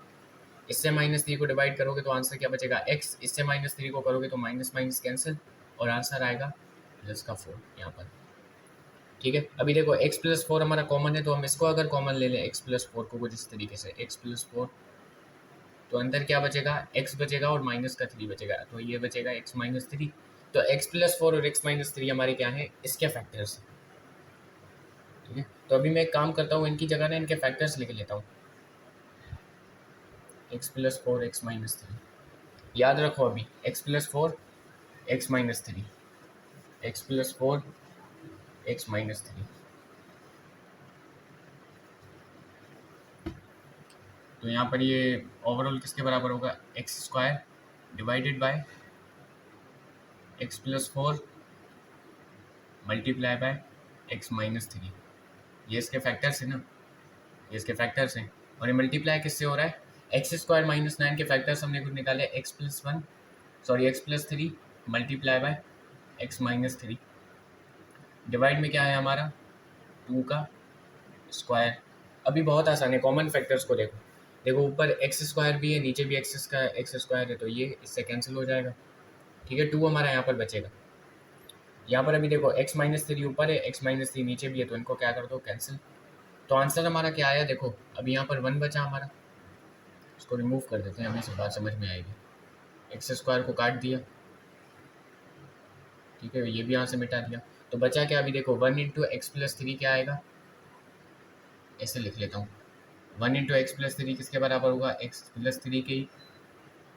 Speaker 1: इससे माइनस थ्री को डिवाइड करोगे तो आंसर क्या बचेगा, एक्स, इससे माइनस थ्री को करोगे तो माइनस माइनस कैंसिल, और आंसर आएगा प्लस का फोर यहाँ पर, ठीक है। अभी देखो एक्स प्लस फोर हमारा कॉमन है, तो हम इसको अगर कॉमन ले लें एक्स प्लस फोर को कुछ इस तरीके से, एक्स प्लस फोर तो अंदर क्या बचेगा, x बचेगा और माइनस का 3 बचेगा, तो ये बचेगा x माइनस 3। तो x प्लस 4 और x माइनस 3 हमारे क्या है, इसके फैक्टर्स। ठीक है, तो अभी मैं एक काम करता हूँ, इनकी जगह ना इनके फैक्टर्स लिख लेता हूँ, x प्लस 4 x माइनस 3। याद रखो अभी x plus 4 x minus 3, x plus 4 x minus 3। तो यहाँ पर ये ओवरऑल किसके बराबर होगा, x square divided by x plus 4 multiply by x minus 3। ये इसके फैक्टर्स है ना, ये इसके फैक्टर्स हैं। और ये मल्टीप्लाई किससे हो रहा है, एक्स स्क्वायर माइनस 9 के फैक्टर्स हमने कुछ निकाले, x plus 1 sorry x plus 3 multiply by x minus 3। Divide में क्या है हमारा, 2 का स्क्वायर। अभी बहुत आसान है, कॉमन फैक्टर्स को देखो, देखो ऊपर एक्स स्क्वायर भी है, नीचे भी एक्स स्क्वायर है, तो ये इससे कैंसिल हो जाएगा। ठीक है, 2 हमारा यहाँ पर बचेगा। यहाँ पर अभी देखो x माइनस 3 ऊपर है, x माइनस 3 नीचे भी है, तो इनको क्या कर दो, कैंसिल। तो आंसर हमारा क्या आया, देखो अभी यहाँ पर 1 बचा हमारा, इसको रिमूव कर देते हैं, अभी से बात समझ में आएगी। एक्स स्क्वायर को काट दिया, ठीक है, ये भी यहाँ से मिटा दिया, तो बचा क्या, अभी देखो 1 इंटू एक्स प्लस 3 क्या आएगा, ऐसे लिख लेता हूँ, 1 इंटू एक्स प्लस 3 किसके बराबर होगा, एक्स प्लस 3 के,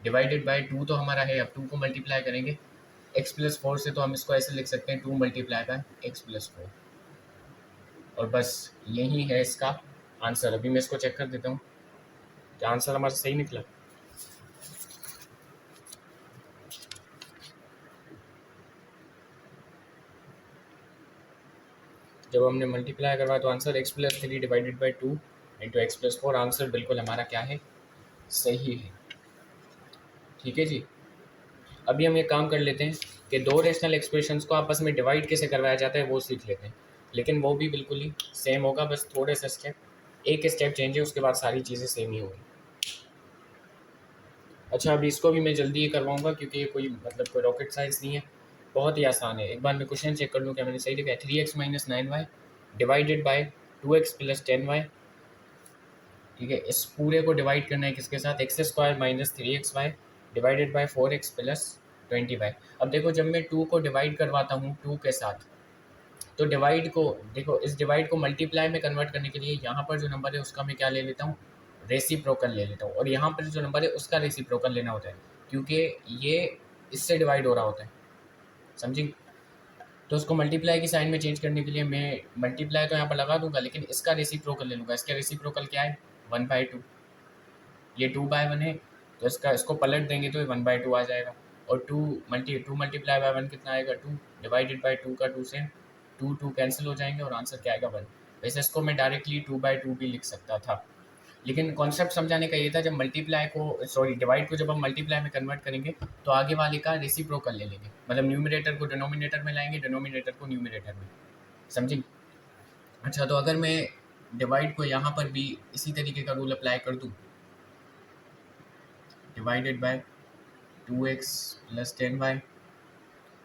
Speaker 1: डिवाइडेड बाई 2 तो हमारा है, अब 2 को मल्टीप्लाई करेंगे एक्स प्लस 4 से, तो हम इसको ऐसे लिख सकते हैं 2 मल्टीप्लाई बाय एक्स प्लस 4। और बस यही है इसका आंसर। अभी मैं इसको चेक कर देता हूँ क्या आंसर हमारा सही निकला। जब हमने मल्टीप्लाई करवाया तो answer x plus 3 divided by 2 into x plus 4, answer बिल्कुल हमारा क्या है, सही है। ठीक है जी, अभी हम ये काम कर लेते हैं कि दो रेशनल एक्सप्रेशंस को आपस में डिवाइड कैसे करवाया जाता है वो सीख लेते हैं, लेकिन वो भी बिल्कुल ही सेम होगा, बस थोड़े से स्टेप, एक स्टेप चेंज है, उसके बाद सारी चीज़ें सेम ही होगी। अच्छा, अभी इसको भी मैं जल्दी ही करवाऊंगा क्योंकि ये कोई मतलब कोई रॉकेट साइंस नहीं है, बहुत ही आसान है। एक बार मैं क्वेश्चन चेक कर लूँ क्या मैंने सही लिखा है, 3x minus 9y divided by 2x plus 10y। ठीक है, इस पूरे को डिवाइड करना है किसके साथ, x square minus 3xy divided by 4x plus 20y। अब देखो जब मैं 2 को डिवाइड करवाता हूँ 2 के साथ, तो डिवाइड को देखो, इस डिवाइड को मल्टीप्लाई में कन्वर्ट करने के लिए यहाँ पर जो नंबर है उसका मैं क्या ले लेता हूँ, रेसिप्रोकल ले लेता हूँ, और यहाँ पर जो नंबर है उसका रेसिप्रोकल लेना होता है, क्योंकि ये इससे डिवाइड हो रहा होता है, समझी। तो उसको मल्टीप्लाई की साइन में चेंज करने के लिए मैं मल्टीप्लाई तो यहाँ पर लगा दूंगा, लेकिन इसका रेसिप्रोकल ले लूँगा। इसका रेसिप्रोकल क्या है, 1/2। ये 2/1 है, तो इसको पलट देंगे तो ये 1/2 आ जाएगा। और 2 मल्टीप्लाई बाय 1 कितना आएगा, 2 डिवाइडेड बाई 2 का 2 से 2 कैंसिल हो जाएंगे और आंसर क्या आएगा, 1। वैसे इसको मैं डायरेक्टली 2/2 भी लिख सकता था, लेकिन कॉन्सेप्ट समझाने का ये था, जब मल्टीप्लाई को सॉरी डिवाइड को जब हम मल्टीप्लाई में कन्वर्ट करेंगे तो आगे वाले का रेसिप्रोकल ले लेंगे, मतलब न्यूमरेटर को डिनोमिनेटर में लाएंगे, डिनोमिनेटर को न्यूमरेटर में, समझी। अच्छा, तो अगर मैं डिवाइड को यहाँ पर भी इसी तरीके का रूल अप्लाई कर दूँ, divided by 2x plus 10y।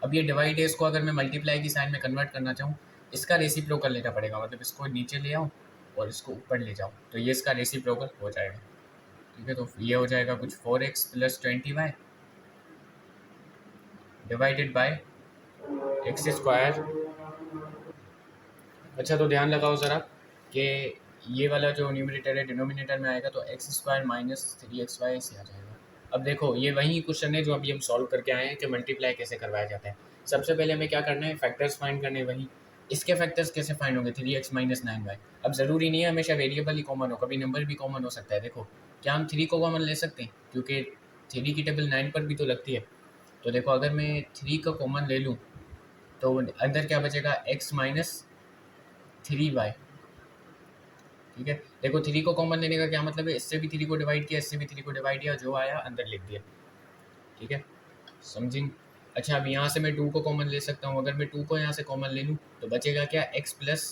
Speaker 1: अब ये डिवाइड है, इसको अगर मैं मल्टीप्लाई की साइन में कन्वर्ट करना चाहूँ, इसका रेसिप्रोकल लेना पड़ेगा, मतलब इसको नीचे ले आओ और इसको ऊपर ले जाओ, तो ये इसका रेसिप्रोकल हो जाएगा। ठीक है, तो ये हो जाएगा कुछ 4x plus 20y divided by x square. अच्छा, तो ध्यान लगाओ ज़रा कि ये वाला जो न्यूमरेटर है डिनोमिनेटर में आएगा, तो एक्स स्क्वायर माइनस 3xy ऐसे आ जाएगा। अब देखो ये वही क्वेश्चन है जो अभी हम सॉल्व करके आए हैं कि मल्टीप्लाई कैसे करवाया जाता है। सबसे पहले हमें क्या करना है, फैक्टर्स फाइंड करने, वही इसके फैक्टर्स कैसे फाइंड होंगे, 3x माइनस 9y। अब ज़रूरी नहीं है हमेशा वेरिएबल ही कॉमन हो, कभी नंबर भी कॉमन हो सकता है। देखो क्या हम 3 को कॉमन ले सकते हैं, क्योंकि 3 की टेबल 9 पर भी तो लगती है। तो देखो अगर मैं 3 का कॉमन ले लूँ तो अंदर क्या बचेगा, x माइनस 3y। ठीक है, देखो 3 को कॉमन लेने का क्या मतलब है, इससे भी 3 को डिवाइड किया, इससे भी 3 को डिवाइड किया, जो आया अंदर लिख दिया। ठीक है, समझिंग। अच्छा, अब यहाँ से मैं 2 को कॉमन ले सकता हूँ, अगर मैं 2 को यहाँ से कॉमन ले लूँ तो बचेगा क्या, x प्लस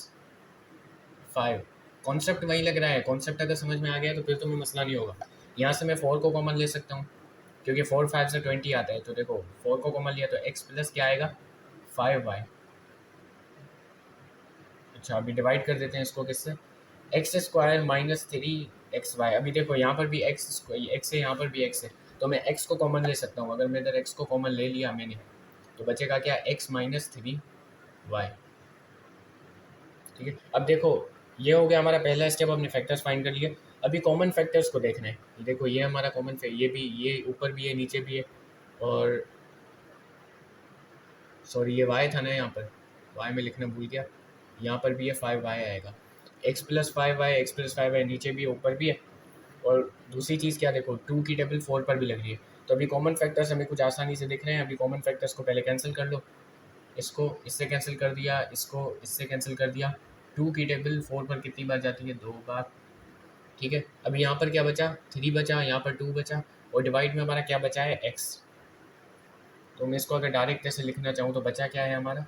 Speaker 1: 5। कॉन्सेप्ट वही लग रहा है, कॉन्सेप्ट अगर समझ में आ गया तो फिर तो मैं मसला नहीं होगा। यहाँ से मैं 4 को कॉमन ले सकता हूँ, क्योंकि 4 5 से 20 आता है, तो देखो 4 को कॉमन लिया तो x प्लस क्या आएगा, 5y। अच्छा, अभी डिवाइड कर देते हैं इसको किससे, x square minus 3 x y. अभी देखो यहाँ पर भी एक्स है, यहाँ पर भी एक्स है, तो मैं एक्स को कॉमन ले सकता हूँ। अगर मैं इधर एक्स को कॉमन ले लिया मैंने, तो बचेगा क्या, एक्स माइनस 3y। ठीक है, अब देखो ये हो गया हमारा पहला स्टेप, हमने फैक्टर्स फाइंड कर लिए। अभी कॉमन फैक्टर्स को देखना है। देखो ये हमारा कॉमन ये भी, ये ऊपर भी है नीचे भी है, और सॉरी ये y था ना, यहाँ पर y में लिखना भूल गया, यहाँ पर भी है 5y आएगा, x plus 5y, x plus 5y नीचे भी है ऊपर भी है। और दूसरी चीज़ क्या, देखो 2 की टेबल 4 पर भी लग रही है। तो अभी कॉमन फैक्टर्स हमें कुछ आसानी से दिख रहे हैं। अभी कॉमन फैक्टर्स को पहले कैंसिल कर लो, इसको इससे कैंसिल कर दिया, इसको इससे कैंसिल कर दिया। 2 की टेबल 4 पर कितनी बार जाती है, 2 बार। ठीक है, अभी यहाँ पर क्या बचा, 3 बचा, यहाँ पर 2 बचा, और डिवाइड में हमारा क्या बचा है, x। तो मैं इसको अगर डायरेक्ट ऐसे लिखना चाहूँ तो बचा क्या है हमारा,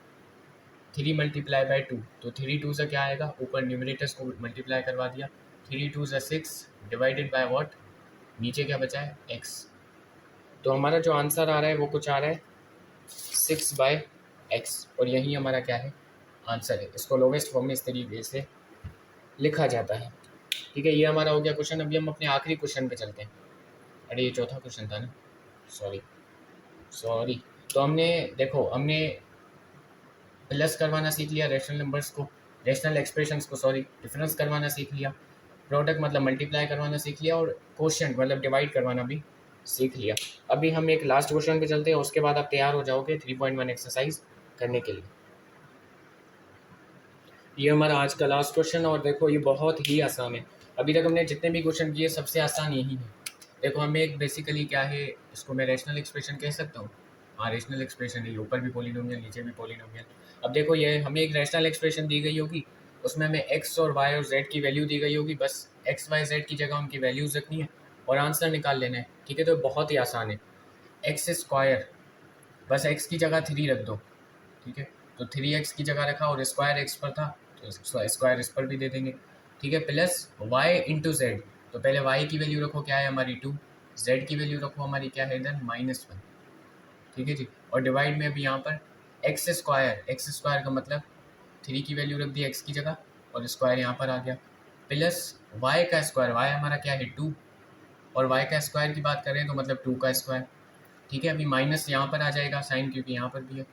Speaker 1: 3 मल्टीप्लाई बाई 2। तो 3 2 से क्या आएगा, ऊपर न्यूमरेटर्स को मल्टीप्लाई करवा दिया, 3 2 से 6 डिवाइडेड बाय व्हाट, नीचे क्या बचा है, x। तो हमारा जो आंसर आ रहा है वो कुछ आ रहा है 6/x, और यही हमारा क्या है, आंसर है। इसको लोवेस्ट फॉर्म में इस तरीके से लिखा जाता है। ठीक है, ये हमारा हो गया क्वेश्चन। अभी हम अपने आखिरी क्वेश्चन पे चलते हैं। अरे ये चौथा क्वेश्चन था ना, सॉरी सॉरी। तो हमने देखो, हमने प्लस करवाना सीख लिया रैशनल नंबर्स को, रैशनल एक्सप्रेशंस को सॉरी, डिफरेंस करवाना सीख लिया, प्रोडक्ट मतलब मल्टीप्लाई करवाना सीख लिया, और क्वोशिएंट मतलब डिवाइड करवाना भी सीख लिया। अभी हम एक लास्ट क्वेश्चन पे चलते हैं, उसके बाद आप तैयार हो जाओगे 3.1 एक्सरसाइज करने के लिए। ये हमारा आज का लास्ट क्वेश्चन, और देखो ये बहुत ही आसान है। अभी तक हमने जितने भी क्वेश्चन किए सबसे आसान यही है। देखो हमें एक बेसिकली क्या है, इसको मैं रैशनल एक्सप्रेशन कह सकता हूँ, हाँ रैशनल एक्सप्रेशन है, ऊपर भी पॉलिनोमियल नीचे भी पॉलिनोमियल। अब देखो ये हमें एक रैशनल एक्सप्रेशन दी गई होगी, उसमें हमें एक्स और वाई और जेड की वैल्यू दी गई होगी, बस एक्स वाई जेड की जगह उनकी वैल्यूज रखनी है और आंसर निकाल लेना है। ठीक है, तो बहुत ही आसान है। एक्स स्क्वायर, बस एक्स की जगह 3 रख दो। ठीक है, तो 3x की जगह रखा और स्क्वायर एक्स पर था, तो स्क्वायर इस पर भी दे देंगे। ठीक है, प्लस y इंटू जेड, तो पहले y की वैल्यू रखो क्या है हमारी 2, z की वैल्यू रखो हमारी क्या है इधर -1। ठीक है जी, और डिवाइड में अभी यहाँ पर एक्स स्क्वायर का मतलब 3 की वैल्यू रख दी x की जगह, और स्क्वायर यहाँ पर आ गया, प्लस y का स्क्वायर, y हमारा क्या है 2, और y का स्क्वायर की बात करें तो मतलब 2 का स्क्वायर। ठीक है, अभी माइनस यहाँ पर आ जाएगा साइन, क्योंकि यहाँ पर भी है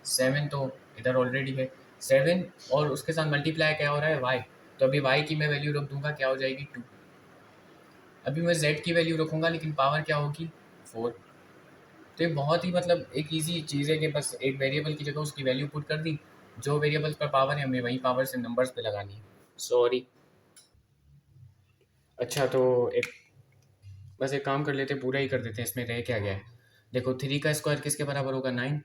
Speaker 1: 7, तो इधर ऑलरेडी है 7, और उसके साथ मल्टीप्लाई क्या हो रहा है y, तो अभी y की मैं वैल्यू रख दूंगा, क्या हो जाएगी 2। अभी मैं z की वैल्यू रखूंगा, लेकिन पावर क्या होगी 4। तो ये बहुत ही मतलब एक इजी चीज़ है कि बस एक वेरिएबल की जगह उसकी वैल्यू पुट कर दी, जो वेरिएबल पर पावर है हमें वही पावर से नंबर्स पे लगानी है। सॉरी। अच्छा, तो एक बस एक काम कर लेते, पूरा ही कर देते हैं, इसमें रह क्या गया है। देखो 3 का स्क्वायर किसके बराबर होगा 9।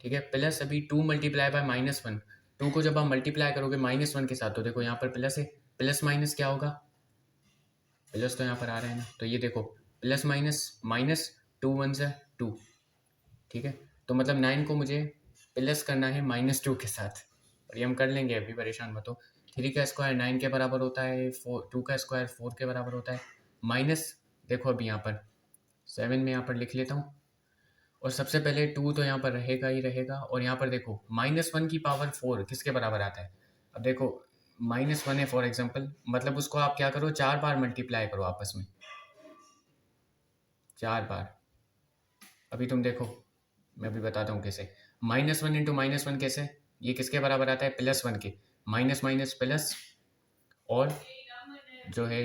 Speaker 1: ठीक है, प्लस अभी 2 मल्टीप्लाई बाय -1, 2 को जब आप मल्टीप्लाई करोगे -1 के साथ, तो देखो यहाँ पर प्लस है, प्लस माइनस क्या होगा, प्लस तो यहाँ पर आ रहा है ना, तो ये देखो प्लस माइनस माइनस, 2 1 से 2। ठीक है, तो मतलब 9 को मुझे प्लस करना है -2 के साथ, और ये हम कर लेंगे, अभी परेशान मत हो। 3 का स्क्वायर 9 के बराबर होता है, 2 का स्क्वायर 4 के बराबर होता है, माइनस देखो अभी यहाँ पर 7 में यहाँ पर लिख लेता हूँ, और सबसे पहले 2 तो यहाँ पर रहेगा ही रहेगा, और यहाँ पर देखो -1 की पावर 4 किसके बराबर आता है। अब देखो -1 है फॉर एग्जांपल, मतलब उसको आप क्या करो, 4 बार मल्टीप्लाई करो आपस में, 4 बार। अभी तुम देखो, मैं अभी बताता हूँ कैसे। -1 इंटू -1 कैसे, ये किसके बराबर आता है, +1 के, माइनस माइनस प्लस, और जो है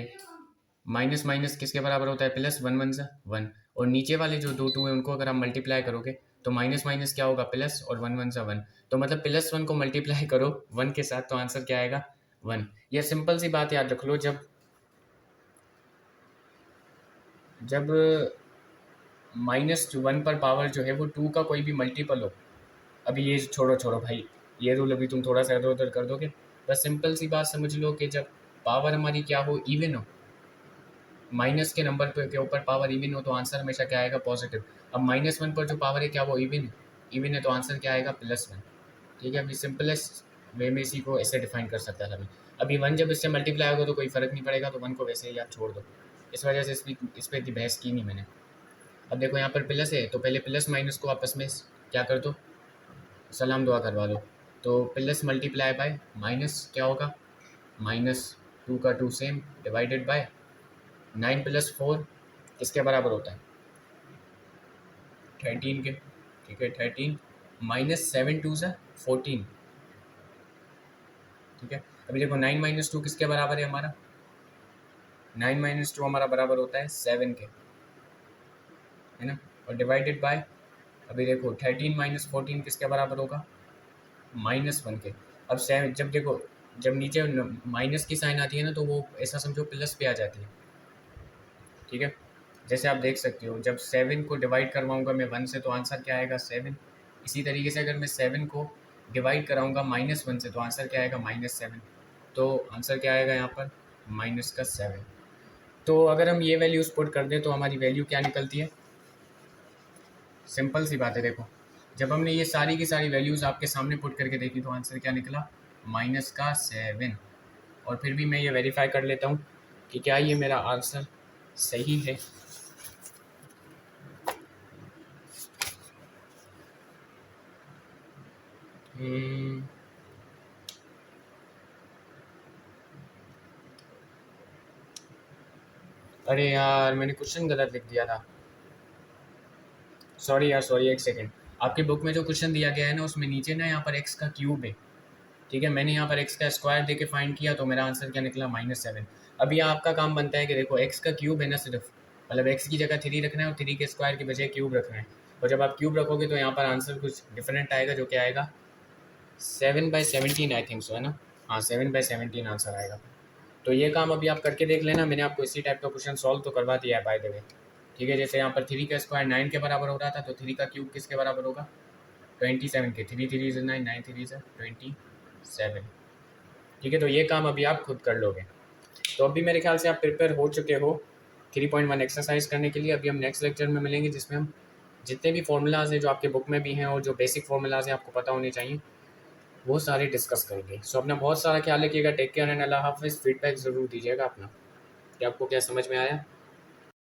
Speaker 1: माइनस माइनस किसके बराबर होता है, प्लस, 1 1 सा 1, और नीचे वाले जो दो 2 है उनको अगर आप मल्टीप्लाई करोगे तो माइनस माइनस क्या होगा, प्लस, और 1 1 सा 1, तो मतलब +1 को मल्टीप्लाई करो 1 के साथ, तो आंसर क्या आएगा 1। ये सिंपल सी बात याद रख लो, जब जब -1 पर पावर जो है वो 2 का कोई भी मल्टीपल हो। अभी ये छोड़ो छोड़ो भाई, ये रूल अभी तुम थोड़ा सा इधर उधर कर दोगे। बस सिंपल सी बात समझ लो कि जब पावर हमारी क्या हो, इवन हो, माइनस के नंबर पे के ऊपर पावर इवन हो, तो आंसर हमेशा क्या आएगा, पॉजिटिव। अब -1 पर जो पावर है क्या वो इवन है, तो आंसर क्या आएगा, +1। ठीक है, अभी सिंपलेस्ट वे में इसी को ऐसे डिफाइन कर सकता था मैं। अभी 1 जब इससे मल्टीप्लाई होगा तो कोई फ़र्क नहीं पड़ेगा, तो 1 को वैसे ही आप छोड़ दो। इस वजह से इस पर इतनी बहस की नहीं मैंने। अब देखो यहाँ पर प्लस है, तो पहले प्लस माइनस को आपस में क्या कर दो, सलाम दुआ करवा लो। तो प्लस मल्टीप्लाई बाय माइनस क्या होगा, -2 का 2 सेम, डिवाइडेड बाय 9 + 4 किसके बराबर होता है? 13 के। ठीक है, 13 माइनस 7 2 से 14। ठीक है, अभी देखो 9 - 2 किसके बराबर है हमारा? 9 - 2 हमारा बराबर होता है 7 के, है ना। और डिवाइडेड बाय, अभी देखो 13 - 14 किसके बराबर होगा? -1 के। अब 7 जब देखो, जब नीचे माइनस की साइन आती है ना, तो वो ऐसा समझो प्लस पे आ जाती है। ठीक है, जैसे आप देख सकते हो, जब 7 को डिवाइड करवाऊंगा मैं 1 से तो आंसर क्या आएगा? 7। इसी तरीके से अगर मैं 7 को डिवाइड कराऊंगा -1 से तो आंसर क्या आएगा? -7। तो आंसर क्या आएगा यहाँ पर? -7। तो अगर हम ये वैल्यूज पुट कर दें तो हमारी वैल्यू क्या निकलती है? सिंपल सी बात है, देखो जब हमने ये सारी की सारी वैल्यूज आपके सामने पुट करके देखी तो आंसर क्या निकला? -7। और फिर भी मैं ये वेरीफाई कर लेता हूँ कि क्या ये मेरा आंसर सही है। अरे यार, मैंने क्वेश्चन गलत लिख दिया था। सॉरी यार, सॉरी, एक सेकेंड। आपकी बुक में जो क्वेश्चन दिया गया है ना, उसमें नीचे ना यहाँ पर एक्स का क्यूब है। ठीक है, मैंने यहाँ पर एक्स का स्क्वायर दे के फाइंड किया तो मेरा आंसर क्या निकला? -7। अभी आपका काम बनता है कि देखो एक्स का क्यूब है ना, सिर्फ मतलब एक्स की जगह 3 रखना है और 3 के स्क्वायर की बजाय क्यूब रखना है। और जब आप क्यूब रखोगे तो यहाँ पर आंसर कुछ डिफरेंट आएगा, जो क्या आएगा? 7/17 आई थिंक सो, है ना। हाँ, 7/17 आंसर आएगा। तो ये काम अभी आप करके देख लेना, मैंने आपको इसी टाइप का क्वेश्चन सॉल्व तो करवा दिया है बाय द वे। ठीक है, जैसे यहाँ पर 3 का स्क्वायर 9 के बराबर हो रहा था, तो 3 का क्यूब किसके बराबर होगा? 27 के। 3 3 इज 9, 9 3 इज 27। ठीक है, तो ये काम अभी आप खुद कर लोगे। तो अभी मेरे ख्याल से आप प्रिपेयर हो चुके हो 3.1 एक्सरसाइज करने के लिए। अभी हम नेक्स्ट लेक्चर में मिलेंगे, जिसमें हम जितने भी फॉर्मूलाज हैं जो आपके बुक में भी हैं और जो बेसिक फॉर्मूलाज हैं आपको पता होने चाहिए, वो सारे डिस्कस करेंगे। सो अपना बहुत सारा ख्याल रखिएगा। टेक केयर एंड अल्लाह हाफिज़। फीडबैक ज़रूर दीजिएगा अपना कि आपको क्या समझ में आया।